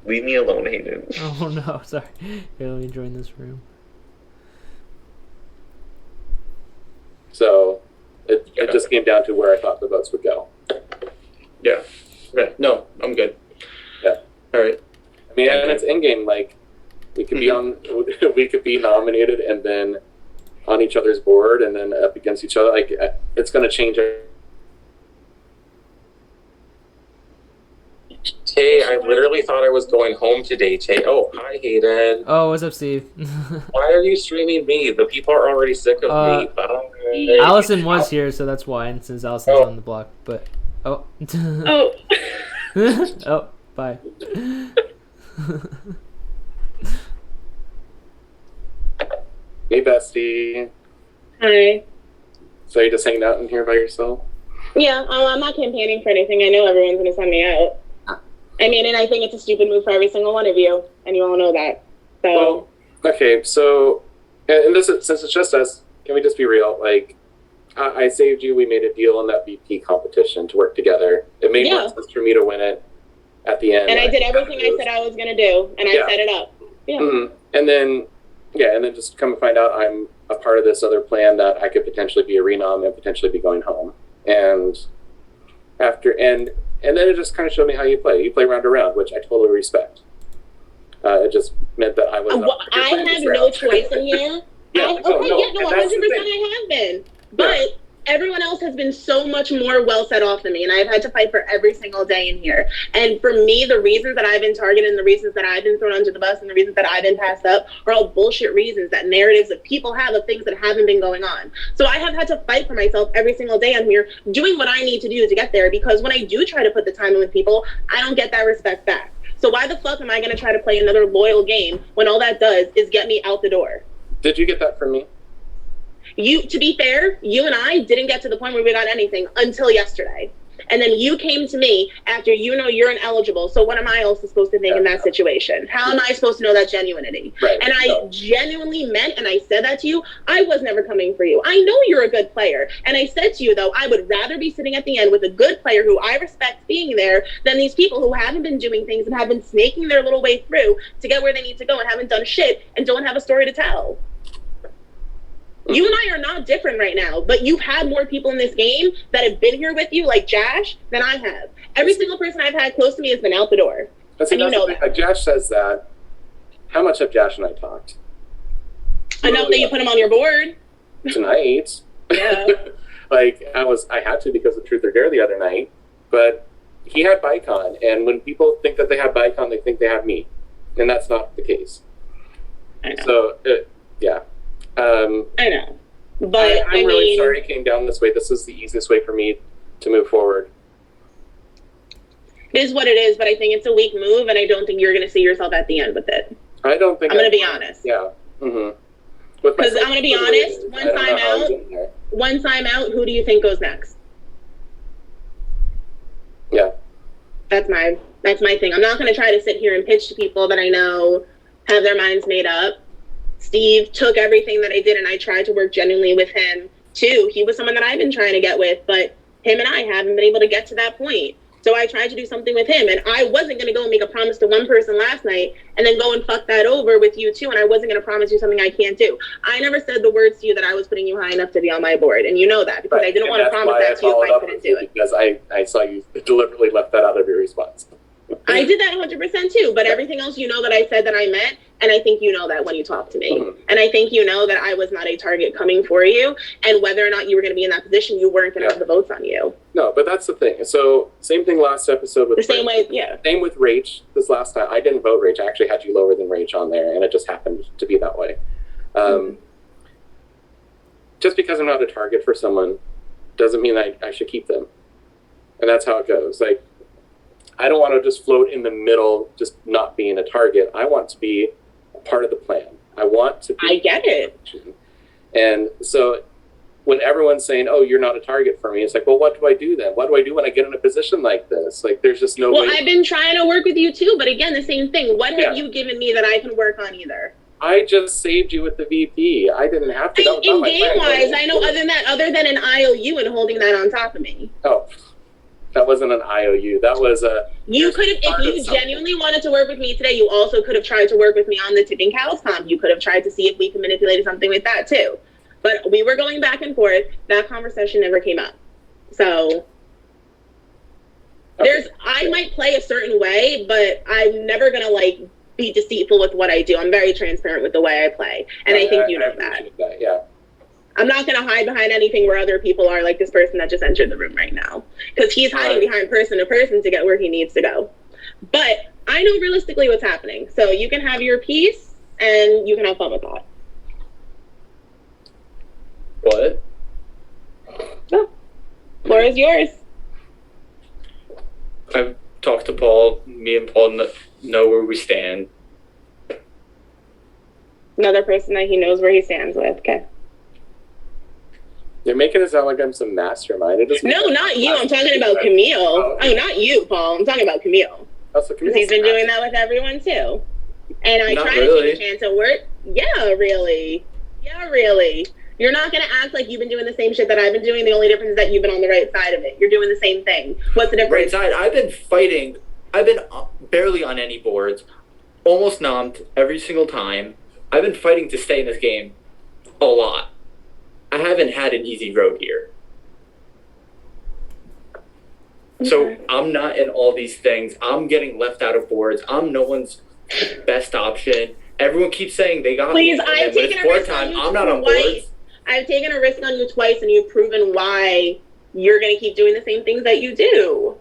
Speaker 7: Leave me alone, Hayden.
Speaker 4: Oh no, sorry. Here, let me join this room.
Speaker 10: So it just came down to where I thought the votes would go.
Speaker 11: Yeah. Okay. No, I'm good.
Speaker 10: Yeah.
Speaker 11: All right.
Speaker 10: I mean, and it's in-game. Like, we could be we could be nominated and then on each other's board and then up against each other. Like, it's going to change.
Speaker 5: Tay, I literally thought I was going home today, Tay. Oh, hi, Hayden.
Speaker 4: Oh, what's up, Steve?
Speaker 5: Why are you streaming me? The people are already sick of me. Bye.
Speaker 4: Allison was here, so that's why. And since Allison's on the block, but oh, oh, bye.
Speaker 10: Hey, bestie.
Speaker 2: Hi.
Speaker 10: So you're just hanging out in here by yourself?
Speaker 2: Yeah, I'm not campaigning for anything. I know everyone's gonna send me out. I mean, and I think it's a stupid move for every single one of you, and you all know that. So.
Speaker 10: Well, okay, so, and this is, since it's just us, can we just be real? Like, I saved you. We made a deal in that VP competition to work together. It made more sense for me to win it at the end.
Speaker 2: And I did everything I said I was gonna do, and I set it up. Yeah.
Speaker 10: Mm-hmm. And then just come and find out I'm a part of this other plan that I could potentially be a renom and potentially be going home. And and then it just kind of showed me how you play. You play round to round, which I totally respect. It just meant that I was.
Speaker 2: I have no choice in here. 100% I have been. But everyone else has been so much more well set off than me, and I've had to fight for every single day in here. And for me, the reasons that I've been targeted and the reasons that I've been thrown under the bus and the reasons that I've been passed up are all bullshit reasons that narratives that people have of things that haven't been going on. So I have had to fight for myself every single day on here, doing what I need to do to get there, because when I do try to put the time in with people, I don't get that respect back. So why the fuck am I going to try to play another loyal game when all that does is get me out the door?
Speaker 10: Did you get that from me?
Speaker 2: To be fair, you and I didn't get to the point where we got anything until yesterday. And then you came to me after you're ineligible. So what am I also supposed to think in that situation? How am I supposed to know that genuinity?
Speaker 10: Right.
Speaker 2: And I genuinely meant, and I said that to you, I was never coming for you. I know you're a good player. And I said to you, though, I would rather be sitting at the end with a good player who I respect being there than these people who haven't been doing things and have been snaking their little way through to get where they need to go and haven't done shit and don't have a story to tell. You and I are not different right now, but you've had more people in this game that have been here with you, like Jash, than I have. Every single person I've had close to me has been out the door.
Speaker 10: But see,
Speaker 2: and you know that.
Speaker 10: Like Jash says that. How much have Jash and I talked?
Speaker 2: Enough that you put him on your board.
Speaker 10: Tonight.
Speaker 2: Yeah.
Speaker 10: Like, I had to because of Truth or Dare the other night, but he had Bicon, and when people think that they have Bicon, they think they have me, and that's not the case.
Speaker 2: I know.
Speaker 10: So, yeah.
Speaker 2: I know. But
Speaker 10: I'm really sorry it came down this way. This is the easiest way for me to move forward.
Speaker 2: It is what it is, but I think it's a weak move, and I don't think you're going to see yourself at the end with it.
Speaker 10: I don't think
Speaker 2: I'm going to be honest.
Speaker 10: Yeah. Mm-hmm.
Speaker 2: Because I'm going to be honest, once I'm out, who do you think goes next?
Speaker 10: Yeah.
Speaker 2: That's my thing. I'm not going to try to sit here and pitch to people that I know have their minds made up. Steve took everything that I did, and I tried to work genuinely with him too. He was someone that I've been trying to get with, but him and I haven't been able to get to that point. So I tried to do something with him, and I wasn't going to go and make a promise to one person last night and then go and fuck that over with you too, and I wasn't going to promise you something I can't do. I never said the words to you that I was putting you high enough to be on my board, and you know that, because I didn't want to promise that to you if I couldn't do it.
Speaker 10: Because I saw you deliberately left that out of your response.
Speaker 2: I did that 100% too, but everything else you know that I said that I meant, and I think you know that when you talk to me. Mm-hmm. And I think you know that I was not a target coming for you, and whether or not you were going to be in that position, you weren't going to have the votes on you.
Speaker 10: No, but that's the thing. So, same thing last episode with
Speaker 2: the same way, yeah.
Speaker 10: Same with Rach this last time. I didn't vote Rach. I actually had you lower than Rach on there, and it just happened to be that way. Just because I'm not a target for someone doesn't mean I should keep them. And that's how it goes. Like, I don't want to just float in the middle, just not being a target. I want to be a part of the plan. I want to be.
Speaker 2: I get it.
Speaker 10: And so when everyone's saying, oh, you're not a target for me, it's like, well, what do I do then? What do I do when I get in a position like this? Like, there's just no way.
Speaker 2: Well, I've been trying to work with you too, but again, the same thing. What have you given me that I can work on either?
Speaker 10: I just saved you with the VP. I didn't have to.
Speaker 2: In game-wise, I know other than an IOU and holding that on top of me.
Speaker 10: Oh. That wasn't an IOU. That was a...
Speaker 2: You could have, if you genuinely wanted to work with me today, you also could have tried to work with me on the tipping cows comp. You could have tried to see if we could manipulate something with that too. But we were going back and forth. That conversation never came up. So I might play a certain way, but I'm never going to like be deceitful with what I do. I'm very transparent with the way I play. And I think you know that.
Speaker 10: Yeah.
Speaker 2: I'm not going to hide behind anything where other people are, like this person that just entered the room right now. Because he's hiding behind person to person to get where he needs to go. But I know realistically what's happening. So you can have your piece and you can have fun with that.
Speaker 11: What?
Speaker 2: Oh. Floor is yours.
Speaker 11: I've talked to Paul. Me and Paul know where we stand.
Speaker 2: Another person that he knows where he stands with. Okay.
Speaker 10: You're making it sound like I'm some mastermind.
Speaker 2: No, not you. I'm talking about Camille. Oh, not you, Paul. I'm talking about Camille. Because he's been doing that with everyone too. And I try to take a chance at work. Yeah, really. Yeah, really. You're not going to act like you've been doing the same shit that I've been doing. The only difference is that you've been on the right side of it. You're doing the same thing. What's the difference?
Speaker 11: Right side. I've been fighting. I've been barely on any boards. Almost nommed every single time. I've been fighting to stay in this game a lot. I haven't had an easy road here. Okay. So I'm not in all these things. I'm getting left out of boards. I'm no one's best option. Everyone keeps saying they got
Speaker 2: Please,
Speaker 11: me.
Speaker 2: I'm taking a risk on you
Speaker 11: I'm not on boards.
Speaker 2: I've taken a risk on you twice, and you've proven why you're going to keep doing the same things that you do.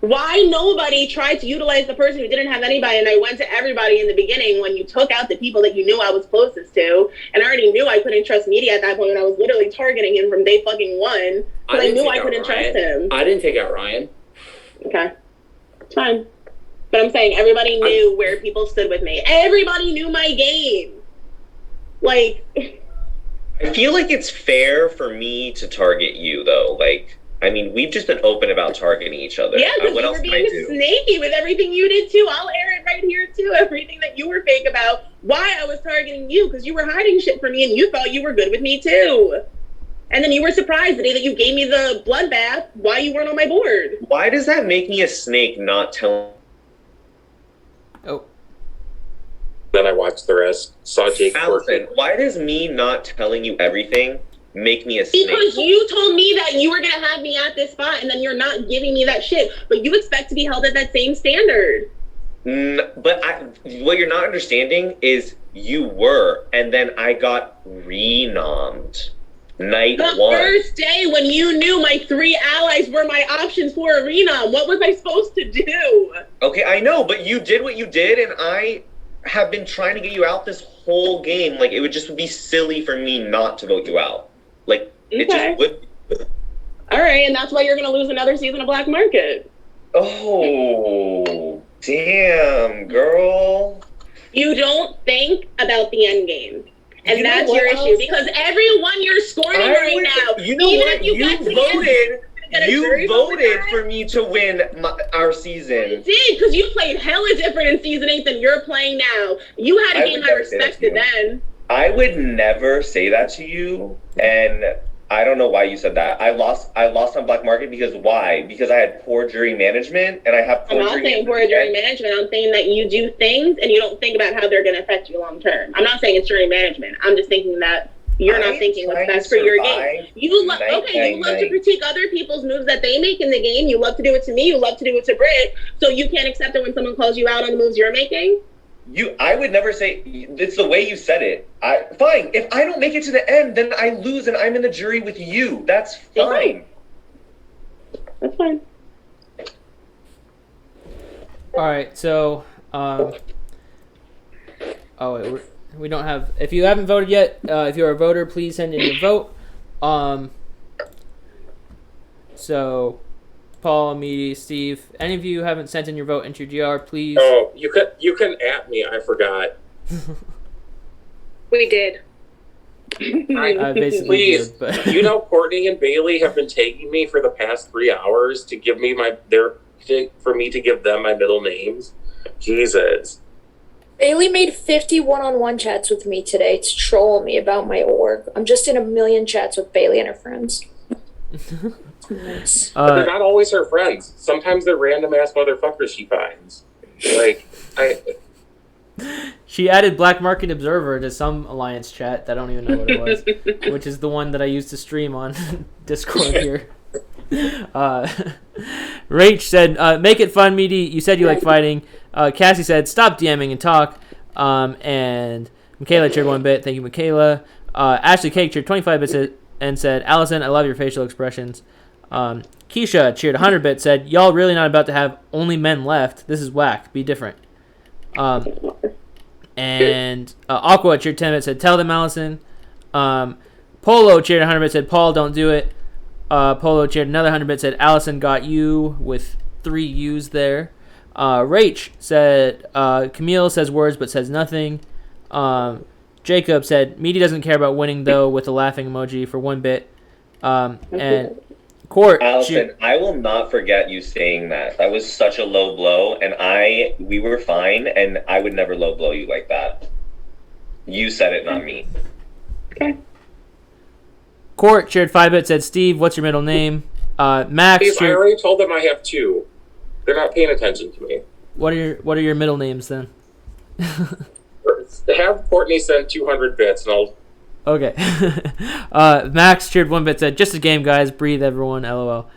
Speaker 2: Why nobody tried to utilize the person who didn't have anybody, and I went to everybody in the beginning when you took out the people that you knew I was closest to, and I already knew I couldn't trust Media at that point, and I was literally targeting him from day fucking one, because I knew I couldn't trust him.
Speaker 11: I didn't take out Ryan.
Speaker 2: Okay. It's fine. But I'm saying everybody knew where people stood with me. Everybody knew my game. Like...
Speaker 7: I feel like it's fair for me to target you, though. Like, I mean, we've just been open about targeting each other.
Speaker 2: Yeah, because
Speaker 7: what
Speaker 2: you
Speaker 7: else
Speaker 2: were
Speaker 7: can I
Speaker 2: being
Speaker 7: do?
Speaker 2: snaky with everything you did too. I'll air it right here too. Everything that you were fake about, why I was targeting you, because you were hiding shit from me and you thought you were good with me too. And then you were surprised the day that you gave me the bloodbath why you weren't on my board.
Speaker 7: Why does that make me a snake not telling?
Speaker 4: Oh.
Speaker 5: Then I watched the rest, saw Jake
Speaker 7: Allison, why does me not telling you everything make me a snake?
Speaker 2: Because you told me that you were going to have me at this spot and then you're not giving me that shit. But you expect to be held at that same standard.
Speaker 7: But what you're not understanding is you were, and then I got renommed. Night
Speaker 2: the
Speaker 7: one.
Speaker 2: First day when you knew my 3 allies were my options for a renom, what was I supposed to do?
Speaker 7: Okay, I know, but you did what you did, and I have been trying to get you out this whole game. Like, it would just be silly for me not to vote you out. Like, it just would.
Speaker 2: All right, and that's why you're going to lose another season of Black Market.
Speaker 7: Oh, damn, girl.
Speaker 2: You don't think about the end game. And
Speaker 7: You know
Speaker 2: that's
Speaker 7: what,
Speaker 2: your issue,
Speaker 7: Allison?
Speaker 2: because everyone you're scorning right now,
Speaker 7: You know
Speaker 2: even
Speaker 7: what?
Speaker 2: if you got to the end,
Speaker 7: You voted for me to win our season.
Speaker 2: You did, because you played hella different in Season 8 than you're playing now. You had a game I respected then.
Speaker 7: I would never say that to you, and I don't know why you said that. I lost on Black Market because why? Because I had poor jury management, and I have poor
Speaker 2: I'm not saying poor jury management. I'm saying that you do things and you don't think about how they're going to affect you long term. I'm not saying it's jury management. I'm just thinking that you're not thinking what's best for your game. You love to critique other people's moves that they make in the game. You love to do it to me. You love to do it to Britt. So you can't accept it when someone calls you out on the moves you're making.
Speaker 7: I would never say. It's the way you said it. Fine. If I don't make it to the end, then I lose, and I'm in the jury with you. That's fine.
Speaker 2: That's fine.
Speaker 4: All right, so we don't have. If you haven't voted yet, if you're a voter, please send in your vote. So, Paul, Meaty, Steve, any of you who haven't sent in your vote into your GR, please.
Speaker 5: Oh, you can at me. I forgot.
Speaker 9: We did.
Speaker 4: I basically
Speaker 5: Please,
Speaker 4: did, but
Speaker 5: you know, Courtney and Bailey have been taking me for the past 3 hours to give me for me to give them my middle names. Jesus.
Speaker 1: Bailey made 50 one-on-one chats with me today to troll me about my org. I'm just in a million chats with Bailey and her friends. Nice.
Speaker 5: They're not always her friends. Sometimes they're random ass motherfuckers she finds. Like,
Speaker 4: she added Black Market Observer to some Alliance chat that I don't even know what it was, which is the one that I used to stream on Discord here. Rach said, make it fun, Meaty. You said you like fighting. Cassie said, stop DMing and talk. And Michaela cheered 1 bit. Thank you, Michaela. Ashley Cake cheered 25 bits and said, Allison, I love your facial expressions. Keisha cheered 100 bits, said, y'all really not about to have only men left. This is whack. Be different. And Aqua cheered 10 bits, said, tell them, Allison. Polo cheered 100 bits, said, Paul, don't do it. Polo cheered another 100 bits, said, Allison got you with 3 U's there. Rach said, Camille says words but says nothing. Jacob said, Meaty doesn't care about winning, though, with a laughing emoji for 1 bit. And Court.
Speaker 7: Allison, I will not forget you saying that. That was such a low blow, and we were fine, and I would never low blow you like that. You said it, not me.
Speaker 2: Okay.
Speaker 4: Court cheered 5 bits, said, Steve, what's your middle name? Max
Speaker 5: Steve, I
Speaker 4: cheered...
Speaker 5: already told them I have 2. They're not paying attention to me.
Speaker 4: What are your middle names then?
Speaker 5: Have Courtney send 200 bits, and I'll.
Speaker 4: Okay. Max cheered 1 bit, said, just a game, guys. Breathe, everyone. LOL.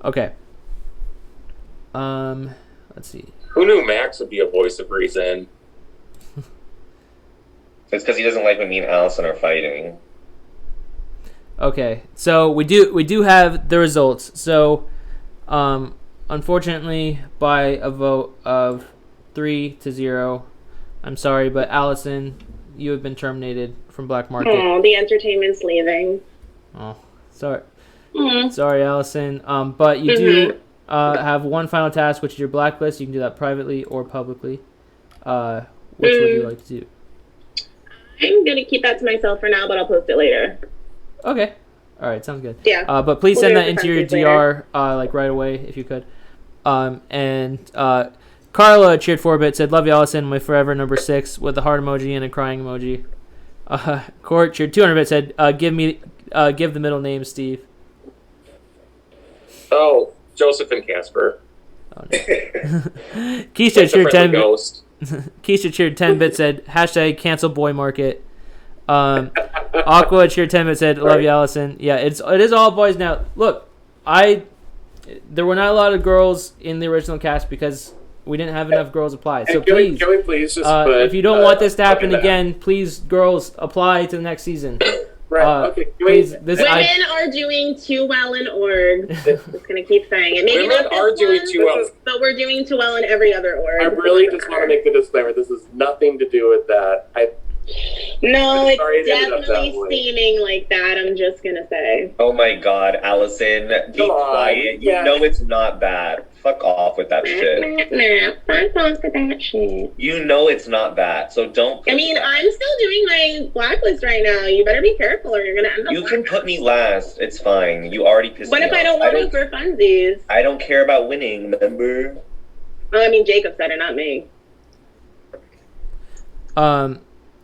Speaker 4: Okay. Let's see.
Speaker 5: Who knew Max would be a voice of reason?
Speaker 7: It's because he doesn't like when me and Allison are fighting.
Speaker 4: Okay, so we do have the results. So, unfortunately, by a vote of 3-0, I'm sorry, but Allison, you have been terminated from Black Market.
Speaker 2: Oh, the entertainment's leaving.
Speaker 4: Oh, sorry. Sorry, Allison. But you do have one final task, which is your blacklist. You can do that privately or publicly. Which would you like to do?
Speaker 2: I'm gonna keep that to myself for now, but I'll post it later.
Speaker 4: Okay. All right. Sounds good.
Speaker 2: Yeah.
Speaker 4: But please
Speaker 2: We'll
Speaker 4: send
Speaker 2: do it
Speaker 4: that
Speaker 2: for
Speaker 4: into your
Speaker 2: funsies later.
Speaker 4: DR like right away if you could. And Carla cheered 4-bit, said, "Love you, Allison, my forever number 6," with a heart emoji and a crying emoji. Court cheered 200-bit, said, "Give the middle name, Steve."
Speaker 5: Oh, Joseph and Casper.
Speaker 4: Oh, no. Keisha cheered 10.
Speaker 5: Ghost.
Speaker 4: Keisha cheered 10-bit, said, hashtag cancel boy market. Aqua cheered 10-bit, said, "Love you, Allison." Yeah, it is all boys now. Look, there were not a lot of girls in the original cast because we didn't have enough girls apply. So
Speaker 10: Can
Speaker 4: please,
Speaker 10: we please just put,
Speaker 4: if you don't want this to happen
Speaker 10: okay,
Speaker 4: again, please, girls, apply to the next season.
Speaker 10: Right. Okay.
Speaker 4: Please,
Speaker 2: Women are doing too well in org. Just gonna keep saying it. Maybe
Speaker 5: Women
Speaker 2: not this
Speaker 5: are doing
Speaker 2: one,
Speaker 5: too well.
Speaker 2: but we're doing too well in every other org.
Speaker 10: I really just want to make the disclaimer. This has nothing to do with that.
Speaker 2: No,
Speaker 10: I'm sorry
Speaker 2: it's
Speaker 10: it ended up that
Speaker 2: definitely
Speaker 10: way.
Speaker 2: seeming like that. I'm just gonna say.
Speaker 7: Oh my god, Allison, be
Speaker 10: Come on,
Speaker 7: quiet. You
Speaker 10: yeah.
Speaker 7: know it's not bad. Fuck off with that shit.
Speaker 2: Fuck off with that shit.
Speaker 7: You know it's not bad, so don't.
Speaker 2: I mean, I'm still doing my blacklist right now. You better be careful, or you're gonna end up.
Speaker 7: You can put me last. It's fine. You already pissed
Speaker 2: What
Speaker 7: me
Speaker 2: if
Speaker 7: off.
Speaker 2: I don't want to for funsies?
Speaker 7: I don't care about winning, remember?
Speaker 2: Oh, I mean, Jacob said it, not me.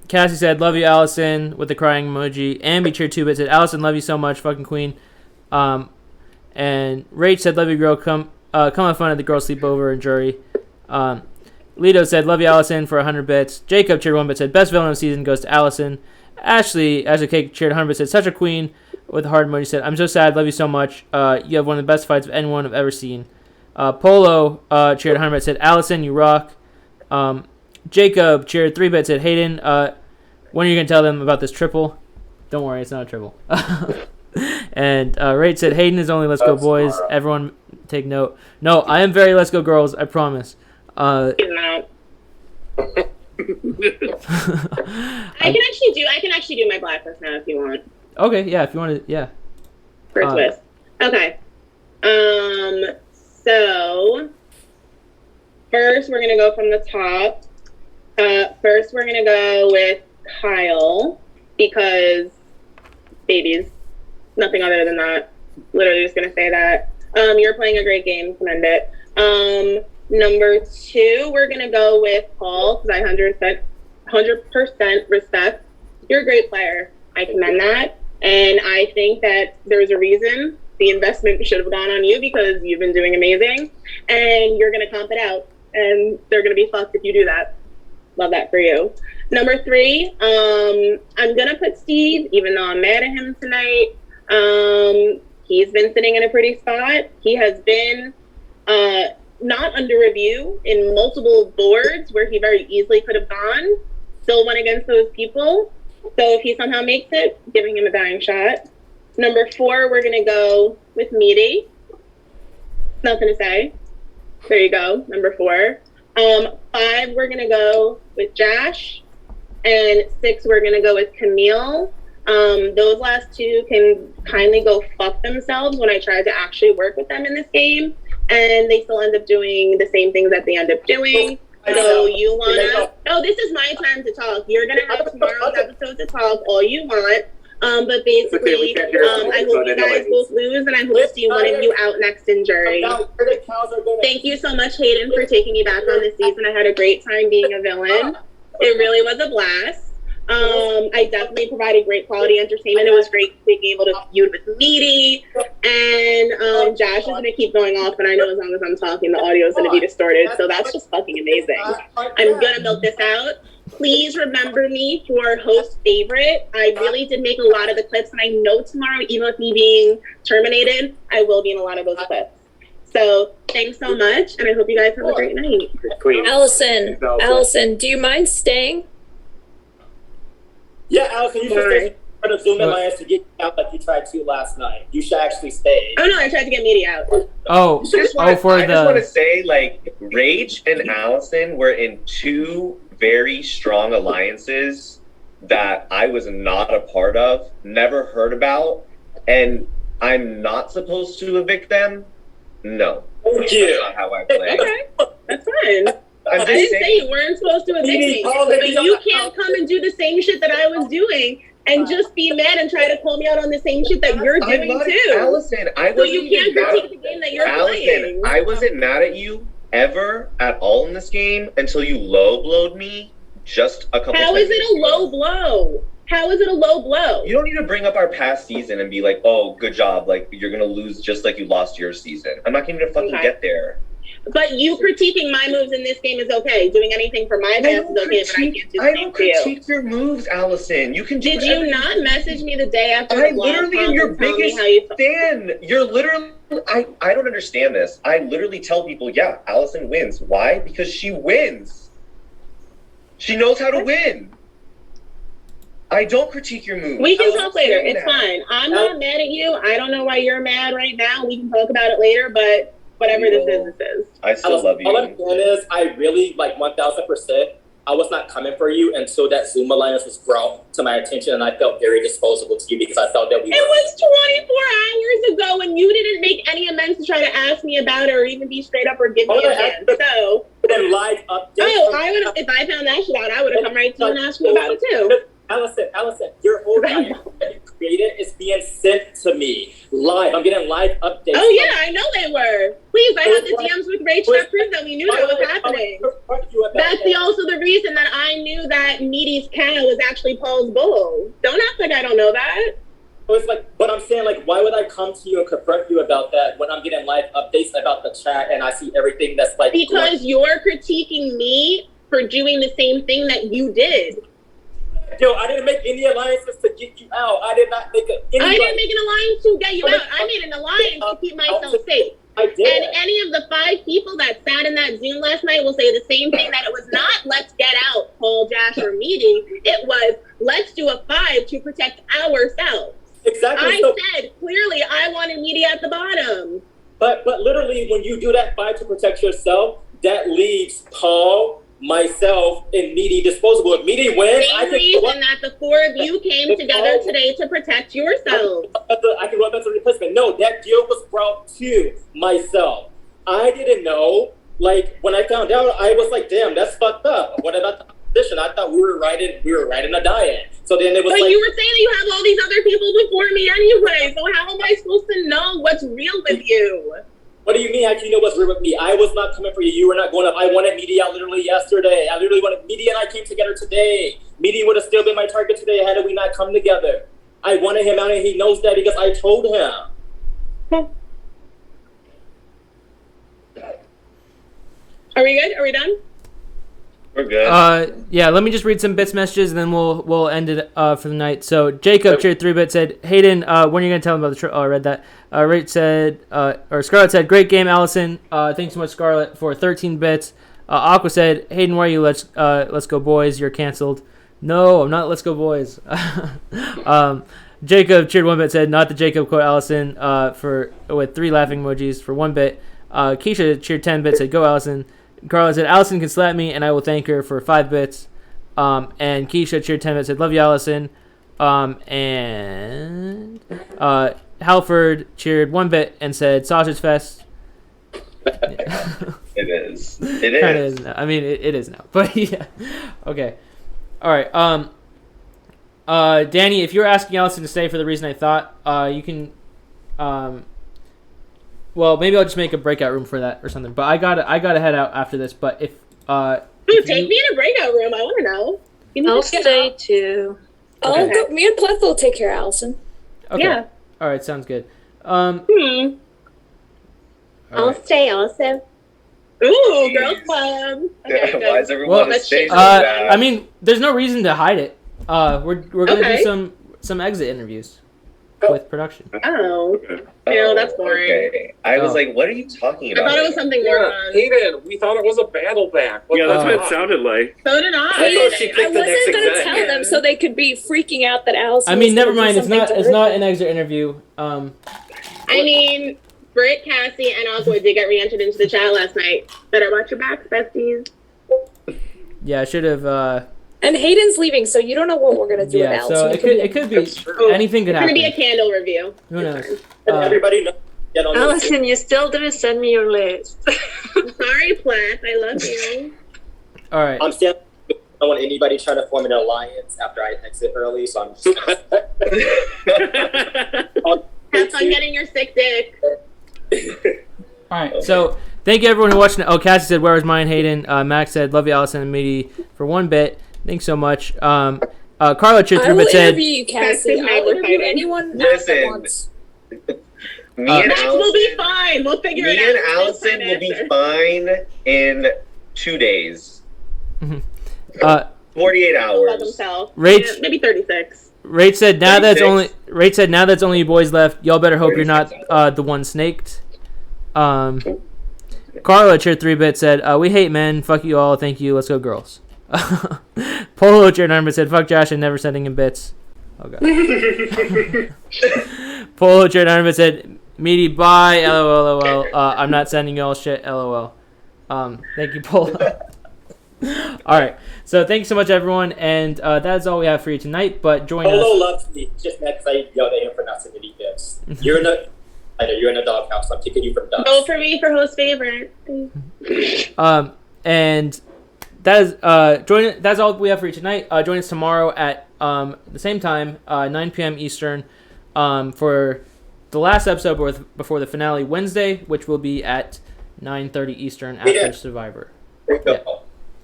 Speaker 4: Cassie said, "Love you, Allison," with the crying emoji. Ambi cheered 2-bit, said, "Allison, love you so much, fucking queen." And Rach said, "Love you, girl. Come have fun at the girl sleepover and jury." Lito said, "Love you, Allison," for 100 bits. Jacob cheered 1-bit, said, "Best villain of the season goes to Allison." Ashley Cake cheered 100 bits, said, "Such a queen," with a heart emoji, said, "I'm so sad. Love you so much. You have one of the best fights of anyone I've ever seen." Polo cheered 100 bits, said, "Allison, you rock." Jacob cheered 3-bit, said, "Hayden, when are you going to tell them about this triple?" Don't worry, it's not a triple. And Rach said, "Hayden is only Let's Go Boys. Everyone take note." No, I am very Let's Go Girls, I promise.
Speaker 2: He's not. I can actually do my blacklist now if you want.
Speaker 4: Okay, yeah, if you want to, yeah.
Speaker 2: For a twist. Okay. So first we're gonna go from the top. First we're gonna go with Kyle because babies. Nothing other than that. Literally just gonna say that. You're playing a great game. Commend it. Number 2, we're gonna go with Paul because I 100% respect. You're a great player. I commend that, and I think that there's a reason the investment should have gone on you because you've been doing amazing, and you're gonna comp it out, and they're gonna be fucked if you do that. Love that for you. Number 3, I'm gonna put Steve, even though I'm mad at him tonight. He's been sitting in a pretty spot. He has been not under review in multiple boards where he very easily could have gone. Still went against those people. So if he somehow makes it, giving him a dying shot. Number 4, we're gonna go with Meaty. Nothing to say. There you go. Number 4. 5, we're gonna go with Josh, and 6, we're gonna go with Camille. Those last 2 can kindly go fuck themselves when I tried to actually work with them in this game, and they still end up doing the same things that they end up doing. So you wanna? No, this is my time to talk. You're gonna have tomorrow's episode to talk all you want. But basically, I hope you guys both lose, and I hope to see one of you out next in jury. Thank you so much, Hayden, for taking me back on this season. I had a great time being a villain. It really was a blast. I definitely provided great quality entertainment. It was great being able to feud with Meaty, and Josh is going to keep going off, and I know as long as I'm talking, the audio is going to be distorted, so that's just fucking amazing. I'm going to milk this out. Please remember me for host favorite. I really did make a lot of the clips, and I know tomorrow, even with me being terminated, I will be in a lot of those clips. So thanks so much, and I hope you guys have a great night.
Speaker 1: Allison, do you mind staying?
Speaker 6: Yeah, Allison, you should stay. for the Zoom Alliance to get you out like you tried to last night. You should actually stay.
Speaker 2: Oh no, I tried to get media out.
Speaker 4: Oh,
Speaker 7: I just want to say, like, Rage and Allison were in two very strong alliances that I was not a part of, never heard about, and I'm not supposed to evict them? No.
Speaker 6: Thank you.
Speaker 7: That's not how I play.
Speaker 2: Okay, that's fine.
Speaker 7: I'm
Speaker 2: I
Speaker 7: just
Speaker 2: didn't say
Speaker 7: saying.
Speaker 2: you weren't supposed to evict me,
Speaker 6: Paul,
Speaker 2: but you can't come and do the same shit that I was doing and just be mad and try to call me out on the same shit that you're doing
Speaker 7: I'm not,
Speaker 2: too.
Speaker 7: Allison, I
Speaker 2: So
Speaker 7: wasn't
Speaker 2: you can't
Speaker 7: even
Speaker 2: critique
Speaker 7: mad.
Speaker 2: the game that you're
Speaker 7: Allison,
Speaker 2: playing.
Speaker 7: I wasn't mad at you ever at all in this game until you low-blowed me just a couple
Speaker 2: How is
Speaker 7: seconds
Speaker 2: it a
Speaker 7: ago.
Speaker 2: low blow? How is it a low blow?
Speaker 7: You don't need to bring up our past season and be like, oh, good job, like, you're gonna lose just like you lost your season. I'm not gonna fucking get there.
Speaker 2: But you critiquing my moves in this game is okay. Doing anything for my past is okay, but I can't do the
Speaker 7: I
Speaker 2: same
Speaker 7: don't
Speaker 2: to you.
Speaker 7: critique your moves, Allison. You can do
Speaker 2: Did you
Speaker 7: everything.
Speaker 2: not message me the day after
Speaker 7: I
Speaker 2: the blog
Speaker 7: literally am
Speaker 2: talk
Speaker 7: your
Speaker 2: and tell me
Speaker 7: biggest
Speaker 2: how you felt?
Speaker 7: fan. You're literally, I don't understand this. I literally tell people, yeah, Allison wins. Why? Because she wins. She knows how to win. I don't critique your moves.
Speaker 2: We can
Speaker 7: I was
Speaker 2: talk later.
Speaker 7: saying
Speaker 2: It's
Speaker 7: that.
Speaker 2: fine. I'm not mad at you. I don't know why you're mad right now. We can talk about it later, but whatever this is.
Speaker 7: I still love you.
Speaker 6: All I'm saying is, I really, like, 1,000%, I was not coming for you until that Zoom Alliance was brought to my attention, and I felt very disposable to you because I felt that we
Speaker 2: It was 24 hours ago, and you didn't make any amends to try to ask me about it or even be straight up or give me a chance. So,
Speaker 6: then live updates.
Speaker 2: oh, I would have. If I found that shit out, I would have come right to you and asked you about it too.
Speaker 6: Allison, your whole life that you created is being sent to me live. I'm getting live updates.
Speaker 2: Oh yeah, I know they were. Please, I had the DMs with Rachel that proved that we knew that was happening. That's also the reason that I knew that Meaty's cow was actually Paul's bull. Don't act like I don't know that.
Speaker 6: So it's like, but I'm saying, like, why would I come to you and confront you about that when I'm getting live updates about the chat and I see everything that's like
Speaker 2: Because you're critiquing me for doing the same thing that you did.
Speaker 6: Yo, I didn't make any alliances to get you out. I did not make any.
Speaker 2: I didn't make an alliance to get you out. I made an alliance to keep myself safe.
Speaker 6: I did.
Speaker 2: And any of the 5 people that sat in that Zoom last night will say the same thing, that it was not let's get out Paul, Josh, or Meaty. It was let's do a 5 to protect ourselves.
Speaker 6: Exactly.
Speaker 2: I said clearly I wanted Meaty at the bottom.
Speaker 6: But literally, when you do that 5 to protect yourself, that leaves Paul, myself, and Meaty disposable. If Meaty wins, I
Speaker 2: Same
Speaker 6: can
Speaker 2: reason that the 4 of you came together today to protect yourselves.
Speaker 6: I can go up as a replacement. No, that deal was brought to myself. I didn't know. Like, when I found out, I was like, damn, that's fucked up. What about the opposition? I thought we were riding a diet. So then it was
Speaker 2: But
Speaker 6: like,
Speaker 2: you were saying that you have all these other people before me anyway, so how am I supposed to know what's real with you?
Speaker 6: what do you mean? How do you know what's real with me? I was not coming for you. You were not going up. I wanted Meaty out literally yesterday. I literally wanted Meaty, and I came together today. Meaty would have still been my target today had we not come together. I wanted him out, and he knows that because I told him.
Speaker 2: Are we good? Are we done?
Speaker 7: We're good.
Speaker 4: Yeah, let me just read some bits messages and then we'll end it for the night. So Jacob cheered 3-bit said, Hayden, when are you gonna tell him about the I read that. Rate said or Scarlett said, great game, Allison. Thanks so much, Scarlett, for 13 bits. Aqua said, Hayden, where are you? Let's go boys, you're canceled. No, I'm not let's go boys. Jacob cheered 1-bit said, not the Jacob quote Allison with 3 laughing emojis for 1 bit. Keisha cheered 10 bits said, go Allison. Carla said, Allison can slap me, and I will thank her for 5 bits. And Keisha cheered 10 bits, said, love you, Allison. And Halford cheered 1 bit and said, Sausage Fest.
Speaker 7: It is. It is.
Speaker 4: Kind of is now. I mean, it is now. But yeah. Okay. All right. Danny, if you're asking Allison to stay for the reason I thought, you can... well, maybe I'll just make a breakout room for that or something. But I gotta head out after this. But if
Speaker 2: take me in a breakout room, I want to know.
Speaker 3: I'll stay too.
Speaker 1: I'll go. Me and Pleth will take care of Allison.
Speaker 4: Okay.
Speaker 2: Yeah.
Speaker 4: All right, sounds good.
Speaker 12: I'll stay also.
Speaker 2: Ooh, girls club. Okay,
Speaker 7: Why is everyone
Speaker 4: Well,
Speaker 7: staying so
Speaker 4: I
Speaker 7: bad?
Speaker 4: mean, there's no reason to hide it. We're gonna
Speaker 2: Okay.
Speaker 4: do some exit interviews with production.
Speaker 2: Oh, that's boring.
Speaker 7: Okay. I was
Speaker 4: Oh.
Speaker 7: like, what are you talking
Speaker 2: I
Speaker 7: about?
Speaker 2: thought it was something more
Speaker 5: Yeah,
Speaker 2: fun.
Speaker 5: Hayden, we thought it was a battle back.
Speaker 8: Yeah, that's what
Speaker 4: Oh.
Speaker 8: it sounded like.
Speaker 2: So did
Speaker 11: I
Speaker 2: I.
Speaker 11: thought she
Speaker 1: I
Speaker 11: picked the next
Speaker 1: wasn't gonna
Speaker 11: exec.
Speaker 1: tell them so they could be freaking out that Allison.
Speaker 4: I mean,
Speaker 1: was
Speaker 4: never
Speaker 1: gonna do
Speaker 4: mind. It's not.
Speaker 1: something
Speaker 4: It's
Speaker 1: to
Speaker 4: not
Speaker 1: her.
Speaker 4: an exit interview.
Speaker 2: I mean, Britt, Cassie, and Oswald did get re-entered into the chat last night. Better watch your backs, besties.
Speaker 4: Yeah, I should have.
Speaker 1: And Hayden's leaving, so you don't know what we're gonna do with
Speaker 4: Yeah,
Speaker 1: Allison.
Speaker 4: so it could be
Speaker 7: That's true.
Speaker 4: anything could
Speaker 2: It's gonna be a
Speaker 4: happen.
Speaker 2: candle review.
Speaker 4: Who knows?
Speaker 6: And everybody knows. Get on this.
Speaker 3: Allison, you still didn't send me your list.
Speaker 2: Sorry, Plath. I love you.
Speaker 4: All right.
Speaker 6: I'm still. I don't want anybody trying to form an alliance after I exit early, so I'm just.
Speaker 2: Have fun getting your sick dick.
Speaker 4: All right. So thank you everyone who watched. Oh, Cassie said, "Where is mine, Hayden?" Max said, "Love you, Allison and Meaty for 1 bit." Thanks so much. Carla Cheer
Speaker 1: I
Speaker 4: 3
Speaker 1: will
Speaker 4: bit said,
Speaker 1: interview you, Cassie.
Speaker 2: That's
Speaker 1: I'll
Speaker 2: the
Speaker 1: interview
Speaker 2: fighting.
Speaker 1: anyone at
Speaker 7: Listen.
Speaker 1: once.
Speaker 7: Me and
Speaker 2: Max,
Speaker 7: Allison,
Speaker 2: we'll be fine. We'll figure
Speaker 7: me
Speaker 2: it out.
Speaker 7: and
Speaker 2: We'll
Speaker 7: Allison
Speaker 2: find
Speaker 7: will be
Speaker 2: answer.
Speaker 7: fine in 2 days.
Speaker 4: uh,
Speaker 7: 48
Speaker 2: About
Speaker 7: hours.
Speaker 2: himself.
Speaker 4: Rach-
Speaker 2: Yeah, maybe 36.
Speaker 4: Rach said, "Now that's
Speaker 7: 36.
Speaker 4: only." Rach said, "Now that's only you boys left. Y'all better hope you're not the one snaked." Carla Cheer 3 bit said, "We hate men. Fuck you all. Thank you. Let's go, girls." Polo Cheer 9 bit said, "Fuck Josh and never sending him bits." Oh god. Polo Chair 9 said, "Meaty, bye, lol. I'm not sending y'all shit, lol." Thank you, Polo. All right, so thanks so much, everyone, and that's all we have for you tonight. But join
Speaker 6: Polo
Speaker 4: us.
Speaker 6: loves me just because I yelled at him for not sending me gifts. You're in a. I know you're in a doghouse. I'm kicking you from dust.
Speaker 2: Vote for me for host favorite.
Speaker 4: And that is join. That's all we have for you tonight. Join us tomorrow at the same time, 9 p.m. Eastern, for the last episode before the finale Wednesday, which will be at 9:30 Eastern after
Speaker 6: Yeah.
Speaker 4: Survivor.
Speaker 6: Yeah.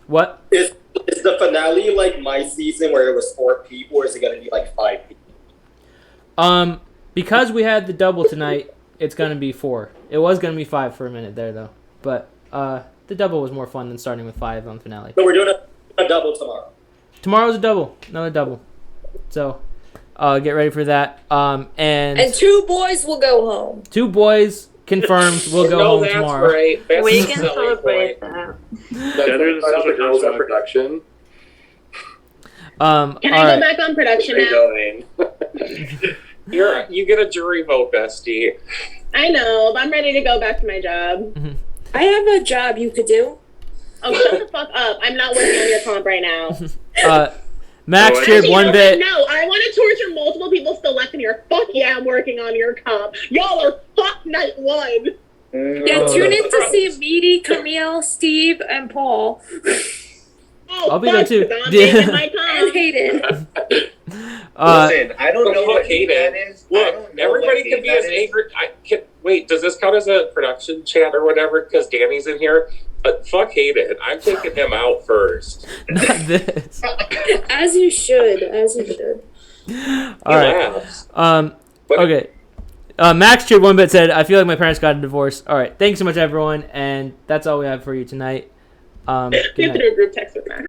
Speaker 4: What?
Speaker 6: Is the finale like my season where it was 4 people, or is it gonna be like 5 people?
Speaker 4: Because we had the double tonight, it's gonna be 4. It was gonna be 5 for a minute there though, but the double was more fun than starting with 5 on the finale.
Speaker 6: So we're doing a double tomorrow.
Speaker 4: Tomorrow's a double, another double. So get ready for that.
Speaker 1: And 2 boys will go home.
Speaker 4: 2 boys confirmed will go
Speaker 5: No,
Speaker 4: home
Speaker 5: that's
Speaker 4: tomorrow.
Speaker 5: right. That's
Speaker 3: We
Speaker 5: the
Speaker 3: can
Speaker 5: selling
Speaker 3: celebrate
Speaker 5: point.
Speaker 3: that.
Speaker 8: Better than
Speaker 10: Shout out
Speaker 8: social
Speaker 10: the girls at
Speaker 8: construct.
Speaker 10: production.
Speaker 2: Can I
Speaker 4: all
Speaker 2: go
Speaker 4: right.
Speaker 2: back on production
Speaker 10: Keep
Speaker 2: now?
Speaker 10: going.
Speaker 5: You get a jury vote, bestie.
Speaker 2: I know, but I'm ready to go back to my job.
Speaker 1: I have a job you could do.
Speaker 2: Oh, shut the fuck up. I'm not working on your comp right now.
Speaker 4: Max
Speaker 8: Oh, I
Speaker 4: cheered
Speaker 2: Actually,
Speaker 4: 1
Speaker 2: no,
Speaker 4: bit.
Speaker 2: No, I want to torture multiple people still left in here. Fuck yeah, I'm working on your comp. Y'all are fuck night 1.
Speaker 1: Yeah, tune in to see Meaty, Camille, Steve, and Paul.
Speaker 2: Oh,
Speaker 4: I'll be there
Speaker 2: fuck,
Speaker 4: too.
Speaker 2: 'cause I'm making my
Speaker 1: And
Speaker 2: comp.
Speaker 1: Hayden.
Speaker 7: Listen, I don't know
Speaker 5: Look,
Speaker 7: what game
Speaker 5: Hayden,
Speaker 7: that is. I don't
Speaker 5: Look,
Speaker 7: know
Speaker 5: everybody
Speaker 7: what
Speaker 5: can
Speaker 7: game
Speaker 5: be
Speaker 7: that
Speaker 5: as
Speaker 7: is.
Speaker 5: angry. Wait, does this count as a production chat or whatever? Because Danny's in here. But fuck Hayden. I'm taking him out first.
Speaker 4: Not this.
Speaker 1: As you should. As you should.
Speaker 4: All right.
Speaker 5: Laughs. But-
Speaker 4: Okay. Max cheered 1 bit said, "I feel like my parents got a divorce." All right. Thanks so much, everyone, and that's all we have for you tonight.
Speaker 2: You
Speaker 4: Good
Speaker 2: have to
Speaker 4: night.
Speaker 2: do a group text with Max.